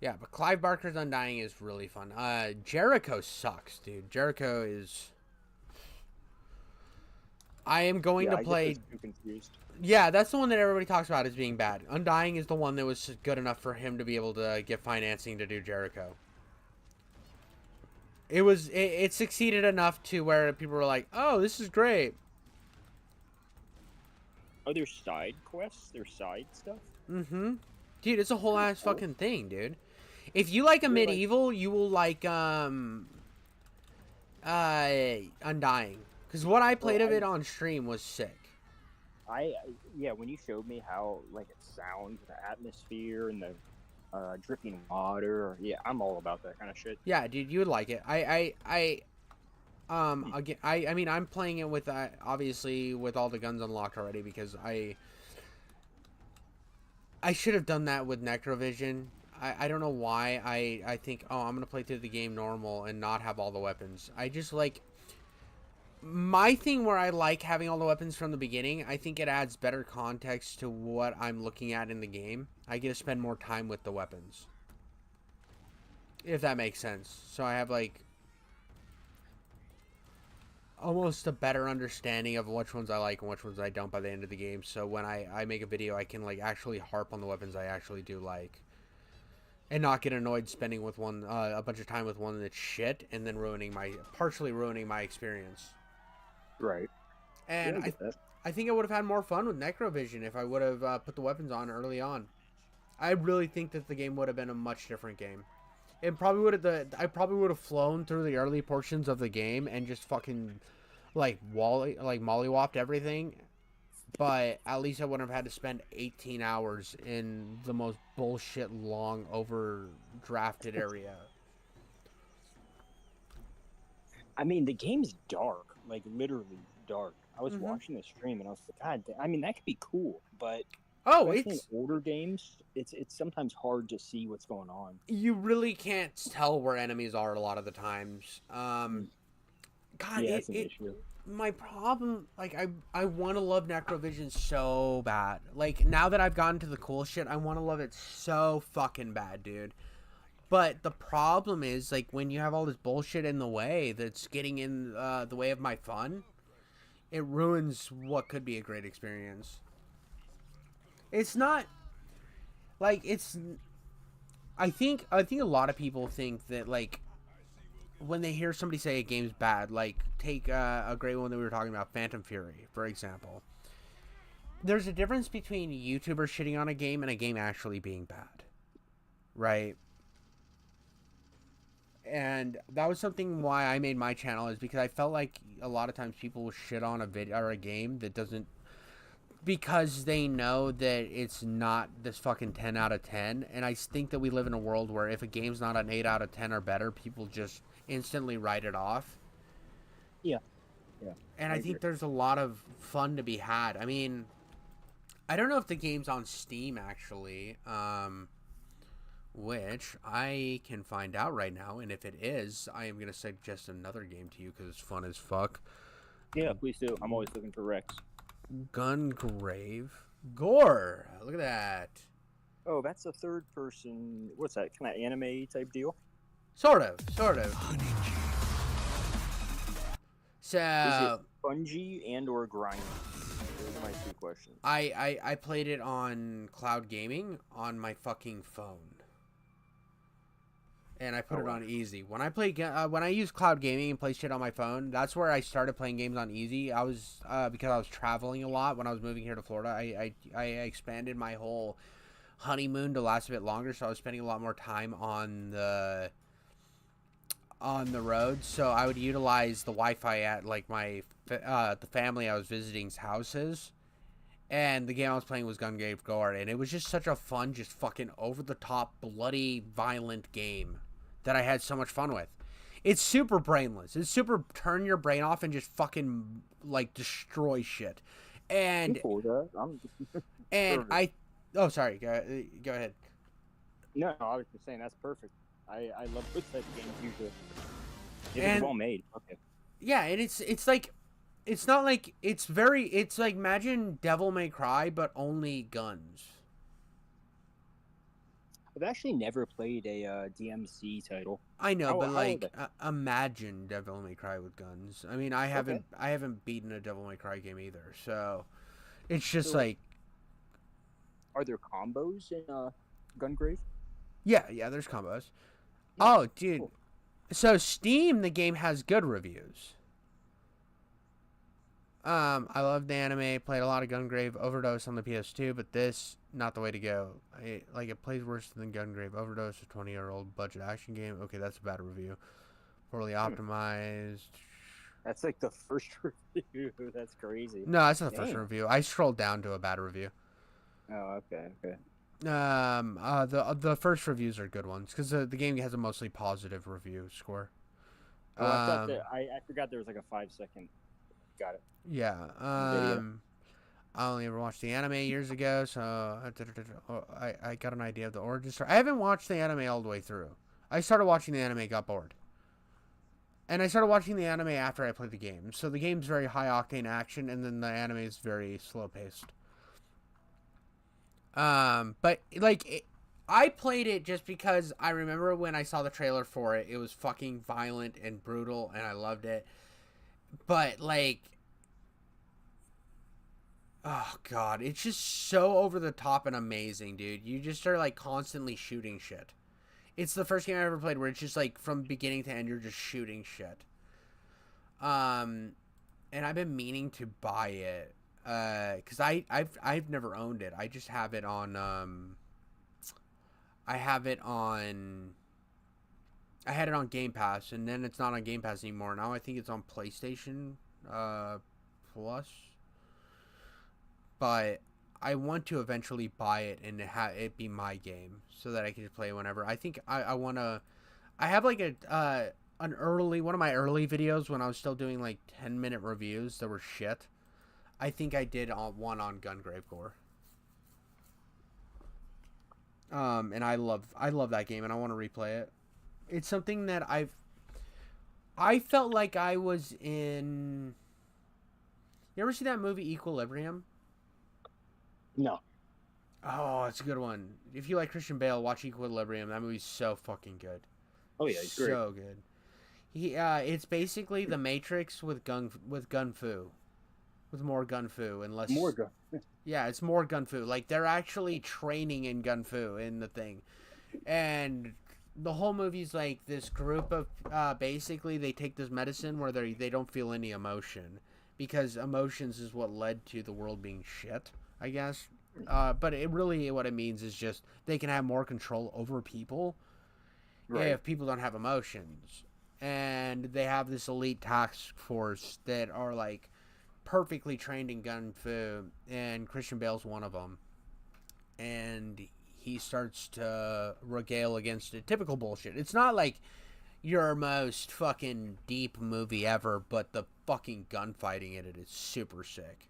Yeah, but Clive Barker's Undying is really fun. Jericho sucks, dude. Jericho is... I am going to play... I'm confused. Yeah, that's the one that everybody talks about as being bad. Undying is the one that was good enough for him to be able to get financing to do Jericho. It succeeded enough to where people were like, oh, this is great. Are there side quests? There's side stuff? Mm-hmm. Dude, it's a whole ass fucking thing, dude. If you like a medieval, you will like Undying. Because what I played of it on stream was sick. Yeah, when you showed me how like it sounds, the atmosphere and the dripping water, yeah, I'm all about that kind of shit. Yeah, dude, you would like it. Again, I mean, I'm playing it with obviously with all the guns unlocked already because I should have done that with Necrovision. I don't know why I think, oh, I'm gonna play through the game normal and not have all the weapons. I just like my thing where I like having all the weapons from the beginning. I think it adds better context to what I'm looking at in the game. I get to spend more time with the weapons, if that makes sense. So I have like almost a better understanding of which ones I like and which ones I don't by the end of the game. So when I make a video, I can like actually harp on the weapons I actually do like, and not get annoyed spending with one a bunch of time with one that's shit and then partially ruining my experience. Right. And yeah, I think I would have had more fun with Necrovision if I would have put the weapons on early on. I really think that the game would have been a much different game. It probably would have I probably would have flown through the early portions of the game and just fucking like mollywopped everything, but at least I wouldn't have had to spend 18 hours in the most bullshit long overdrafted area. I mean, the game's dark, like literally dark. I was Mhm. watching the stream and I was like, God, I mean, that could be cool, but Oh, especially in it's older games, it's sometimes hard to see what's going on. you really can't tell where enemies are a lot of the times. God, Yeah, that's an issue. my problem, like I want to love Necrovision so bad. Like now that I've gotten to the cool shit, I want to love it so fucking bad, dude. But the problem is like when you have all this bullshit in the way that's getting in the way of my fun, it ruins what could be a great experience. It's not like it's. I think a lot of people think that like when they hear somebody say a game's bad, like take a great one that we were talking about, Phantom Fury, for example. There's a difference between YouTubers shitting on a game and a game actually being bad, right? And that was something why I made my channel, is because I felt like a lot of times people will shit on a video or a game that doesn't, because they know that it's not this fucking 10 out of 10. And I think that we live in a world where if a game's not an 8 out of 10 or better, people just instantly write it off. Yeah. Yeah. And I think there's a lot of fun to be had. I mean, I don't know if the game's on Steam actually, which I can find out right now. And if it is, I am going to suggest another game to you because it's fun as fuck. Yeah, please do. I'm always looking for Rex. Gungrave Gore. Look at that. Oh, that's a third person. What's that? Kind of anime type deal? Sort of. So Is it Bungie and or Grind? Those are my two questions. I played it on cloud gaming on my fucking phone, and I put it on easy. When I play when I use cloud gaming and play shit on my phone, that's where I started playing games on easy. I was because I was traveling a lot when I was moving here to Florida. I expanded my whole honeymoon to last a bit longer, so I was spending a lot more time on the road. So I would utilize the Wi-Fi at like my the family I was visiting's houses. And the game I was playing was Gungrave Gore, and it was just such a fun, just fucking over-the-top, bloody, violent game that I had so much fun with. It's super brainless. It's super turn your brain off and just fucking, like, destroy shit. And, and I... Oh, sorry. Go ahead. No, I was just saying that's perfect. I love those type of games usually. It's well made. Okay. Yeah, and it's like... It's not like, it's like, imagine Devil May Cry, but only guns. I've actually never played a DMC title. I know, but like, imagine Devil May Cry with guns. I mean, I haven't beaten a Devil May Cry game either, so it's just like... Are there combos in Gungrave? Yeah, there's combos. Oh, dude. Cool. So Steam, the game has good reviews. I loved the anime, played a lot of Gungrave Overdose on the PS2, but this, not the way to go. It plays worse than Gungrave Overdose, a 20-year-old budget action game. Okay, that's a bad review. Poorly optimized. That's like the first review. That's crazy. No, that's not the first review. I scrolled down to a bad review. Oh, okay. The first reviews are good ones, because the game has a mostly positive review score. Oh, I thought that, I forgot there was like a 5-second. Got it. Yeah. I only ever watched the anime years ago, so I got an idea of the origin story. I haven't watched the anime all the way through. I started watching the anime, got bored. And I started watching the anime after I played the game. So the game's very high octane action, and then the anime is very slow paced. But like I played it just because I remember when I saw the trailer for it, it was fucking violent and brutal, and I loved it. But like, oh god, it's just so over the top and amazing, dude. You just are like constantly shooting shit. It's the first game I ever played where it's just like from beginning to end you're just shooting shit. And I've been meaning to buy it. Cause I've never owned it. I just have it on I had it on Game Pass, and then it's not on Game Pass anymore. Now I think it's on PlayStation Plus. but I want to eventually buy it and have it be my game so that I can just play it whenever. I think I want to. I have like one of my early videos when I was still doing like 10-minute reviews that were shit. I think I did one on Gungrave Gore. And I love that game and I want to replay it. It's something that I felt like I was in. You ever see that movie Equilibrium? No. Oh, it's a good one. If you like Christian Bale, watch Equilibrium. That movie's so fucking good. Oh yeah, he's great. So good. It's basically The Matrix with gun fu, with more gun fu and less. More gun. Yeah, it's more gun fu. Like they're actually training in gun fu in the thing, and the whole movie's like this group of basically they take this medicine where they don't feel any emotion because emotions is what led to the world being shit, I guess. But it really what it means is just they can have more control over people if people don't have emotions. And they have this elite task force that are like perfectly trained in gun fu, and Christian Bale's one of them. And he starts to regale against it. Typical bullshit. It's not like your most fucking deep movie ever, but the fucking gunfighting in it is super sick.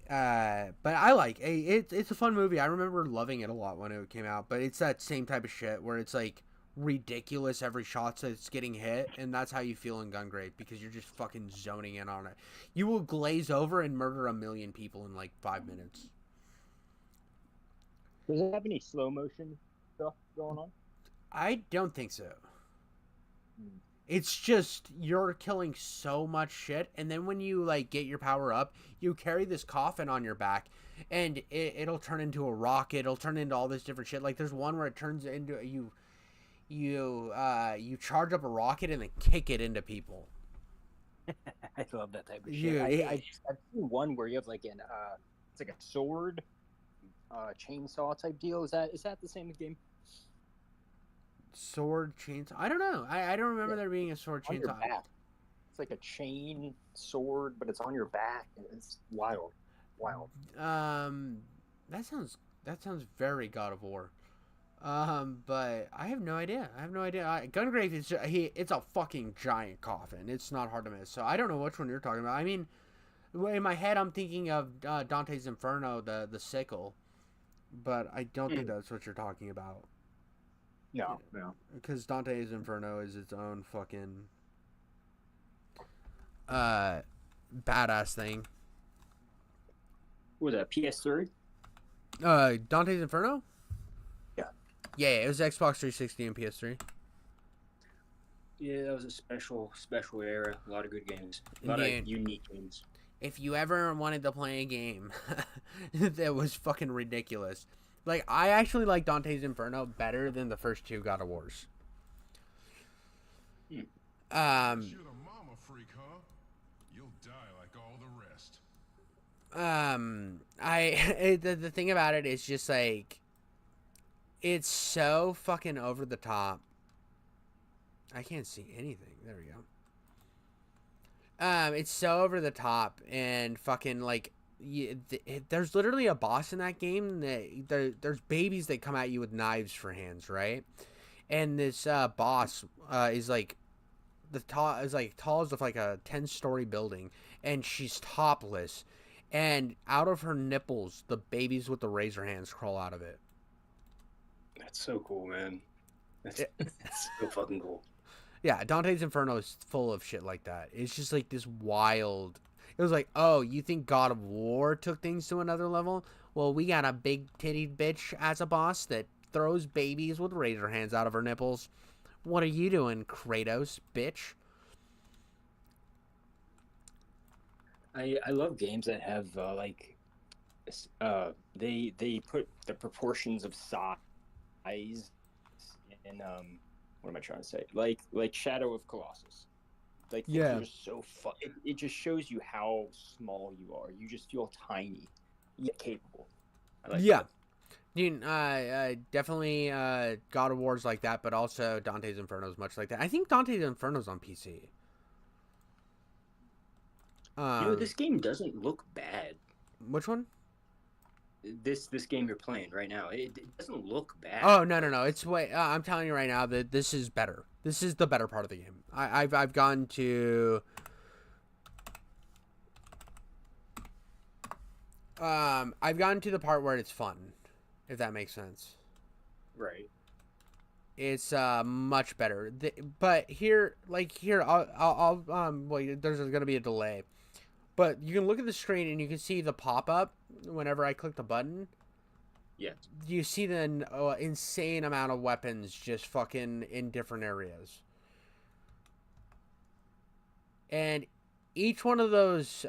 But I like it. It's a fun movie. I remember loving it a lot when it came out. But it's that same type of shit where it's like ridiculous every shot that's getting hit, and that's how you feel in Gungrave because you're just fucking zoning in on it. You will glaze over and murder 1 million people in like 5 minutes. Does it have any slow motion stuff going on? I don't think so. It's just you're killing so much shit, and then when you like get your power up, you carry this coffin on your back, and it'll turn into a rocket. It'll turn into all this different shit. Like there's one where it turns into you charge up a rocket and then kick it into people. I love that type of shit. I've seen one where you have like it's like a sword, chainsaw type deal. Is that the same game? Sword chainsaw. I don't know. I don't remember there being a sword On your chainsaw. back. It's like a chain sword, but it's on your back. It's wild. That sounds very God of War. But I have no idea. Gungrave is it's a fucking giant coffin. It's not hard to miss. So I don't know which one you're talking about. I mean, in my head I'm thinking of Dante's Inferno, the sickle, but I don't think that's what you're talking about. No. Because Dante's Inferno is its own fucking badass thing. What was that, PS3? Dante's Inferno? Yeah. Yeah, it was Xbox 360 and PS3. Yeah, that was a special era. A lot of good games. A lot of unique games. If you ever wanted to play a game that was fucking ridiculous. Like, I actually like Dante's Inferno better than the first two God of Wars. You're a mama freak, huh? You'll die like all the rest. The thing about it is just like, it's so fucking over the top. I can't see anything. There we go. It's so over the top and fucking like, there's literally a boss in that game that there's babies that come at you with knives for hands, right? And this boss is like tall as like a 10-story building, and she's topless, and out of her nipples the babies with the razor hands crawl out of it. That's so cool, man. That's so fucking cool. Yeah, Dante's Inferno is full of shit like that. It's just like this wild. It was like, oh, you think God of War took things to another level? Well, we got a big-titted bitch as a boss that throws babies with razor hands out of her nipples. What are you doing, Kratos, bitch? I love games that have they put the proportions of size in what am I trying to say? Like Shadow of Colossus. Like, yeah, things are just so fun. It just shows you how small you are. You just feel tiny, yet capable. I like that. Dude, definitely God of War's like that, but also Dante's Inferno is much like that. I think Dante's Inferno's on PC. This game doesn't look bad. Which one? This game you're playing right now, it doesn't look bad. Oh no! It's way. I'm telling you right now that this is better. This is the better part of the game. I've gone to. I've gotten to the part where it's fun, if that makes sense. Right. It's much better. But here, I'll well, there's gonna be a delay, but you can look at the screen and you can see the pop up whenever I click the button. Yeah. You see the insane amount of weapons just fucking in different areas, and each one of those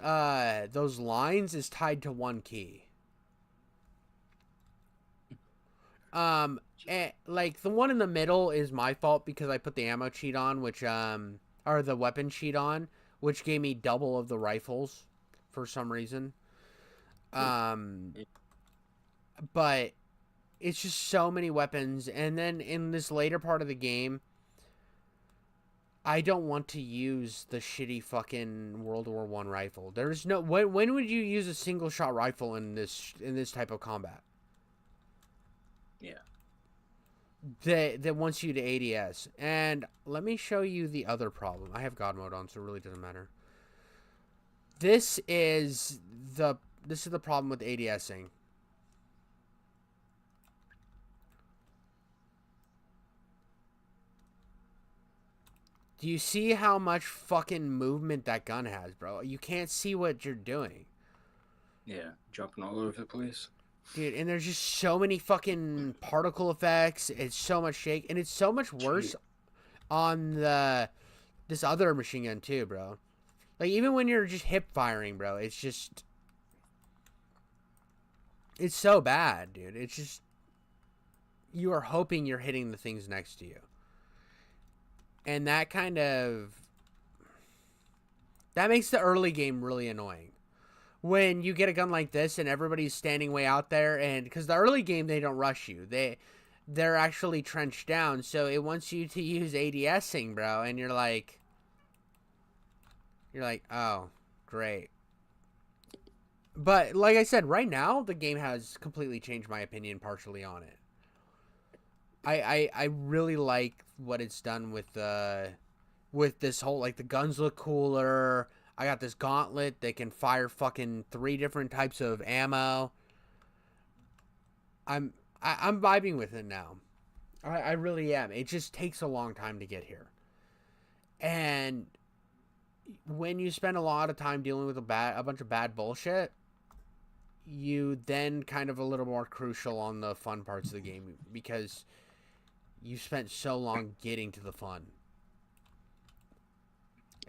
lines is tied to one key. And, like the one in the middle is my fault because I put the ammo cheat on, which or the weapon cheat on, which gave me double of the rifles for some reason. But it's just so many weapons, and then in this later part of the game, I don't want to use the shitty fucking World War I rifle. There's no when would you use a single shot rifle in this type of combat? Yeah. That wants you to ADS. And let me show you the other problem. I have God mode on, so it really doesn't matter. This is the problem with ADSing. Do you see how much fucking movement that gun has, bro? You can't see what you're doing. Yeah, jumping all over the place. Dude, and there's just so many fucking particle effects. It's so much shake, and it's so much worse on this other machine gun too, bro. Like even when you're just hip firing, bro, it's so bad, dude. It's just you are hoping you're hitting the things next to you. And that makes the early game really annoying. When you get a gun like this and everybody's standing way out there, and because the early game they don't rush you, they're actually trenched down, so it wants you to use ADSing, bro, and you're like, oh, great. But like I said, right now the game has completely changed my opinion partially on it. I really like what it's done with this whole, like, the guns look cooler. I got this gauntlet that can fire fucking 3 different types of ammo. I'm vibing with it now. I really am. It just takes a long time to get here. And when you spend a lot of time dealing with a bunch of bad bullshit, you then kind of a little more crucial on the fun parts of the game because you spent so long getting to the fun.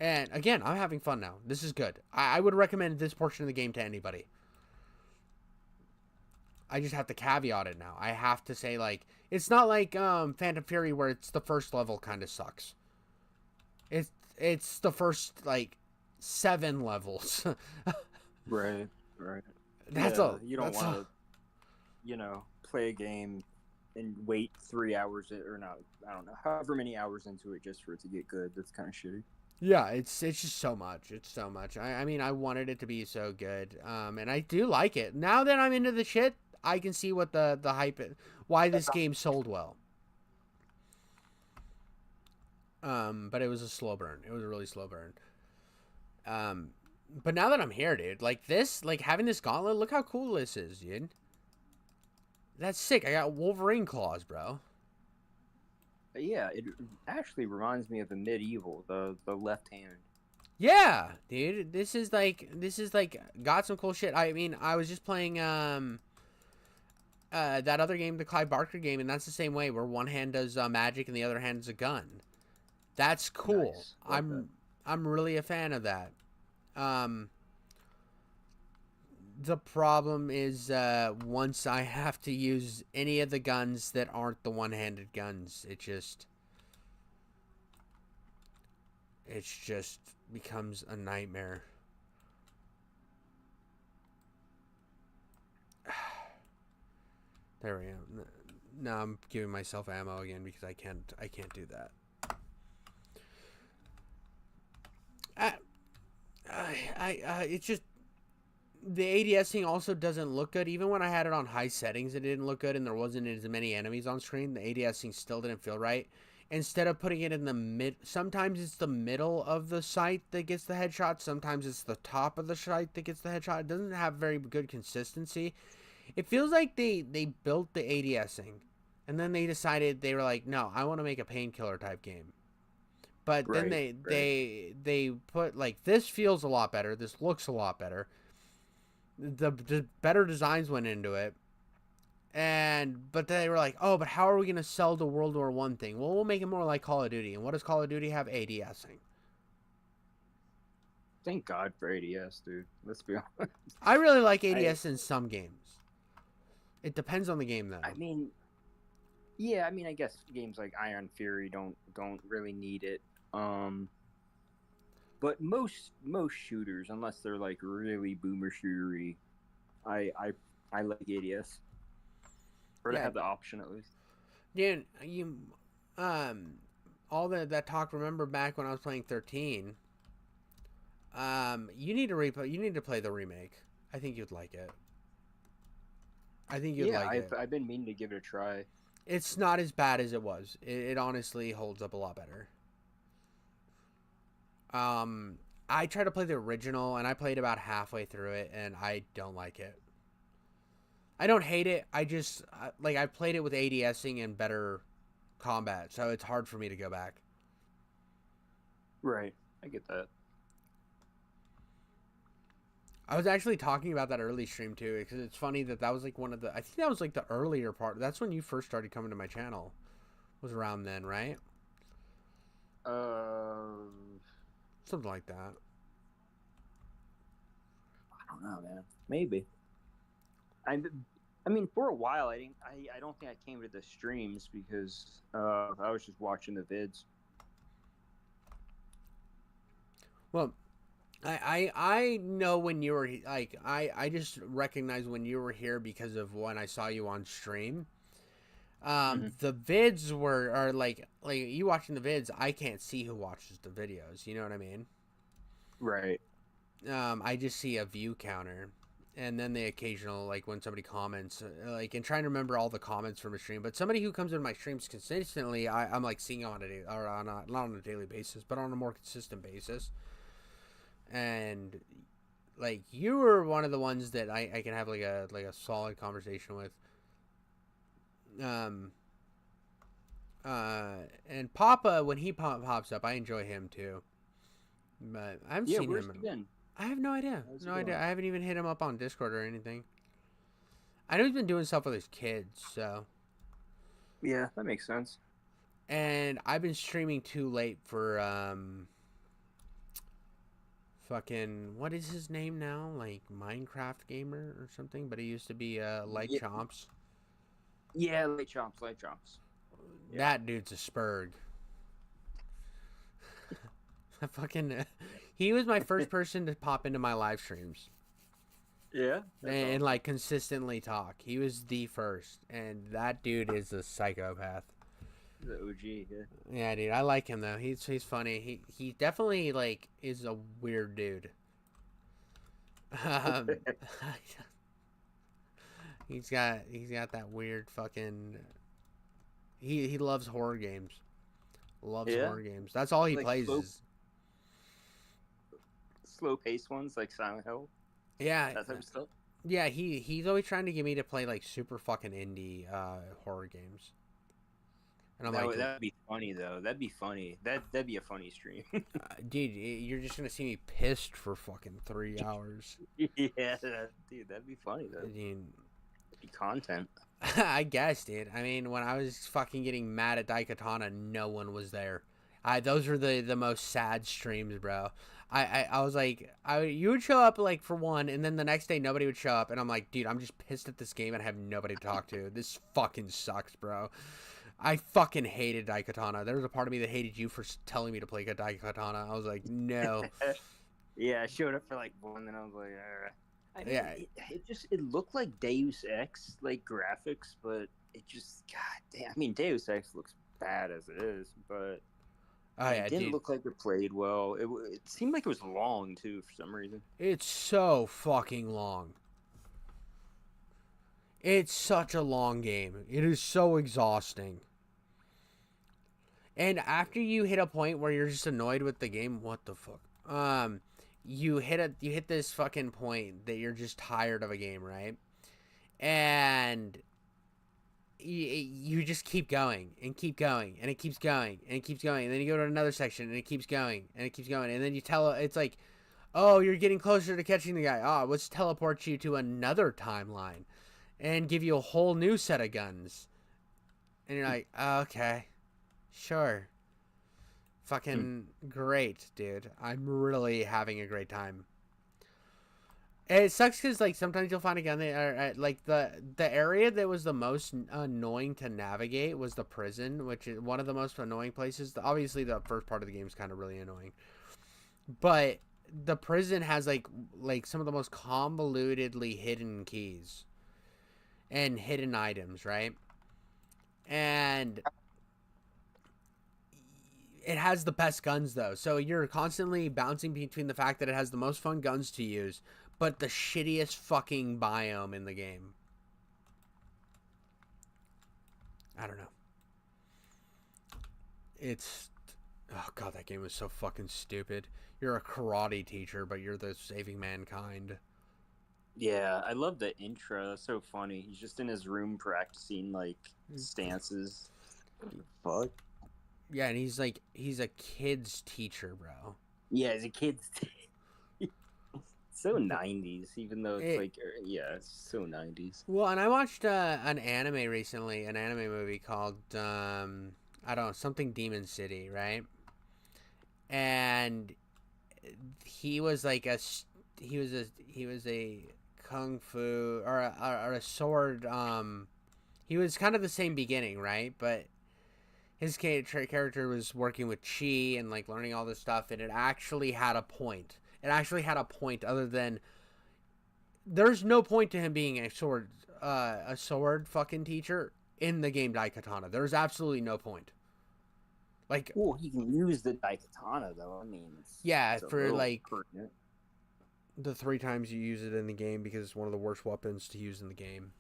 And again, I'm having fun now. This is good. I would recommend this portion of the game to anybody. I just have to caveat it now. I have to say, like, it's not like Phantom Fury where it's the first level kind of sucks. It's the first, like, 7 levels. Right. That's you don't want to, play a game and wait 3 hours or not. I don't know, however many hours into it just for it to get good. That's kind of shitty. Yeah, it's just so much. It's so much. I mean, I wanted it to be so good, and I do like it. Now that I'm into the shit, I can see what the hype is, why this game sold well. But it was a slow burn. It was a really slow burn. But now that I'm here, dude, like this, like having this gauntlet, look how cool this is, dude. That's sick. I got Wolverine claws, bro. Yeah, it actually reminds me of the medieval, the left hand. Yeah, dude. This is like got some cool shit. I mean, I was just playing that other game, the Clive Barker game, and that's the same way where one hand does magic and the other hand is a gun. That's cool. Nice. I'm really a fan of that. The problem is once I have to use any of the guns that aren't the one-handed guns, it just becomes a nightmare. There we go. Now I'm giving myself ammo again because I can't do that. It's just the ADSing also doesn't look good. Even when I had it on high settings, it didn't look good, and there wasn't as many enemies on screen. The ADSing still didn't feel right. Instead of putting it in the sometimes it's the middle of the sight that gets the headshot. Sometimes it's the top of the sight that gets the headshot. It doesn't have very good consistency. It feels like they built the ADSing, and then they decided they were like, no, I want to make a painkiller type game. But then they put like, this feels a lot better. This looks a lot better. The better designs went into it. But they were like, oh, but how are we going to sell the World War I thing? Well, we'll make it more like Call of Duty. And what does Call of Duty have? ADSing. Thank God for ADS, dude. Let's be honest. I really like ADS in some games. It depends on the game, though. I mean, yeah, I mean, I guess games like Iron Fury don't really need it. But most shooters, unless they're like really boomer shootery, I like ADS. Or to have the option at least. Dude, all that talk. Remember back when I was playing 13. You need to play the remake. I think you'd like it. I think you'd like it. I've been meaning to give it a try. It's not as bad as it was. It honestly holds up a lot better. I tried to play the original, and I played about halfway through it, and I don't like it. I don't hate it. I just, I played it with ADSing and better combat, so it's hard for me to go back. Right. I get that. I was actually talking about that early stream, too, because it's funny that was, like, one of the... I think that was, like, the earlier part. That's when you first started coming to my channel. Was around then, right? Something like that. I don't know, man. Maybe. I mean, for a while, I don't think I came to the streams because I was just watching the vids. Well, I know when you were like I just recognize when you were here because of when I saw you on stream. The vids are like you watching the vids. I can't see who watches the videos. You know what I mean? Right. I just see a view counter. And then the occasional, like, when somebody comments, like, and trying to remember all the comments from a stream. But somebody who comes into my streams consistently, I'm, like, seeing on a daily, or not on a daily basis, but on a more consistent basis. And, like, you were one of the ones that I can have, like a solid conversation with. And Papa, when he pops up, I enjoy him, too. But I haven't seen him. Been? I have no idea. No idea. I haven't even hit him up on Discord or anything. I know he's been doing stuff with his kids, so. Yeah, that makes sense. And I've been streaming too late for fucking, what is his name now? Like Minecraft Gamer or something, but he used to be Light Chomps. Yeah, Light Chomps. Yeah. That dude's a spurg. Fucking, he was my first person to pop into my live streams. Yeah, and awesome. Like consistently talk. He was the first, and that dude is a psychopath. The OG, yeah. Yeah, dude, I like him though. He's funny. He definitely like is a weird dude. He's got that weird fucking. He loves horror games. Horror games. That's all he plays. Slow paced ones like Silent Hill. Yeah. That type of stuff. Yeah, he's always trying to get me to play like super fucking indie horror games. And I'm like, that'd be funny though. That'd be funny. That'd be a funny stream. Dude, you're just gonna see me pissed for fucking 3 hours. Yeah, dude, that'd be funny though. I mean, it'd be content. I guess, dude. I mean, when I was fucking getting mad at Daikatana, no one was there. Those were the most sad streams, bro. I was like, you would show up like for one, and then the next day nobody would show up, and I'm like, dude, I'm just pissed at this game and I have nobody to talk to. This fucking sucks, bro. I fucking hated Daikatana. There was a part of me that hated you for telling me to play Daikatana. I was like, no. Yeah, I showed up for like one, and I was like, alright. I mean, Yeah, it looked like Deus Ex like graphics, but it just god damn. I mean, Deus Ex looks bad as it is, but oh it yeah, didn't dude, look like it played well. It seemed like it was long too for some reason. it's so fucking long. It's such a long game. It is so exhausting. And after you hit a point where you're just annoyed with the game, what the fuck? You hit this fucking point that you're just tired of a game, right? And you just keep going and keep going and it keeps going and it keeps going and then you go to another section and it keeps going and it keeps going and then you tell it's like, oh, you're getting closer to catching the guy. Oh, let's teleport you to another timeline and give you a whole new set of guns. And you're like, oh, okay, sure. Fucking great, dude. I'm really having a great time. And it sucks because like sometimes you'll find a gun that like the area that was the most annoying to navigate was the prison, which is one of the most annoying places. Obviously, the first part of the game is kind of really annoying, but the prison has like some of the most convolutedly hidden keys and hidden items, right? And it has the best guns though, so you're constantly bouncing between the fact that it has the most fun guns to use but the shittiest fucking biome in the game. I don't know. It's, oh god, that game was so fucking stupid. You're a karate teacher but you're the saving mankind. Yeah, I love the intro. That's so funny. He's just in his room practicing like stances. Fuck. Yeah, and he's a kid's teacher, bro. Yeah, as a kid. So 90s, even though it's it's so 90s. Well, and I watched an anime recently, an anime movie called I don't know, something Demon City, right? And he was like he was a kung fu or a sword. He was kind of the same beginning, right? But his character was working with chi and like learning all this stuff, and it actually had a point. It actually had a point other than there's no point to him being a sword fucking teacher in the game Daikatana. There's absolutely no point. Like, well, he can use the Daikatana though. I mean, it's for like pertinent. The 3 times you use it in the game because it's one of the worst weapons to use in the game.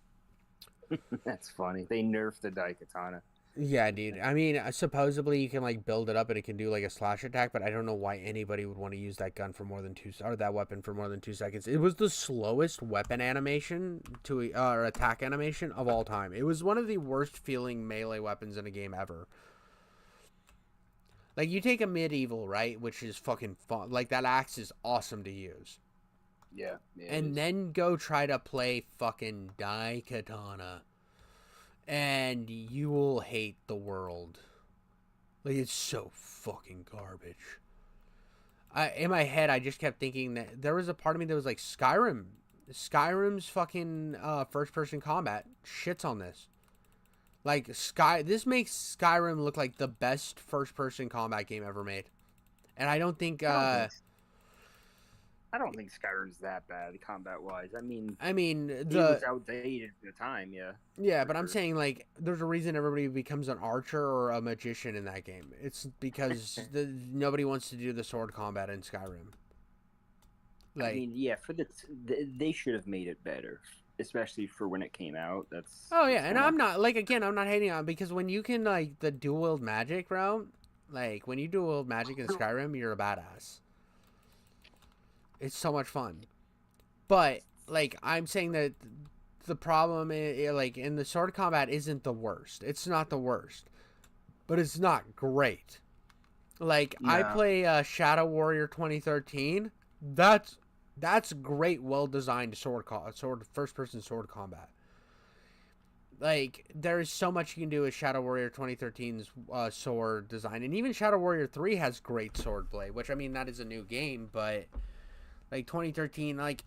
That's funny. They nerfed the Daikatana. Yeah, dude. I mean, supposedly you can like build it up and it can do like a slash attack, but I don't know why anybody would want to use that gun for more than that weapon for more than 2 seconds. It was the slowest weapon animation or attack animation of all time. It was one of the worst feeling melee weapons in a game ever. Like you take a medieval, right, which is fucking fun. Like that axe is awesome to use. Yeah. And then go try to play fucking Daikatana. And you will hate the world. Like, it's so fucking garbage. In my head, I just kept thinking that there was a part of me that was like, Skyrim. Skyrim's fucking first-person combat shits on this. Like, this makes Skyrim look like the best first-person combat game ever made. And I don't think... I don't think Skyrim's that bad combat-wise. I mean, it was outdated at the time, yeah. Yeah, but I'm saying, like, there's a reason everybody becomes an archer or a magician in that game. It's because nobody wants to do the sword combat in Skyrim. Like, I mean, yeah, they should have made it better, especially for when it came out. And I'm not, like, again, I'm not hating on it because when you can, like, the dual-wield magic, bro, like, when you dual-wield magic in Skyrim, you're a badass. It's so much fun. But, like, I'm saying that the problem is, like, in the sword combat isn't the worst. It's not the worst. But it's not great. Like, no. I play Shadow Warrior 2013. That's great, well-designed first-person sword combat. Like, there's so much you can do with Shadow Warrior 2013's sword design. And even Shadow Warrior 3 has great sword play, which, I mean, that is a new game, but... Like, 2013, like,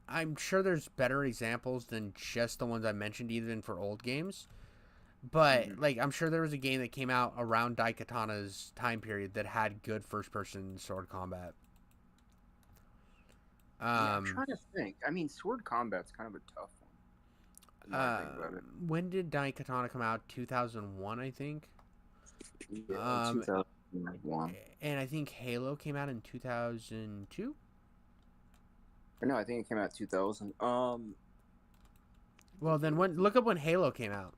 I'm sure there's better examples than just the ones I mentioned, even for old games. But, like, I'm sure there was a game that came out around Daikatana's time period that had good first-person sword combat. Yeah, I'm trying to think. I mean, sword combat's kind of a tough one. Now I think about it. When did Daikatana come out? 2001, I think. Yeah, 2001. And I think Halo came out in 2002. Or no, I think it came out 2000. Well, then look up when Halo came out.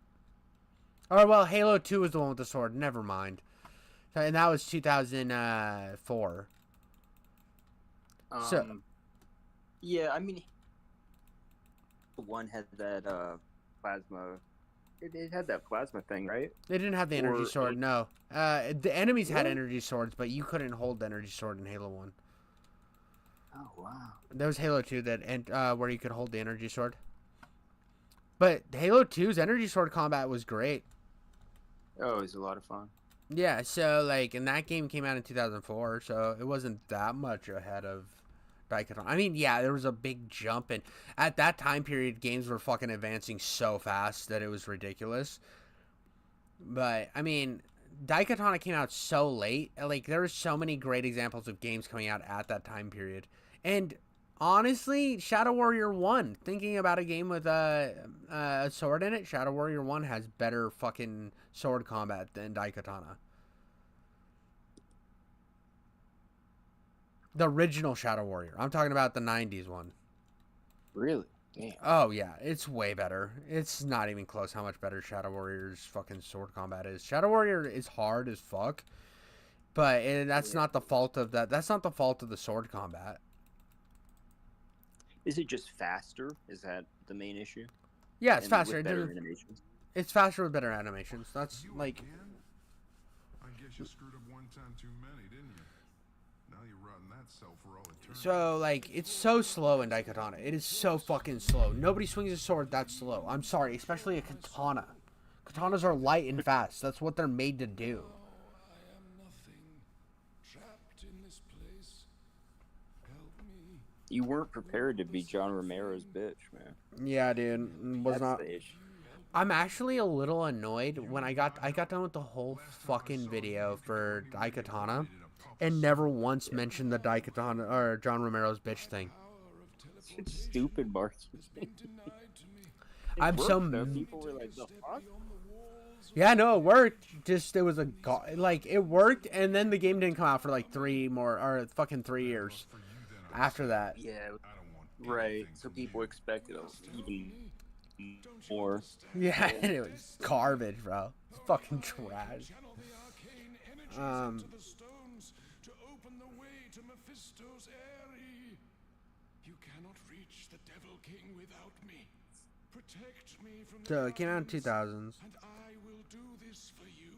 Or well, Halo 2 was the one with the sword. Never mind. And that was 2004. So yeah, I mean, the one had that plasma. It had that plasma thing, right? they didn't have the energy sword. No, the enemies had energy swords, but you couldn't hold the energy sword in Halo 1. Oh wow. There was Halo 2 where you could hold the energy sword. But Halo 2's energy sword combat was great. Oh, it was a lot of fun. Yeah, so like, and that game came out in 2004, so it wasn't that much ahead of Daikatana. I mean, yeah, there was a big jump, and at that time period, games were fucking advancing so fast that it was ridiculous. But I mean, Daikatana came out so late. Like, there were so many great examples of games coming out at that time period, and honestly, Shadow Warrior 1, thinking about a game with a sword in it, Shadow Warrior 1 has better fucking sword combat than Daikatana. The original Shadow Warrior. I'm talking about the 90s one. Really? Damn. Oh, yeah. It's way better. It's not even close how much better Shadow Warrior's fucking sword combat is. Shadow Warrior is hard as fuck, but that's not the fault of that. That's not the fault of the sword combat. Is it just faster? Is that the main issue? Yeah, it's And faster. with better animations? It's faster with better animations. That's You like, again? I guess you screwed up one time too many, didn't you? Now you're rotting that cell for all eternity. so like, it's so slow in Daikatana. It is so fucking slow. Nobody swings a sword that slow. I'm sorry, especially a katana. Katanas are light and fast. That's what they're made to do. I am nothing. Trapped in this place. Help me. You weren't prepared to be John Romero's bitch, man. Yeah, dude. Was That's not. the issue. I'm actually a little annoyed when I got done with the whole fucking video for Daikatana and never once mentioned the Daikatana or John Romero's bitch thing. It's stupid, Mark. I'm so People were like, the fuck? yeah, no, it worked. Just it was like it worked, and then the game didn't come out for like 3 years after that. Yeah, I don't want right. So people expected even more. Yeah, and it was garbage, bro. It's fucking trash. channel the arcane energies into the stones to open the way to Mephisto's eyrie. You cannot reach the Devil King without me. Protect me from the So it came out in darkness, 2000s. and I will do this for you.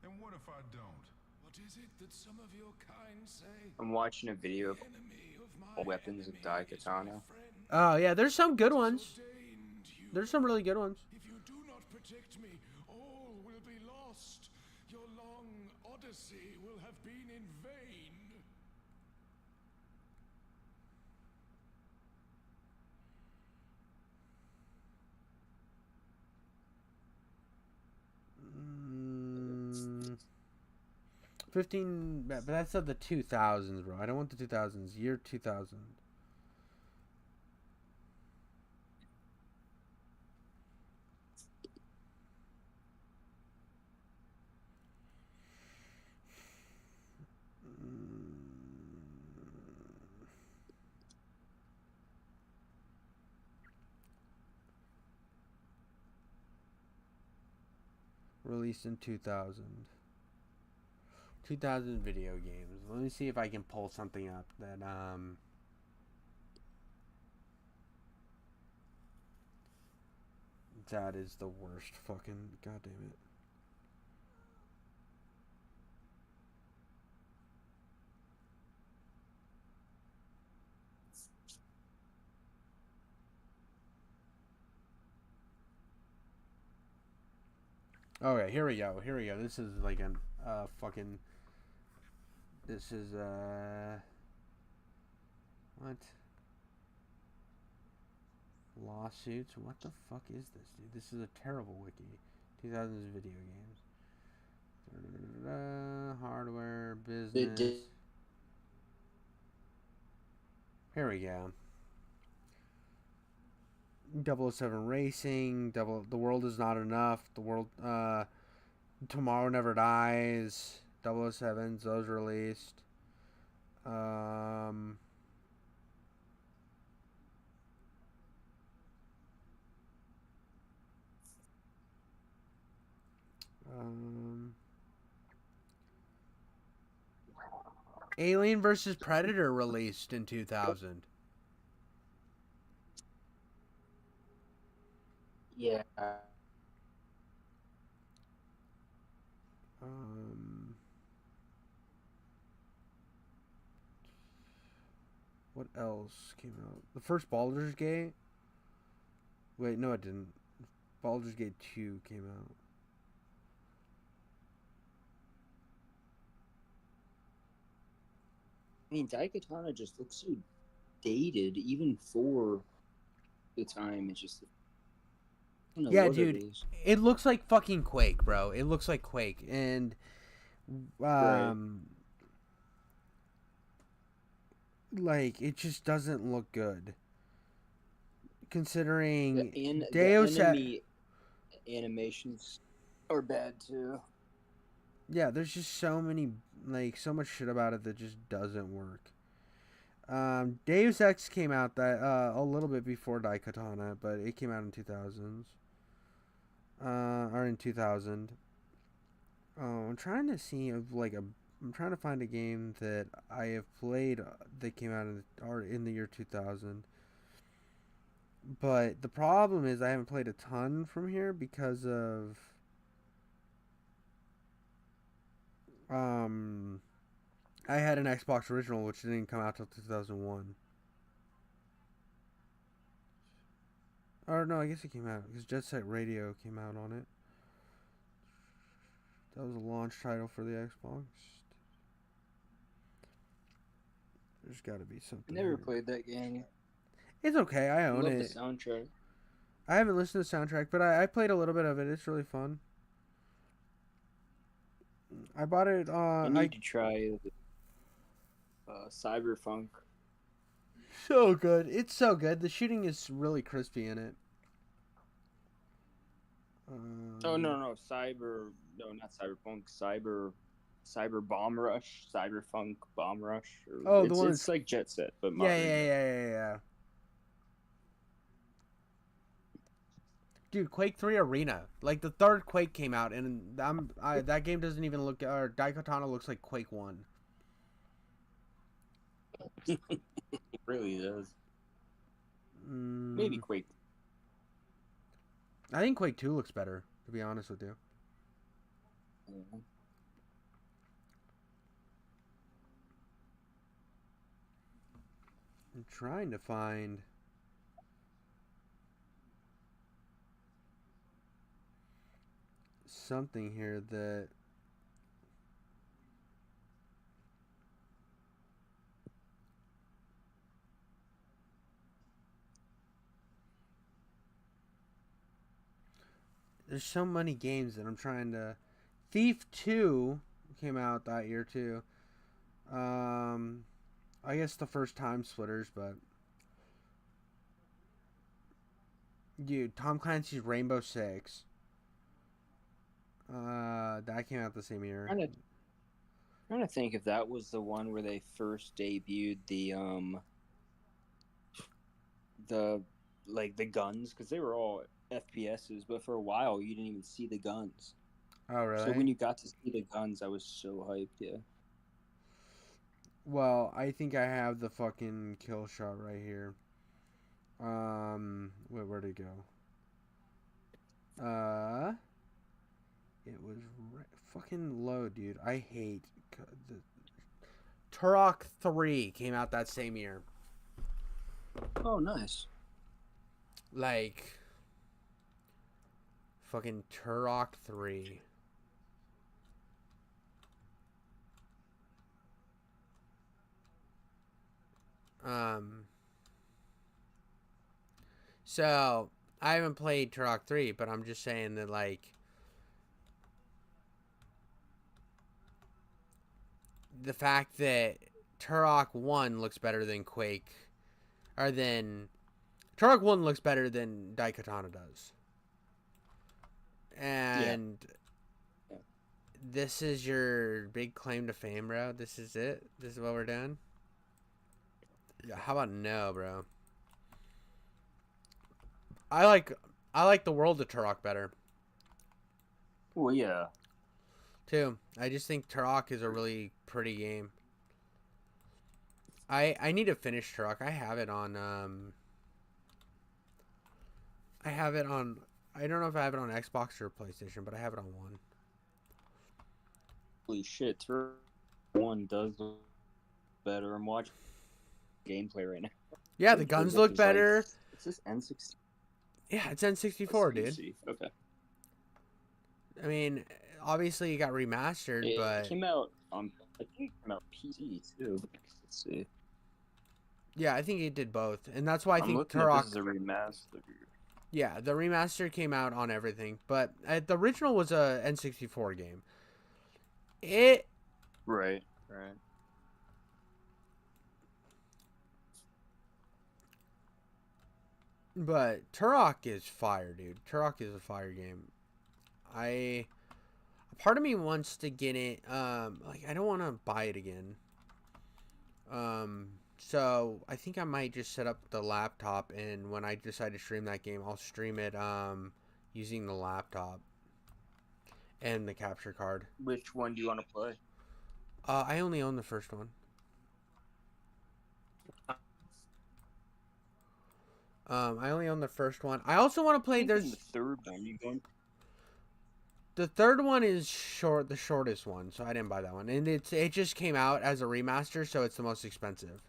And what if I don't? What is it that some of your kind say? I'm watching a video of Enemy of my all weapons of Daikatana. Oh yeah, there's some good ones. ordained you. There's some really good ones. If you do not protect me, all will be lost. Your long odyssey will have been in vain. Mm, 15, but that's of the 2000s, bro. I don't want the 2000s. Year 2000. Released in 2000. 2000 video games. Let me see if I can pull something up that that is the worst fucking goddamn it. Okay, here we go. Here we go. This is like an fucking. This is what? Lawsuits? What the fuck is this, dude? This is a terrible wiki. 2000s video games. Hardware, business. Here we go. 007 Racing. The World Is Not Enough. Tomorrow Never Dies. 007s. Those released. Um. Alien vs. Predator released in 2000. Yeah. What else came out? The first Baldur's Gate? Wait, no it didn't. Baldur's Gate 2 came out. I mean, Daikatana just looks so dated, even for the time. It's just, I don't know Yeah, what dude. it is. It looks like fucking Quake, bro. It looks like Quake. And, like, it just doesn't look good. Considering The Deus Ex... enemy animations are bad, too. Yeah, there's just so many, like, so much shit about it that just doesn't work. Deus Ex came out that a little bit before Daikatana, but it came out in 2000s. Or in 2000. I'm trying to see if I'm trying to find a game that I have played that came out in the year 2000. But the problem is I haven't played a ton from here because of I had an Xbox original which didn't come out till 2001. Or no, I guess it came out because Jet Set Radio came out on it. That was a launch title for the Xbox. There's got to be something. Never here. played that game. It's okay. I own Love it. the soundtrack. I haven't listened to the soundtrack, but I played a little bit of it. It's really fun. I bought it. I need to try Cyberpunk. So good. It's so good. The shooting is really crispy in it. Oh no, not Cyberpunk. Cyber Bomb Rush, Cyberpunk Bomb Rush. Oh, the one it's like Jet Set, but modern. Yeah. Dude, Quake 3 Arena. Like, the third Quake came out, and that game doesn't even look... Or Daikatana looks like Quake 1. It really does. Maybe Quake. I think Quake 2 looks better, to be honest with you. Mm-hmm. I'm trying to find... something here that there's so many games that I'm trying to... Thief 2 came out that year too. I guess the first Time Splitters, but dude, Tom Clancy's Rainbow Six. That came out the same year. I'm trying to think if that was the one where they first debuted the guns, because they were all FPSs, but for a while you didn't even see the guns. Oh, really? So when you got to see the guns, I was so hyped, yeah. Well, I think I have the fucking kill shot right here. Wait, where'd it go? It was fucking low, dude. I hate the Turok 3 came out that same year. Oh, nice. Like, fucking Turok 3. So I haven't played Turok 3, but I'm just saying that, like, the fact that Turok 1 looks better than Quake or than Turok 1 looks better than Daikatana does. And this is your big claim to fame, bro. This is it. This is what we're doing. Yeah, how about no, bro? I like the world of Turok better. Well, yeah. Too. I just think Turok is a really pretty game. I need to finish Turok. I have it on I don't know if I have it on Xbox or PlayStation, but I have it on one. Holy shit, Turok 1 does look better. I'm watching gameplay right now. Yeah, the guns look better. It's this N60. Yeah, it's N64, dude. Okay. I mean, obviously it got remastered, It but came out on, I think it came out PC too. Let's see. yeah, I think it did both, and that's why I I'm think looking at Turok. this as a remaster. Yeah, the remaster came out on everything, but the original was a N64 game. Right. But Turok is fire, dude. Turok is a fire game. A part of me wants to get it. Like I don't want to buy it again. So I think I might just set up the laptop, and when I decide to stream that game, I'll stream it using the laptop and the capture card. Which one do you want to play? I only own the first one. I only own the first one. I also want to play. There's the third one. You going? the third one is the shortest one, so I didn't buy that one, and it just came out as a remaster, so it's the most expensive.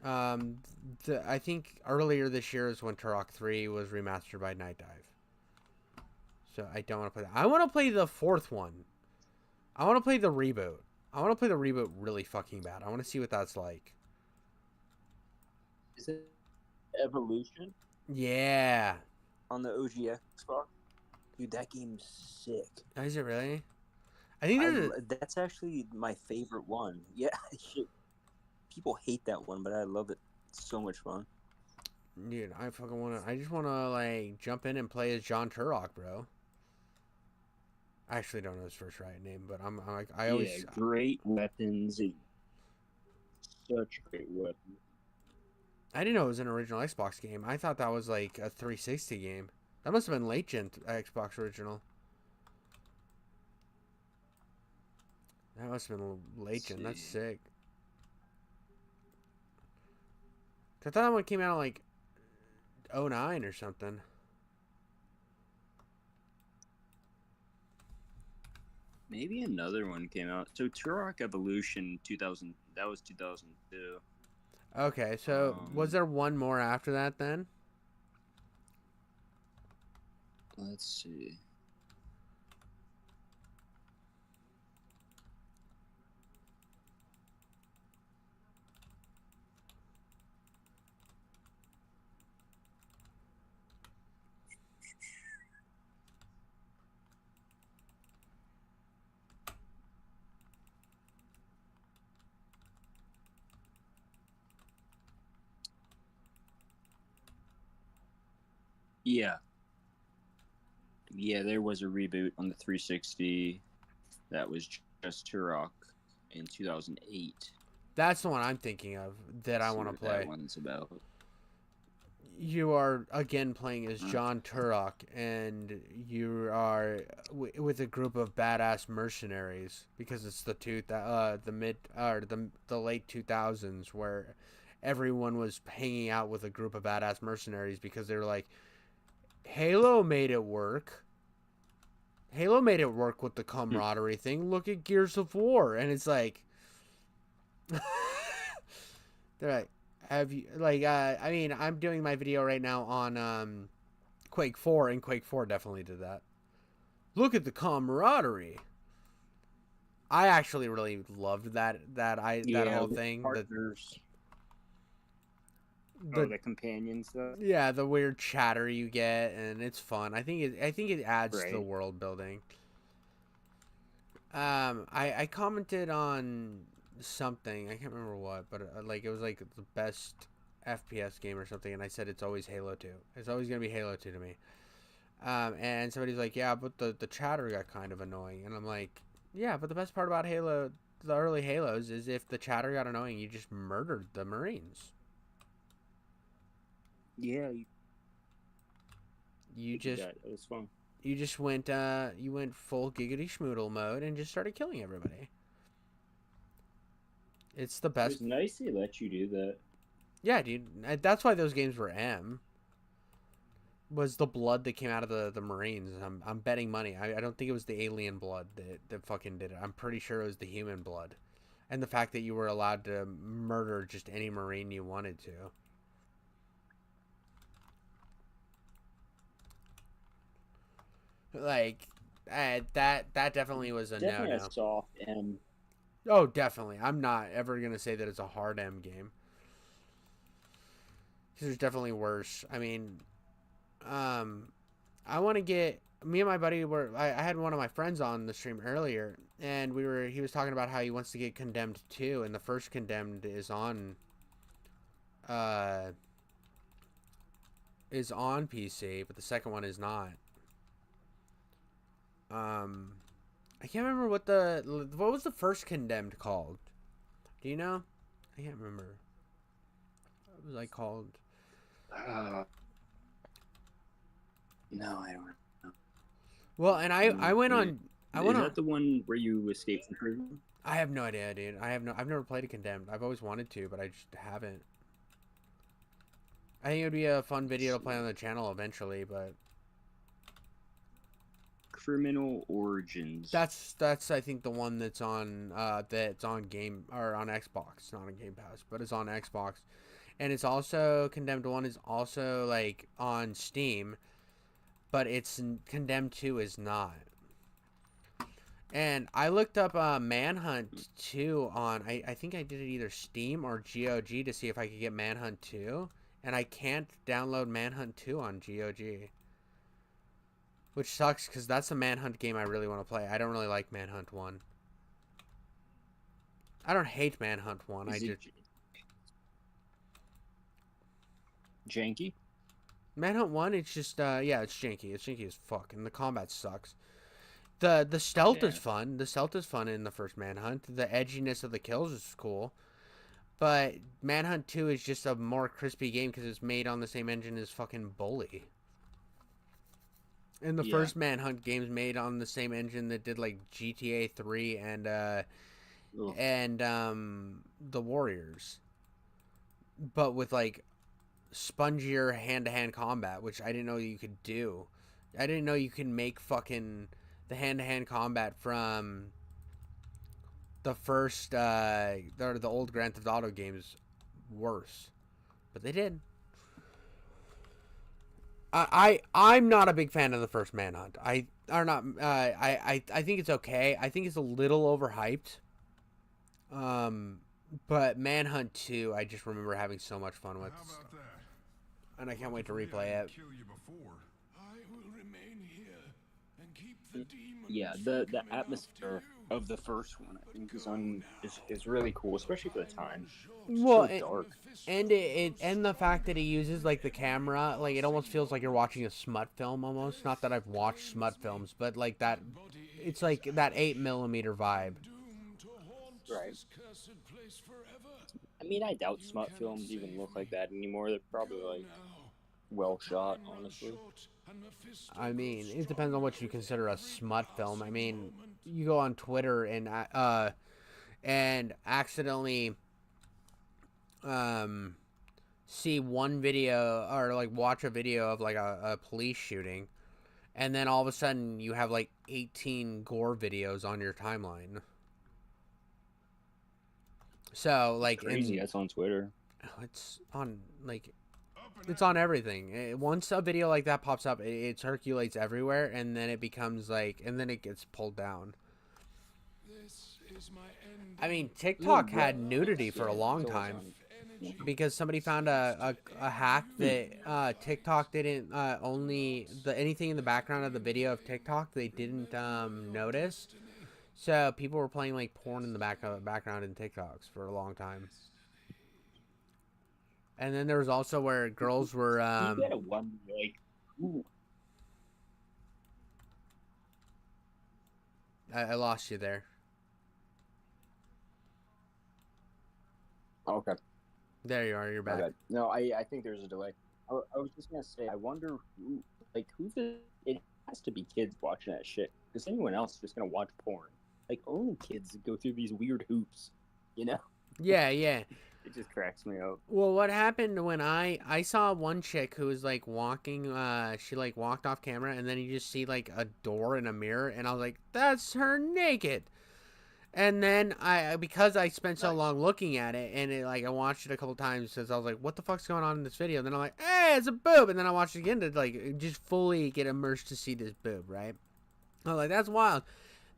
I think earlier this year is when Turok 3 was remastered by Night Dive. So I don't want to play that. I want to play the fourth one. I want to play the reboot. I want to play the reboot really fucking bad. I want to see what that's like. Is it Evolution Yeah. on the OG Xbox? Dude, that game's sick. Is it really? I think That's actually my favorite one. Yeah, shit. People hate that one, but I love it. It's so much fun. Dude, I fucking want to. I just want to like jump in and play as John Turok, bro. I actually don't know his first right name, but I'm like I always great weapons. Such great weapons. I didn't know it was an original Xbox game. I thought that was like a 360 game. That must have been late gen Xbox original. That must have been late gen. That's sick. I thought that one came out like 09 or something. Maybe another one came out. So Turok Evolution 2000. That was 2002. Okay, so was there one more after that then? Let's see. Yeah. Yeah, there was a reboot on the 360 that was just Turok in 2008. That's the one I'm thinking of that I want to play. That one's about. You are again playing as John Turok, and you are with a group of badass mercenaries because it's the late 2000s where everyone was hanging out with a group of badass mercenaries because they were like, Halo made it work. Halo made it work with the camaraderie thing. Look at Gears of War, and it's like, they're like, have you like? I mean, I'm doing my video right now on Quake 4, and Quake 4 definitely did that. Look at the camaraderie. I actually really loved that whole thing. Partners. The companion stuff. Yeah, the weird chatter you get, and it's fun. I think it adds to the world building. I commented on something. I can't remember what, but like it was like the best FPS game or something, and I said it's always Halo 2. It's always gonna be Halo 2 to me. And somebody's like, yeah, but the chatter got kind of annoying, and I'm like, yeah, but the best part about Halo, the early Halos, is if the chatter got annoying, you just murdered the Marines. Yeah, You just that was fun. you just went you went full giggity schmoodle mode and just started killing everybody. It's the It best. was nice they let you do that. Yeah, dude. That's why those games were M. Was the blood that came out of the Marines. I'm betting money. I don't think it was the alien blood that fucking did it. I'm pretty sure it was the human blood. And the fact that you were allowed to murder just any Marine you wanted to. Like, that definitely was a Definitely no-no. a soft M. Oh, definitely. I'm not ever going to say that it's a hard M game. Because there's definitely worse. I mean, I want to get... Me and my buddy were... I had one of my friends on the stream earlier, and he was talking about how he wants to get Condemned 2, and the first Condemned is on PC, but the second one is not. I can't remember what was the first Condemned called. Do you know? I can't remember. What was I called? No, I don't know. Well, and I went on. Is that the one where you escaped from prison? I have no idea, dude. I've never played a Condemned. I've always wanted to, but I just haven't. I think it would be a fun video to play on the channel eventually, but Criminal Origins. that's I think the one that's on game or on Xbox, not on Game Pass, but it's on Xbox. And it's also Condemned 1 is also like on Steam, but it's Condemned 2 is not. And I looked up Manhunt 2 on I think I did it either Steam or GOG to see if I could get Manhunt 2, and I can't download Manhunt 2 on GOG. Which sucks because that's a Manhunt game I really want to play. I don't really like Manhunt 1. I don't hate Manhunt 1. Is it janky? Manhunt 1, it's just yeah, it's janky. It's janky as fuck, and the combat sucks. The stealth is fun. The stealth is fun in the first Manhunt. The edginess of the kills is cool. But Manhunt 2 is just a more crispy game because it's made on the same engine as fucking Bully. And the first Manhunt game's made on the same engine that did like GTA 3 and The Warriors. But with like spongier hand-to-hand combat, which I didn't know you could do. I didn't know you could make fucking the hand-to-hand combat from the first the old Grand Theft Auto games worse. But they did. I'm not a big fan of the first Manhunt. I think it's okay. I think it's a little overhyped. But Manhunt 2, I just remember having so much fun with. How about that? And I can't wait to replay it. Kill you before. I will remain here and keep the demons Yeah, from the coming atmosphere after you. of the first one, I think, is really cool, especially for the time. Well, So dark. and the fact that it uses like the camera, like it almost feels like you're watching a smut film almost. Not that I've watched smut films, but like that, it's like that 8mm vibe. Doomed to haunt Right. this cursed place forever. I mean, I doubt smut films even look like that anymore. They're probably like Now, well shot, time runs honestly. short, and Mephisto I mean, grows it depends on what you consider a smut film. I mean, you go on Twitter and accidentally see one video or like watch a video of like a police shooting, and then all of a sudden you have like 18 gore videos on your timeline. So like Crazy. That's on Twitter. it's on like it's on everything. Once a video like that pops up, it circulates everywhere, and then it becomes like, and then it gets pulled down. This is my end. I mean, TikTok had nudity for a long time because somebody found a hack that TikTok didn't only anything in the background of the video of TikTok they didn't notice. So people were playing like porn in the background in TikToks for a long time. And then there was also where girls were. You gotta wonder, like, who? I lost you there. Okay. There you are. You're back. Okay. No, I think there's a delay. I was just gonna say, I wonder who, like, it has to be kids watching that shit. Because anyone else is just gonna watch porn. Like, only kids go through these weird hoops, you know? Yeah, yeah. It just cracks me up. Well, what happened when I saw one chick who was like walking, she like walked off camera, and then you just see like a door and a mirror, and I was like, that's her naked. And then because I spent so long looking at it, and I watched it a couple times, because I was like, what the fuck's going on in this video? And then I'm like, hey, it's a boob. And then I watched it again to like just fully get immersed to see this boob, right? I was like, that's wild.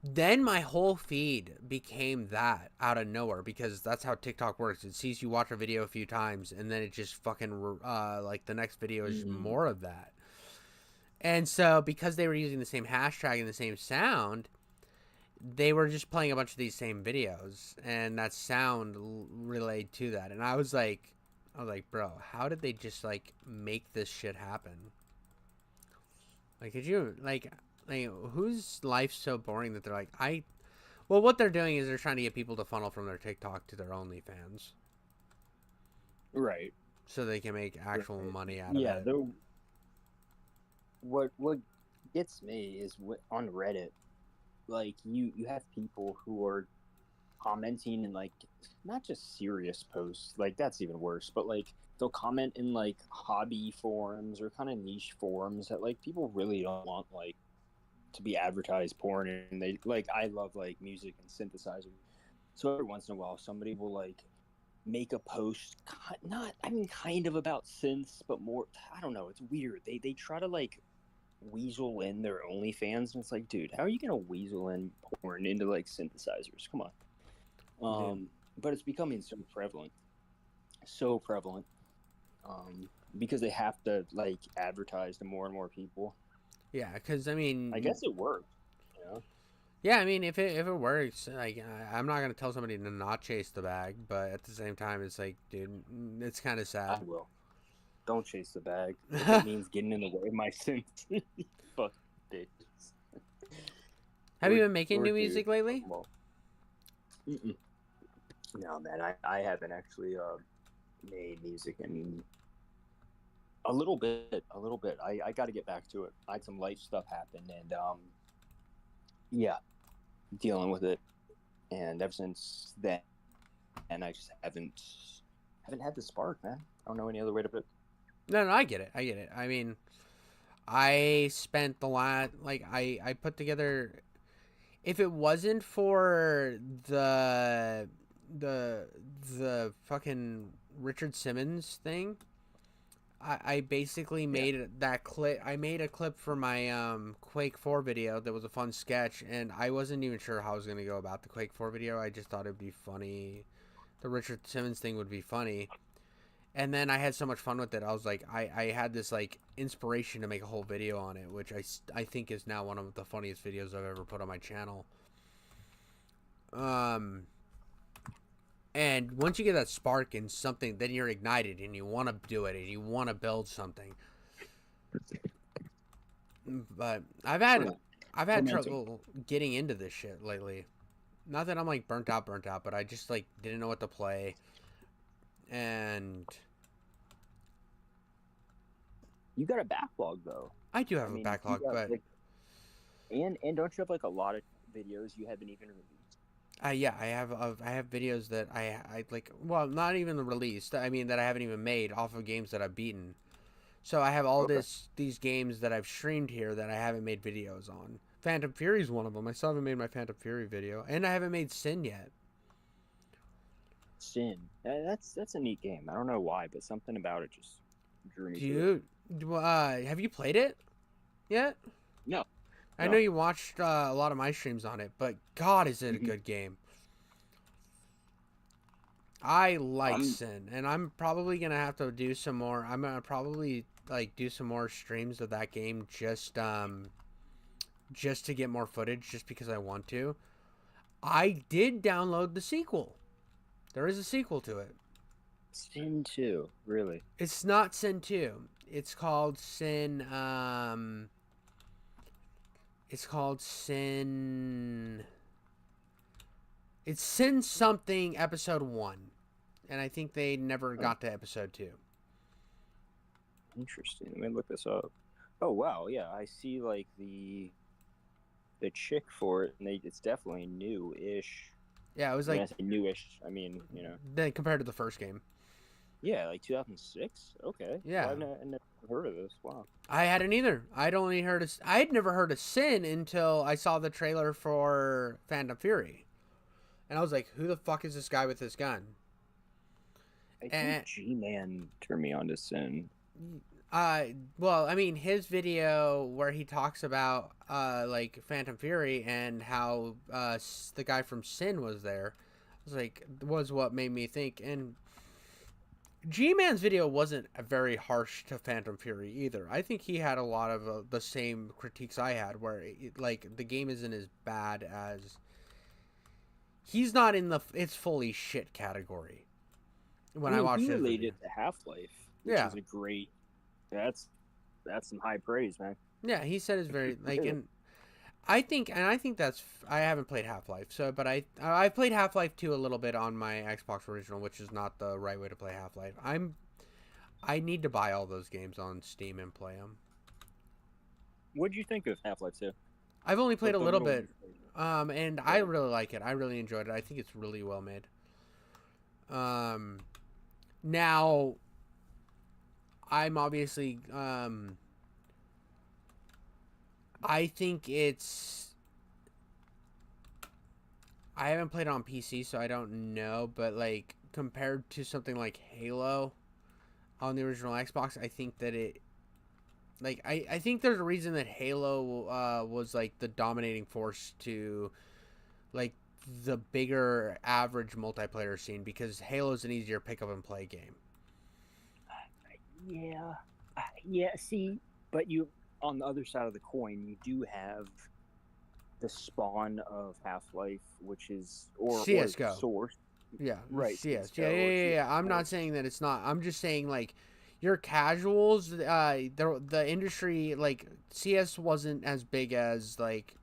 Then my whole feed became that out of nowhere, because that's how TikTok works. It sees you watch a video a few times, and then it just fucking like the next video is more of that. And so because they were using the same hashtag and the same sound, they were just playing a bunch of these same videos, and that sound relayed to that. And I was like, bro, how did they just like make this shit happen? Like, could you like whose life's so boring that they're like, well, what they're doing is they're trying to get people to funnel from their TikTok to their OnlyFans, Right. so they can make actual money out of Yeah. it. What gets me is on Reddit, like you have people who are commenting in like not just serious posts, like that's even worse, but like they'll comment in like hobby forums or kind of niche forums that like people really don't want like to be advertised porn, and they like, I love like music and synthesizers, so every once in a while somebody will like make a post, kind of about synths, but more, I don't know, it's weird. They try to like weasel in their OnlyFans, and it's like, dude, how are you gonna weasel in porn into like synthesizers? Come on. But it's becoming so prevalent, because they have to like advertise to more and more people. Yeah, because I mean, I guess it worked, you know? yeah, I mean, if it works, like, I'm not gonna tell somebody to not chase the bag, but at the same time, it's like, dude, it's kind of I sad. will. Don't chase the bag. If it means getting in the way of my sins. Fuck bitches. Have you been making new Or music dude. lately? Well, no, man, I haven't actually made music in a little bit. I got to get back to it. I had some life stuff happen, and yeah, dealing with it. And ever since then, and I just haven't had the spark, man. I don't know any other way to put it. No, I get it. I mean, I spent the last, like, I put together, if it wasn't for the fucking Richard Simmons thing, I basically made that clip. I made a clip for my Quake 4 video that was a fun sketch, and I wasn't even sure how I was going to go about the Quake 4 video. I just thought it would be funny. The Richard Simmons thing would be funny. And then I had so much fun with it. I was like, I had this like inspiration to make a whole video on it, which I think is now one of the funniest videos I've ever put on my channel. And once you get that spark in something, then you're ignited and you want to do it and you want to build something. But I've had trouble getting into this shit lately. Not that I'm like burnt out, but I just like didn't know what to play. And you got a backlog though. I do have a backlog, but like, and don't you have like a lot of videos you haven't even released? Yeah, I have videos that I like. Well, not even released. I mean, that I haven't even made off of games that I've beaten. So I have all these games that I've streamed here that I haven't made videos on. Phantom Fury is one of them. I still haven't made my Phantom Fury video, and I haven't made Sin yet. Sin. That's a neat game. I don't know why, but something about it just drew me to it. Have you played it yet? No. I know you watched a lot of my streams on it, but God, is it a good game. I like Sin, and I'm probably gonna have to do some more. I'm gonna probably like do some more streams of that game just to get more footage, just because I want to. I did download the sequel. There is a sequel to it. Sin 2, really? It's not Sin 2. It's called Sin. It's called Sin. It's Sin something episode 1, and I think they never got to episode 2. Interesting. Let me look this up. Oh wow, yeah, I see like the chick for it, and it's definitely new-ish. Yeah, it was When like I say newish, I mean, you know. then compared to the first game. Yeah, like 2006. Okay. Yeah. Well, I've never heard of this. Wow. I hadn't either. I had never heard of Sin until I saw the trailer for Phantom Fury, and I was like, "Who the fuck is this guy with this gun?" I think G-Man turned me on to Sin. Well, I mean, his video where he talks about like Phantom Fury and how the guy from Sin was there, was what made me think. And G-Man's video wasn't very harsh to Phantom Fury either. I think he had a lot of the same critiques I had, where like the game isn't as bad as. He's not in the it's fully shit category. When I watched he his related video. to Half-Life, which Yeah. is a great. That's some high praise, man. Yeah, he said it's very like, and I think that's I haven't played Half-Life, so but I played Half-Life 2 a little bit on my Xbox original, which is not the right way to play Half-Life. I need to buy all those games on Steam and play them. What did you think of Half-Life 2? I've only played a little bit, and I really like it. I really enjoyed it. I think it's really well made. Now, I'm obviously I think it's. I haven't played it on PC, so I don't know. But like compared to something like Halo on the original Xbox, I think that it. Like I think there's a reason that Halo was like the dominating force to, like the bigger average multiplayer scene, because Halo's an easier pick up and play game. Yeah. See, but you on the other side of the coin, you do have the spawn of Half-Life, which is or CS:GO. Source. Yeah, Right, CS. CS:GO, Yeah. I'm CS. not saying that it's not. I'm just saying like your casuals. The industry, like CS wasn't as big as like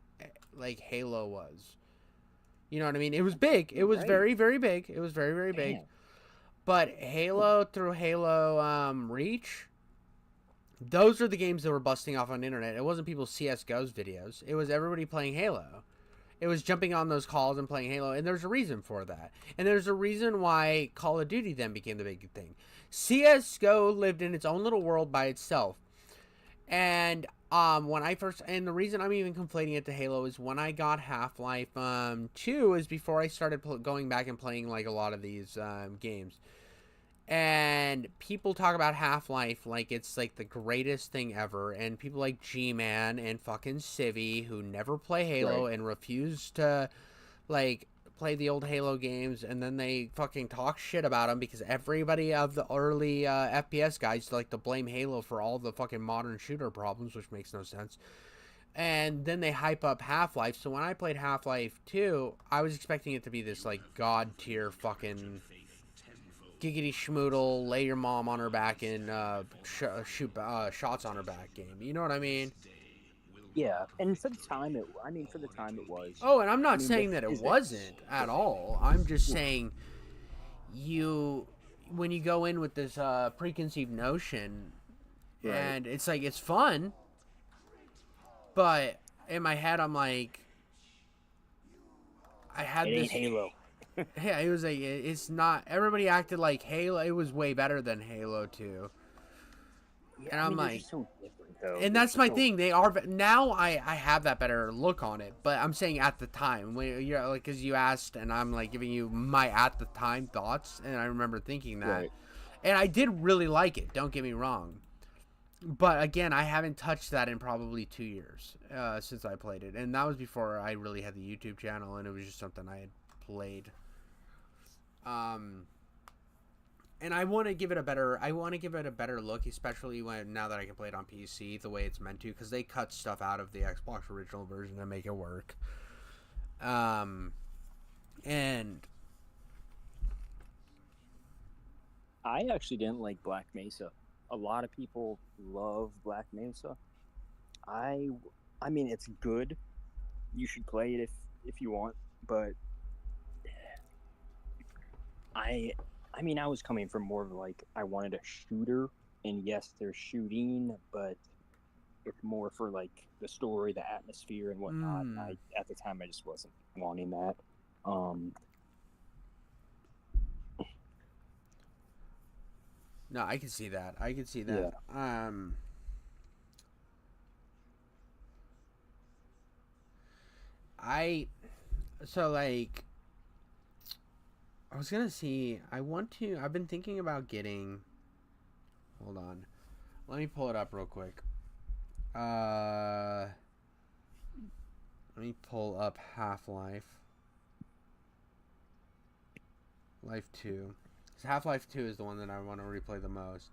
Halo was. You know what I mean? It was big. It was Right. very, very big. It was very, very big. Damn. But Halo through Halo Reach, those are the games that were busting off on the internet. It wasn't people's CSGO's videos. It was everybody playing Halo. It was jumping on those calls and playing Halo, and there's a reason for that. And there's a reason why Call of Duty then became the big thing. CSGO lived in its own little world by itself. And and the reason I'm even conflating it to Halo is when I got Half-Life 2 is before I started going back and playing like a lot of these games. And people talk about Half-Life like it's like the greatest thing ever, and people like G-Man and fucking Civvy who never play Halo and refuse to like play the old Halo games, and then they fucking talk shit about them because everybody of the early FPS guys like to blame Halo for all the fucking modern shooter problems, which makes no sense. And then they hype up Half-Life. So when I played Half-Life 2, I was expecting it to be this like god tier fucking giggity schmoodle, lay your mom on her back and shoot shots on her back game. You know what I mean? Yeah, and for the time it was. Oh, and I'm not mean, saying the that it physics- wasn't at all. I'm just saying when you go in with this preconceived notion, Right. and it's like it's fun, but in my head I'm like, I had It this. ain't Halo. Yeah, it was like it's not. Everybody acted like Halo. It was way better than Halo 2. Yeah, And I I'm mean, they're like- just so different, though. And that's my thing. They are now. I have that better look on it, but I'm saying at the time when you're like, because you asked, and I'm like giving you my at the time thoughts, and I remember thinking that, Right. and I did really like it. Don't get me wrong, but again, I haven't touched that in probably 2 years since I played it, and that was before I really had the YouTube channel, and it was just something I had played. And I want to give it a better look, especially now that I can play it on PC the way it's meant to, because they cut stuff out of the Xbox original version to make it work. And I actually didn't like Black Mesa. A lot of people love Black Mesa. I I mean it's good. You should play it if you want, but I I mean I was coming from more of like I wanted a shooter, and yes, there's shooting, but it's more for like the story, the atmosphere, and whatnot. I at the time I just wasn't wanting that. no, I can see that. I can see that. I so like I was gonna see. I've been thinking about getting. Hold on, let me pull it up real quick. Let me pull up Half-Life. Life 2. Half-Life 2 is the one that I want to replay the most.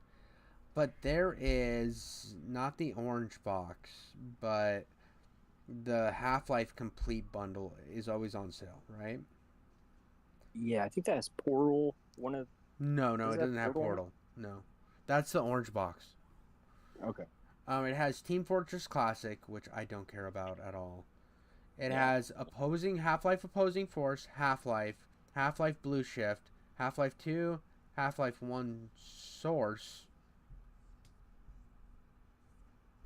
But there is not the orange box, but the Half-Life Complete bundle is always on sale, right? Yeah, I think that's Portal. One of No, it that doesn't have Portal? Portal. No, that's the orange box. Okay. It has Team Fortress Classic, which I don't care about at all. It Yeah. has Half-Life Opposing Force, Half-Life Blue Shift, Half-Life 2, Half-Life 1 Source,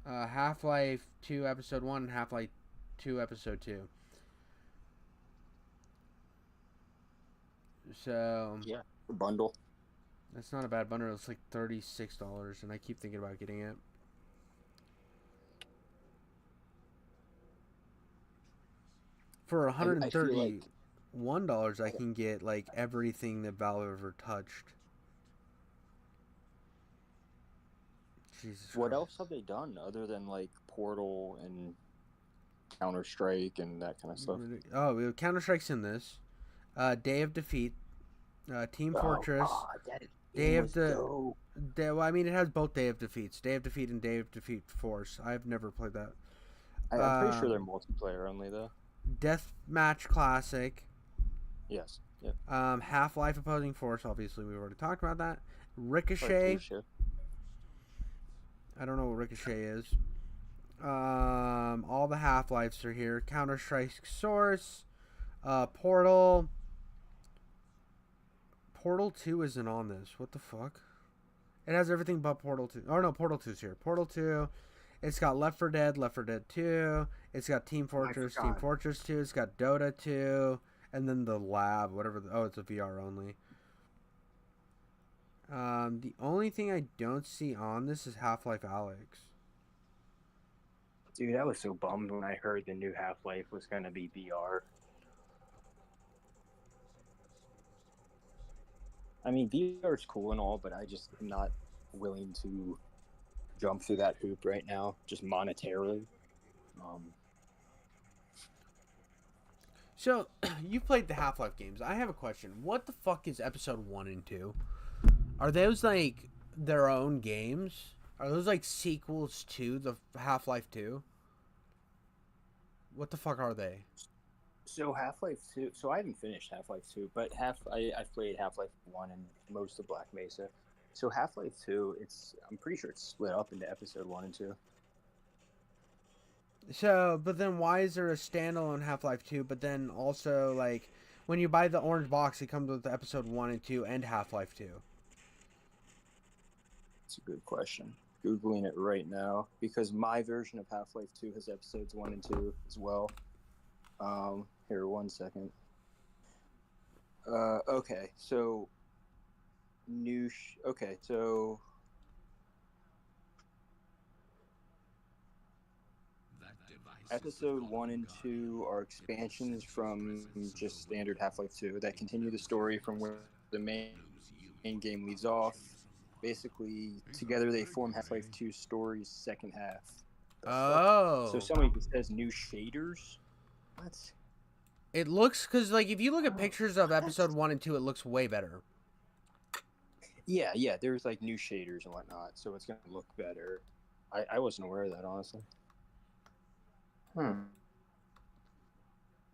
Half-Life 2 Episode 1, and Half-Life 2 Episode 2. So Yeah, the bundle. that's not a bad bundle. It's like $36, and I keep thinking about getting it. For $131, I can get like everything that Valve ever touched. Jesus What Christ. else have they done other than like Portal and Counter-Strike and that kind of stuff? Oh, Counter-Strike's in this. Day of Defeat, Team Fortress, Day of the. Well, I mean, it has both Day of Defeats, Day of Defeat and Day of Defeat Force. I've never played that. I'm pretty sure they're multiplayer only though. Deathmatch Classic. Yes. Yep. Half-Life Opposing Force. Obviously, we've already talked about that. Ricochet. I don't know what Ricochet is. All the Half-Lives are here. Counter-Strike Source. Portal. Portal 2 isn't on this. What the fuck? It has everything but Portal 2. Oh, no, Portal 2's here. Portal 2. It's got Left 4 Dead, Left 4 Dead 2. It's got Team Fortress, Team Fortress 2. It's got Dota 2. And then the Lab, whatever. It's a VR only. The only thing I don't see on this is Half-Life Alyx. Dude, I was so bummed when I heard the new Half-Life was going to be VR. I mean, VR is cool and all, but I just am not willing to jump through that hoop right now, just monetarily. So, you played the Half-Life games. I have a question. What the fuck is Episode 1 and 2? Are those, like, their own games? Are those, like, sequels to the Half-Life 2? What the fuck are they? So Half-Life 2, so I haven't finished Half-Life 2, but I've played Half-Life 1 and most of Black Mesa. So Half-Life 2, I'm pretty sure it's split up into Episode 1 and 2. So, but then why is there a standalone Half-Life 2, but then also, like, when you buy the orange box, it comes with Episode 1 and 2 and Half-Life 2? That's a good question. Googling it right now, because my version of Half-Life 2 has Episodes 1 and 2 as well. Here, 1 second. Okay, so... so... Episode 1 and 2 are expansions from just standard Half-Life 2 that continue the story from where the main game leaves off. Basically, together they form Half-Life 2's story's second half. Oh. So somebody says new shaders? What? It looks, because, like, if you look at pictures of Episode 1 and 2, it looks way better. Yeah, there's, like, new shaders and whatnot, so it's going to look better. I wasn't aware of that, honestly.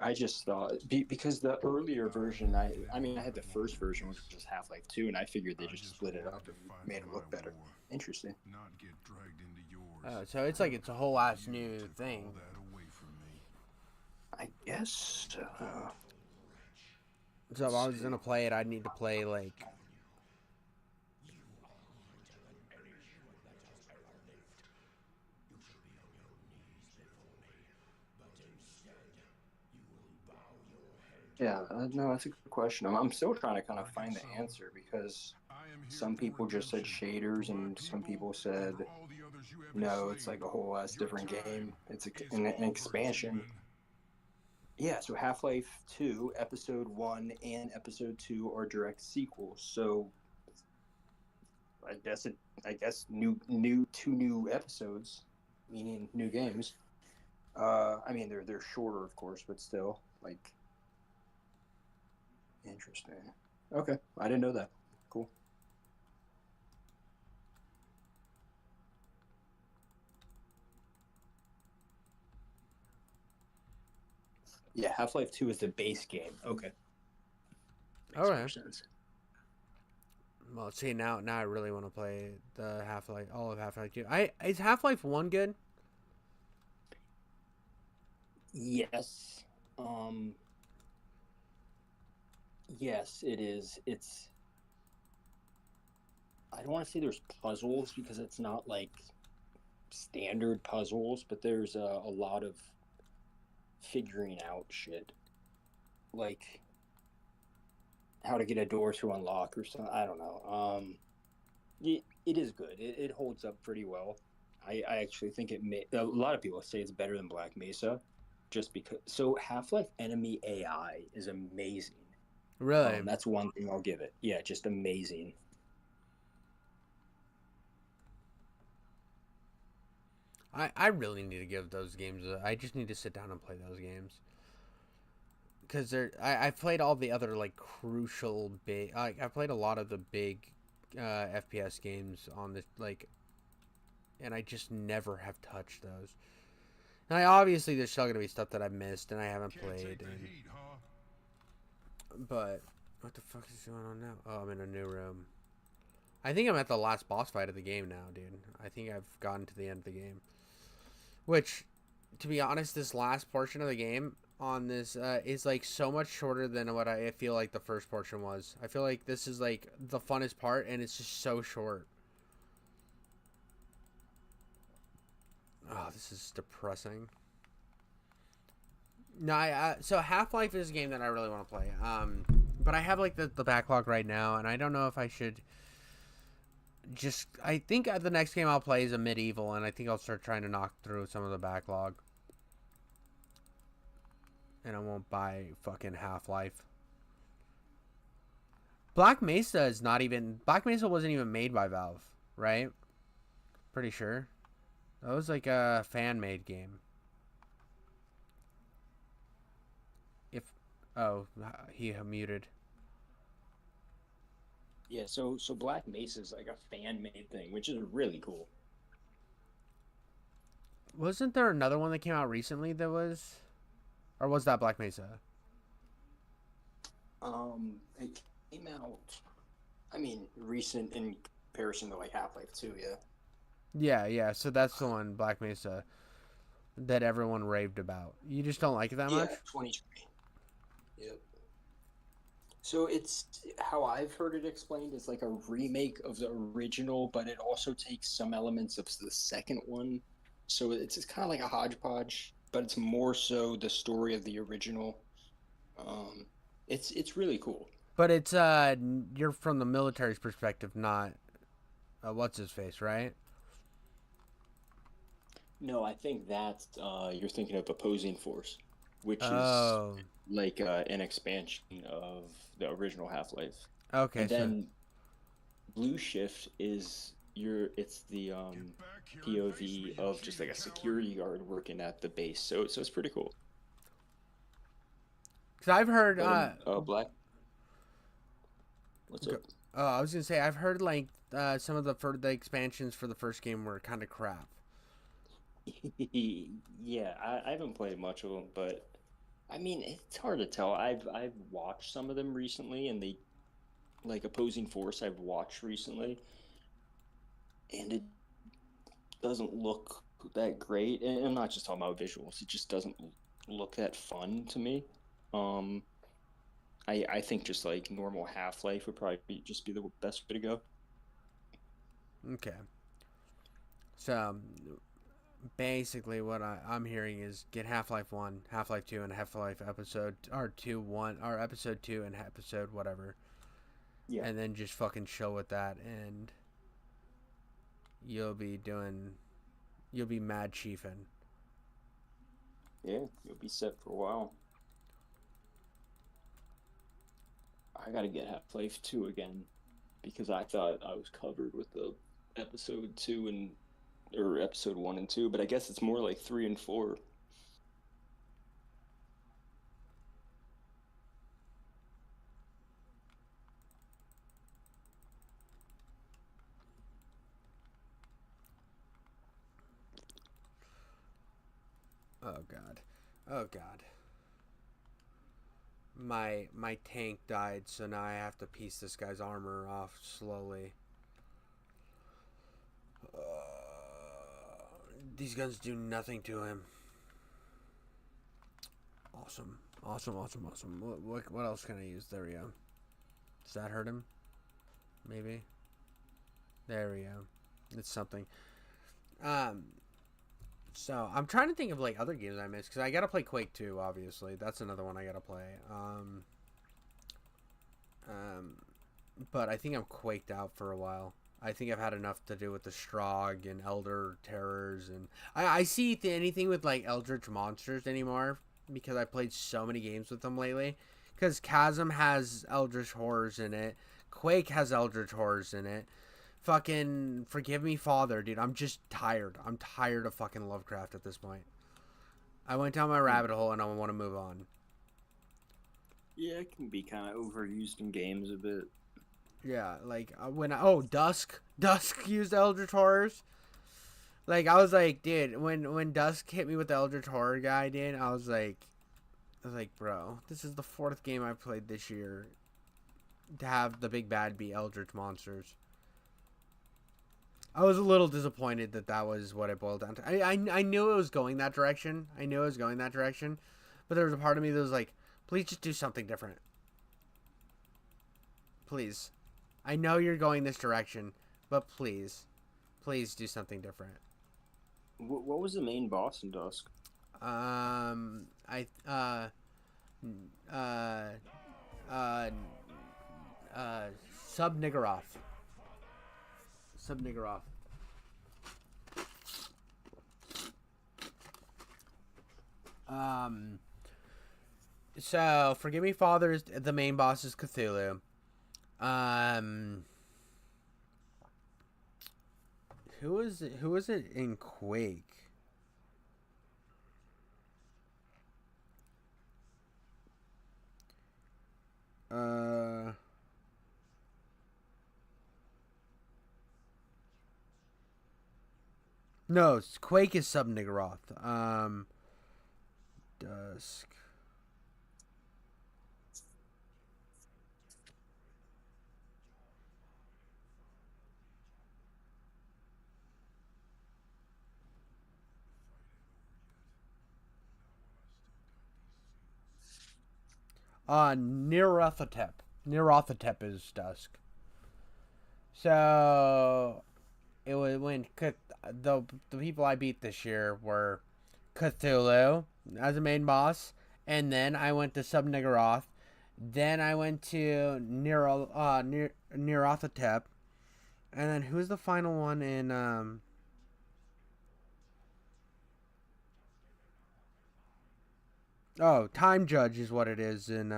I just thought because the earlier version, I mean, I had the first version, which was Half-Life 2, and I figured they just split it up and made it look better. Interesting. Not get dragged into yours. So it's like it's a whole ass new thing. All that away from me. I guess. So if I was gonna play it, I'd need to play like. Yeah, no, that's a good question. I'm still trying to kind of find the answer because some people just said shaders, and some people said no, it's like a whole ass different game. It's an expansion. Yeah, so Half-Life 2, Episode 1 and Episode 2 are direct sequels. So I guess two new episodes, meaning new games. I mean they're shorter, of course, but still like interesting. Okay, I didn't know that. Cool. Yeah, Half-Life 2 is the base game. Okay. All right. Makes more sense. Well, see now I really want to play the Half-Life, all of Half-Life 2. Is Half-Life 1 good? Yes. Yes, it is. I don't want to say there's puzzles because it's not like standard puzzles, but there's a lot of figuring out shit. Like how to get a door to unlock or something. I don't know. It is good. It holds up pretty well. I actually think a lot of people say it's better than Black Mesa just because. So Half-Life enemy AI is amazing. Really? That's one thing I'll give it. Yeah, just amazing. I really need to give those games. I just need to sit down and play those games. Because I've played all the other like crucial big. I've played a lot of the big FPS games on this like, and I just never have touched those. Now, obviously, there's still gonna be stuff that I've missed and I haven't played. But what the fuck is going on now? Oh, I'm in a new room. I think I'm at the last boss fight of the game now, dude. I think I've gotten to the end of the game. Which, to be honest, this last portion of the game on this is like so much shorter than what I feel like the first portion was. I feel like this is like the funnest part and it's just so short. Oh, this is depressing. No, so Half-Life is a game that I really want to play. But I have like the backlog right now, and I don't know if I should just. I think the next game I'll play is a Medieval, and I think I'll start trying to knock through some of the backlog. And I won't buy fucking Half-Life. Black Mesa is not even. Black Mesa wasn't even made by Valve, right? Pretty sure. That was like a fan-made game. Oh, he muted. Yeah, so Black Mesa is like a fan-made thing, which is really cool. Wasn't there another one that came out recently that was, or was that Black Mesa? It came out. I mean, recent in comparison to like Half-Life 2, yeah. Yeah. So that's the one, Black Mesa, that everyone raved about. You just don't like it that much? 2020. Yep. So it's how I've heard it explained is like a remake of the original, but it also takes some elements of the second one. So it's kind of like a hodgepodge, but it's more so the story of the original. It's really cool. But it's you're from the military's perspective, not what's his face, right? No, I think that's you're thinking of Opposing Force, which is like an expansion of the original Half-Life. Okay. And then Blue Shift is it's the POV of just like a security guard working at the base. So it's pretty cool. Cause I've heard Black. What's up? I was gonna say I've heard like some of the expansions for the first game were kind of crap. Yeah, I haven't played much of them, but I mean, it's hard to tell. I've watched some of them recently, and they like Opposing Force. I've watched recently, and it doesn't look that great. And I'm not just talking about visuals. It just doesn't look that fun to me. Um, I think just like normal Half Life would probably just be the best way to go. Okay. So basically, what I'm hearing is get Half-Life 1, Half-Life 2, and Half-Life episode or 2 1 or episode 2 and episode whatever, Yeah, and then just fucking chill with that, and you'll be doing, you'll be mad chiefin'. yeah, you'll be set for a while. I gotta get Half Life 2 again because I thought I was covered with the episode 2 and or episode 1 and 2, but I guess it's more like 3 and 4. Oh god, oh god. My tank died, so now I have to piece this guy's armor off slowly. These guns do nothing to him. Awesome. Awesome, awesome, awesome. What else can I use? There we go. Does that hurt him? Maybe. There we go. It's something. Um, so I'm trying to think of like other games I missed because I gotta play Quake 2. Obviously, that's another one I gotta play. Um, but I think I'm quaked out for a while. I think I've had enough to do with the Strogg and Elder Terrors, and I see anything with like Eldritch Monsters anymore because I played so many games with them lately. Because Chasm has Eldritch Horrors in it, Quake has Eldritch Horrors in it. Fucking Forgive Me Father, dude. I'm just tired. I'm tired of fucking Lovecraft at this point. I went down my rabbit hole and I want to move on. Yeah, it can be kind of overused in games a bit. Yeah, like when Dusk used Eldritch Horrors. Like I was like, dude, when Dusk hit me with the Eldritch Horror guy, dude, I was like, bro, this is the fourth game I've played this year to have the big bad be Eldritch Monsters. I was a little disappointed that that was what it boiled down to. I knew it was going that direction. I knew it was going that direction, but there was a part of me that was like, please just do something different. Please. I know you're going this direction, but please do something different. What was the main boss in Dusk? I uh uh Sub Niggeroth. Sub Niggeroth. Um. So, Forgive Me Father is the main boss is Cthulhu. Um. Who was it in Quake? Uh. No, Quake is Sub Niggeroth. Dusk. Nyarlathotep. Nyarlathotep is Dusk. So it was when the people I beat this year were Cthulhu as a main boss, and then I went to Sub Niggeroth. Then I went to Nyarlathotep, and then who's the final one in Oh, Time Judge is what it is in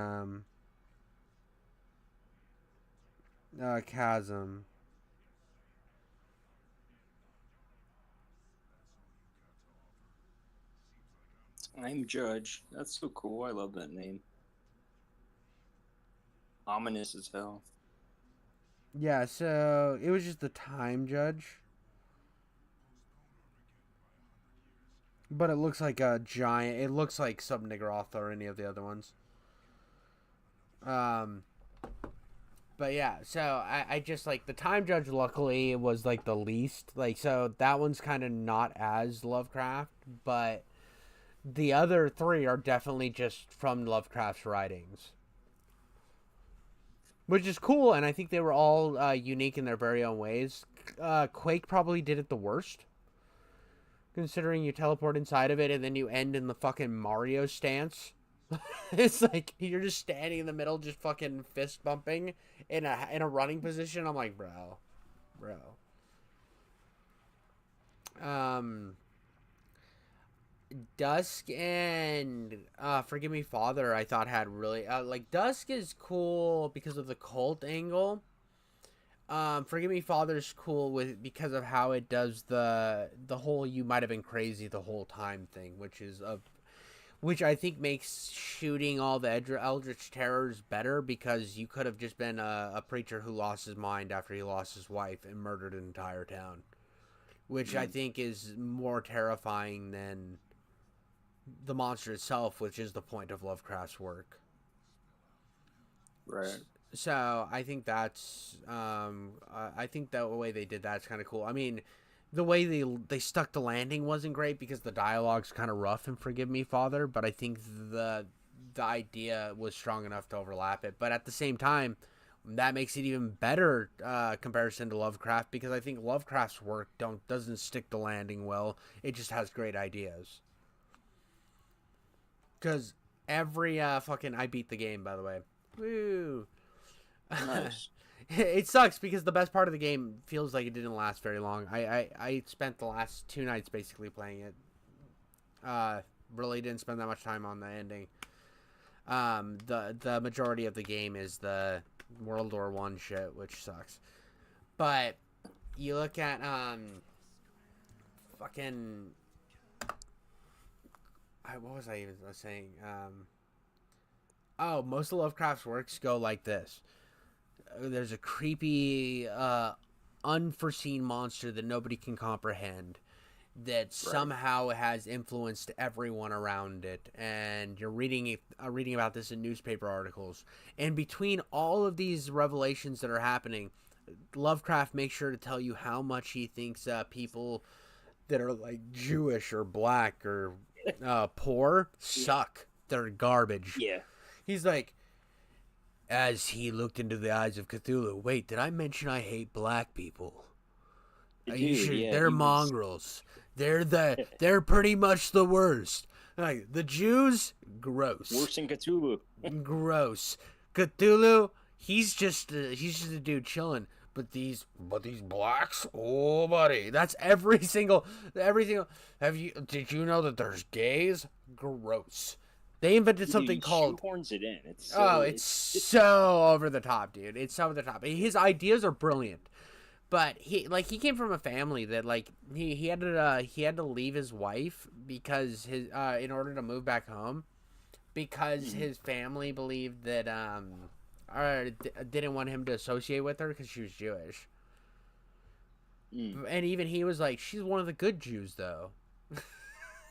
Chasm. I'm Judge. That's so cool. I love that name. Ominous as hell. Yeah, so it was just the Time Judge. But it looks like a giant. It looks like Sub-Niggurath or any of the other ones. But yeah, so I just like the Time Judge. Luckily, was like the least like, so that one's kind of not as Lovecraft, but the other three are definitely just from Lovecraft's writings, which is cool. And I think they were all unique in their very own ways. Quake probably did it the worst, considering you teleport inside of it and then you end in the fucking Mario stance. It's like you're just standing in the middle, just fucking fist bumping in a running position. I'm like, bro. Dusk and Forgive Me Father, I thought had really like, Dusk is cool because of the cult angle. Forgive Me Father's cool because of how it does the whole "you might have been crazy the whole time" thing, which I think makes shooting all the Eldritch Terrors better, because you could have just been a preacher who lost his mind after he lost his wife and murdered an entire town, which I think is more terrifying than the monster itself, which is the point of Lovecraft's work. Right. So I think that's I think the way they did that's kind of cool. I mean, the way they stuck the landing wasn't great because the dialogue's kind of rough in Forgive Me Father, but I think the idea was strong enough to overlap it. But at the same time, that makes it even better comparison to Lovecraft, because I think Lovecraft's work doesn't stick the landing well. It just has great ideas. Because every fucking I beat the game, by the way. Woo. Nice. It sucks because the best part of the game feels like it didn't last very long. I spent the last 2 nights basically playing it. Really didn't spend that much time on the ending. The majority of the game is the World War I shit, which sucks. But you look at fucking what was I even saying? Most of Lovecraft's works go like this. There's a creepy, unforeseen monster that nobody can comprehend, that somehow has influenced everyone around it, and you're reading about this in newspaper articles. And between all of these revelations that are happening, Lovecraft makes sure to tell you how much he thinks people that are like Jewish or black or poor suck. They're garbage. Yeah. He's like, as he looked into the eyes of Cthulhu, wait, did I mention I hate black people? Are you sure? Yeah, they're mongrels. They're pretty much the worst. Like, the Jews, gross. Worse than Cthulhu. Gross. Cthulhu, he's just a dude chilling. But these blacks, oh buddy, that's every single. Did you know that there's gays? Gross. They invented something called. Shoehorns it in. It's so over the top, dude. It's so over the top. His ideas are brilliant, but he came from a family that he had to leave his wife because in order to move back home, because his family believed that didn't want him to associate with her because she was Jewish. And even he was like, she's one of the good Jews though.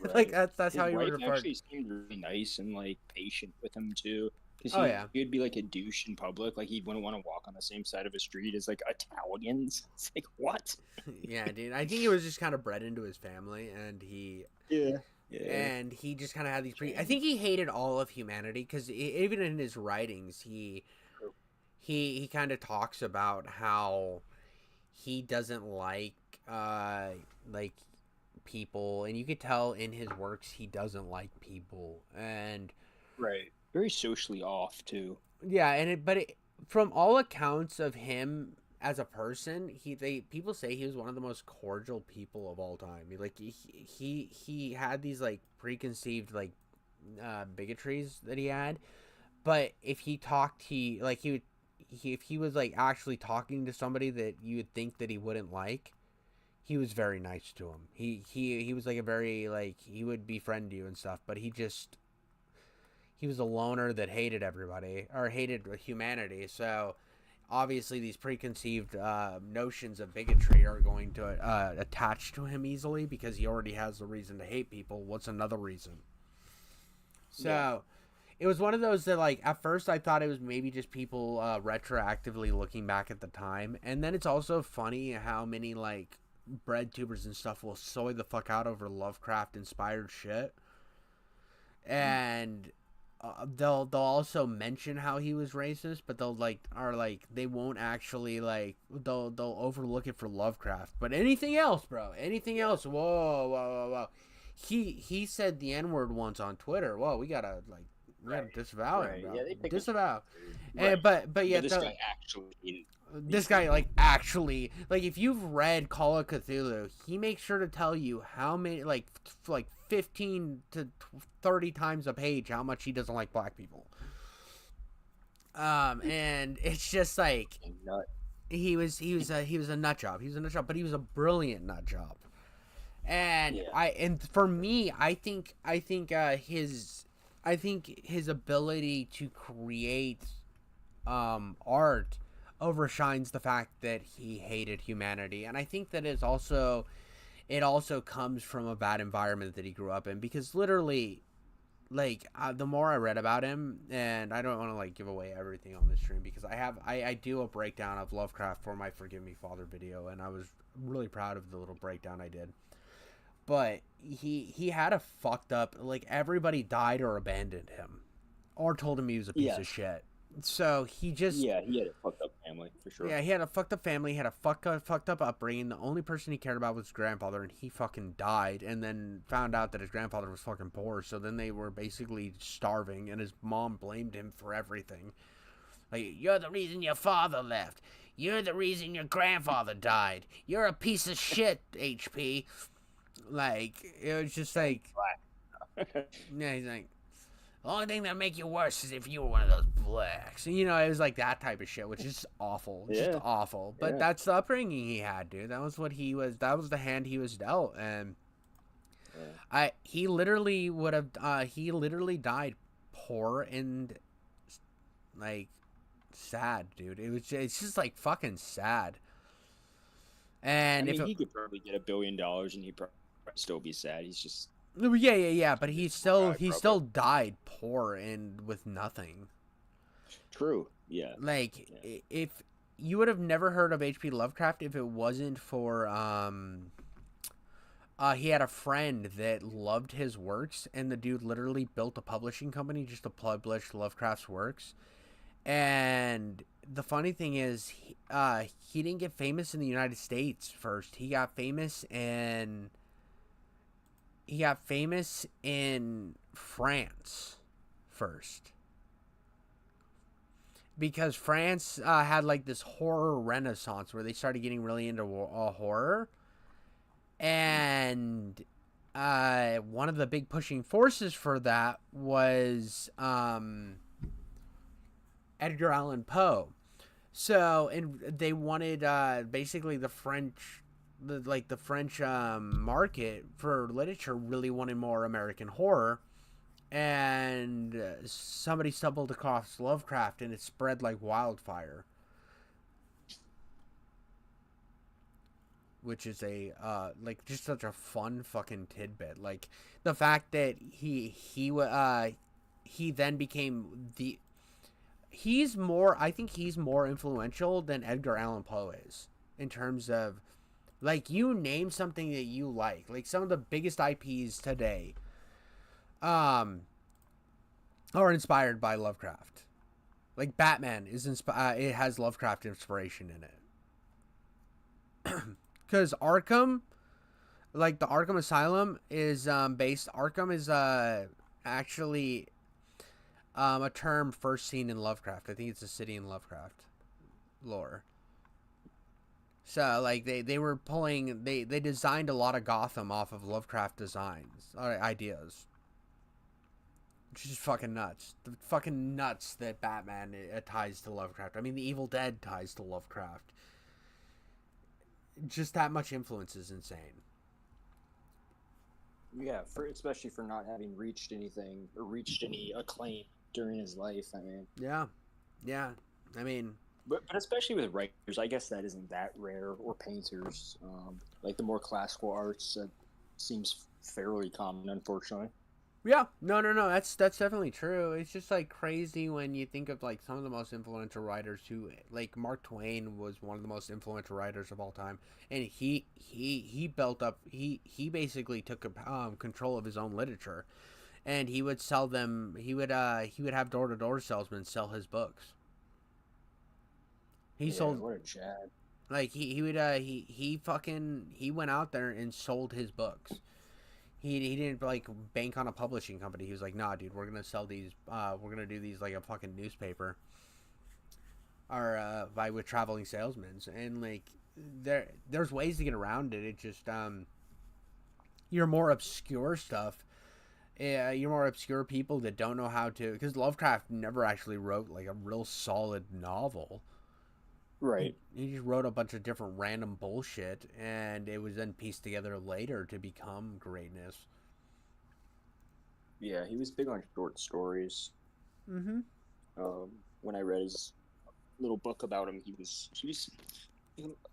Right. Like that's how he would refer. Actually seemed really nice and patient with him too. Because he'd be like a douche in public. Like he wouldn't want to walk on the same side of a street as Italians. It's like, what? Yeah, dude. I think he was just kind of bred into his family, and he. Yeah. And he just kind of had these I think he hated all of humanity, because even in his writings, he kind of talks about how he doesn't like people, and you could tell in his works he doesn't like people, and very socially off too. Yeah, from all accounts of him as a person, people say he was one of the most cordial people of all time. He had these preconceived bigotries that he had, but if he talked, if he was actually talking to somebody that you would think that he wouldn't like, he was very nice to him. He was a very he would befriend you and stuff, but he was a loner that hated everybody or hated humanity. So obviously these preconceived notions of bigotry are going to attach to him easily because he already has a reason to hate people. What's another reason? So it was one of those that, like, at first I thought it was maybe just people retroactively looking back at the time. And then it's also funny how many, like, bread tubers and stuff will soy the fuck out over Lovecraft inspired shit. And they'll also mention how he was racist, but they won't actually, like, they'll overlook it for Lovecraft. But anything else, bro, anything else, whoa. He said the N-word once on Twitter. Whoa, we gotta disavow him, bro. Yeah, Disavow. Right. And, but yeah, this guy actually. this guy, like, actually, like, if you've read Call of Cthulhu, he makes sure to tell you how many, like 15 to 30 times a page how much he doesn't like black people. And it's just like he was a nut job. He was a nut job, but he was a brilliant nut job. And for me, I think his ability to create art overshines the fact that he hated humanity. And I think that it also comes from a bad environment that he grew up in, because literally, like, the more I read about him, and I don't want to, like, give away everything on this stream, because I do a breakdown of Lovecraft for my Forgive Me Father video, and I was really proud of the little breakdown I did. But he had a fucked up, like, everybody died or abandoned him or told him he was a piece of shit. So he just... Yeah, he had a fucked up family, for sure. Yeah, he had a fucked up family, he had a fucked up upbringing. The only person he cared about was his grandfather, and he fucking died, and then found out that his grandfather was fucking poor, so then they were basically starving, and his mom blamed him for everything. Like, you're the reason your father left. You're the reason your grandfather died. You're a piece of shit, HP. Like, it was just like... Yeah, he's like... The only thing that'd make you worse is if you were one of those blacks. And, you know, it was like that type of shit, which is awful. Just awful. But that's the upbringing he had, dude. That was what he was. That was the hand he was dealt. And he literally would have. He literally died poor and, like, sad, dude. It's just like fucking sad. And I mean, he could probably get $1 billion and he'd probably still be sad. He's just... Yeah, but he still died poor and with nothing. True. Yeah. Like, if you would have never heard of H.P. Lovecraft if it wasn't for he had a friend that loved his works, and the dude literally built a publishing company just to publish Lovecraft's works. And the funny thing is, he didn't get famous in the United States first. He got famous in France first, because France had, like, this horror renaissance where they started getting really into horror, and one of the big pushing forces for that was Edgar Allan Poe. So, and they wanted basically the French market for literature really wanted more American horror, and somebody stumbled across Lovecraft, and it spread like wildfire, which is a like, just such a fun fucking tidbit. Like, the fact that he then became I think he's more influential than Edgar Allan Poe is, in terms of, like, you name something that you like some of the biggest IPs today are inspired by Lovecraft. Like, Batman is it has Lovecraft inspiration in it. Because Arkham, like, the Arkham Asylum is Arkham is actually a term first seen in Lovecraft. I think it's a city in Lovecraft lore. So, like, they were pulling... They designed a lot of Gotham off of Lovecraft designs, or ideas. Which is fucking nuts. The fucking nuts that Batman ties to Lovecraft. I mean, the Evil Dead ties to Lovecraft. Just that much influence is insane. Yeah, especially for not having reached anything, or reached any acclaim during his life, I mean. Yeah. I mean... but especially with writers, I guess that isn't that rare, or painters. Like the more classical arts, that seems fairly common, unfortunately. Yeah, no, that's definitely true. It's just like crazy when you think of like some of the most influential writers who, like Mark Twain was one of the most influential writers of all time, and he built up he basically took control of his own literature, and he would sell them. He would have door to door salesmen sell his books. He Yeah, sold what a Chad. like he would he fucking he went out there and sold his books. He didn't like bank on a publishing company. He was like, nah, dude, we're gonna sell these. We're gonna do these like a fucking newspaper, or by with traveling salesmen. And like there's ways to get around it. It just your more obscure stuff. Your more obscure people that don't know how to, because Lovecraft never actually wrote like a real solid novel. Right. He just wrote a bunch of different random bullshit, and it was then pieced together later to become greatness. Yeah, he was big on short stories. Mm-hmm. When I read his little book about him, he was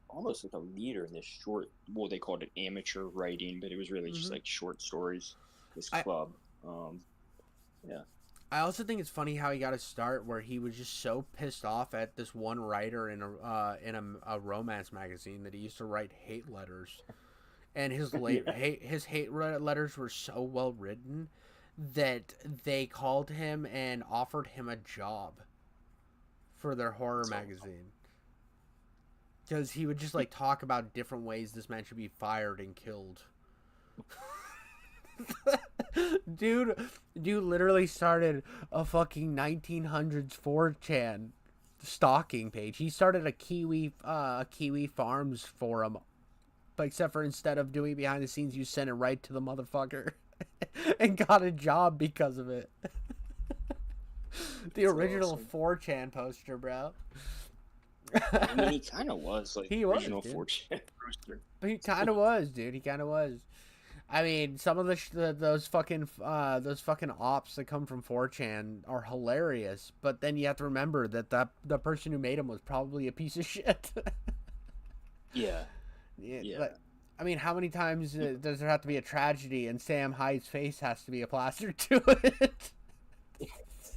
almost like a leader in this short. Well, they called it amateur writing, but it was really just like short stories. This club. Yeah. I also think it's funny how he got his start, where he was just so pissed off at this one writer in a romance magazine that he used to write hate letters, and his hate letters were so well written that they called him and offered him a job for their horror magazine, because he would just like talk about different ways this man should be fired and killed. Dude literally started a fucking 1900s 4chan stalking page. He started a Kiwi Farms forum, but except for instead of doing behind the scenes, you sent it right to the motherfucker, and got a job because of it. The original awesome. 4chan poster, bro. I mean, he kind of was like He the was, original dude. Fortune poster. He kind of was, dude. He kind of was. I mean, some of those fucking ops that come from 4chan are hilarious, but then you have to remember that the person who made them was probably a piece of shit. Yeah. Yeah. Like, I mean, how many times does there have to be a tragedy and Sam Hyde's face has to be plastered to it?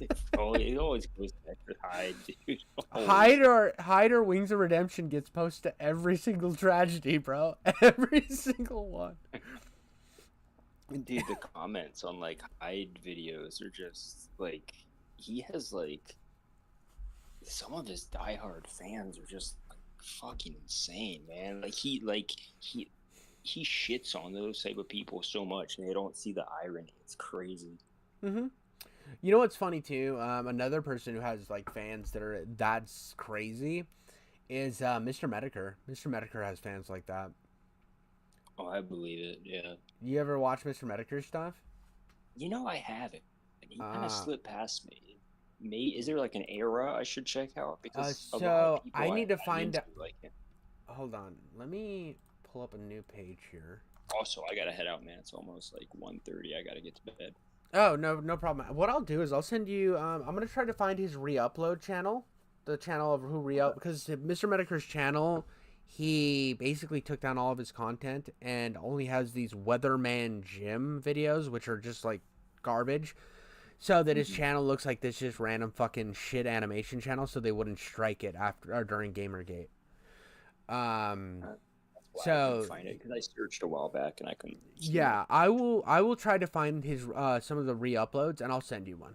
It always goes back to Hyde, dude. Hyde or Wings of Redemption gets posted to every single tragedy, bro. Every single one. Dude, the comments on like Hyde videos are just like, he has like, some of his diehard fans are just like, fucking insane, man. Like he shits on those type of people so much, and they don't see the irony. It's crazy. Mm-hmm. You know what's funny too? Another person who has like fans that's crazy is Mr. Medicare. Mr. Medicare has fans like that. Oh, I believe it. Yeah. You ever watch Mr. Medicare stuff? You know, I haven't. He kind of slipped past me. Is there like an era I should check out? Because a lot of people I need to find out. like it. Hold on, let me pull up a new page here. Also, I gotta head out, man. It's almost like 1:30. I gotta get to bed. Oh, no problem. What I'll do is I'll send you. I'm gonna try to find his re-upload channel, the channel of who re-up, because Mr. Medicare's channel, he basically took down all of his content and only has these Weatherman Jim videos, which are just like garbage, so that his channel looks like this just random fucking shit animation channel, so they wouldn't strike it after or during Gamergate. I So couldn't find it because I searched a while back and I couldn't. yeah, I will try to find his some of the re-uploads, and I'll send you one.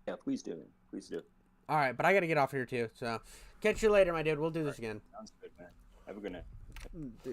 Yeah, please do. Please do. All right, but I gotta get off here too. So catch you later, my dude. We'll do this again. Sounds good, man. Have a good night.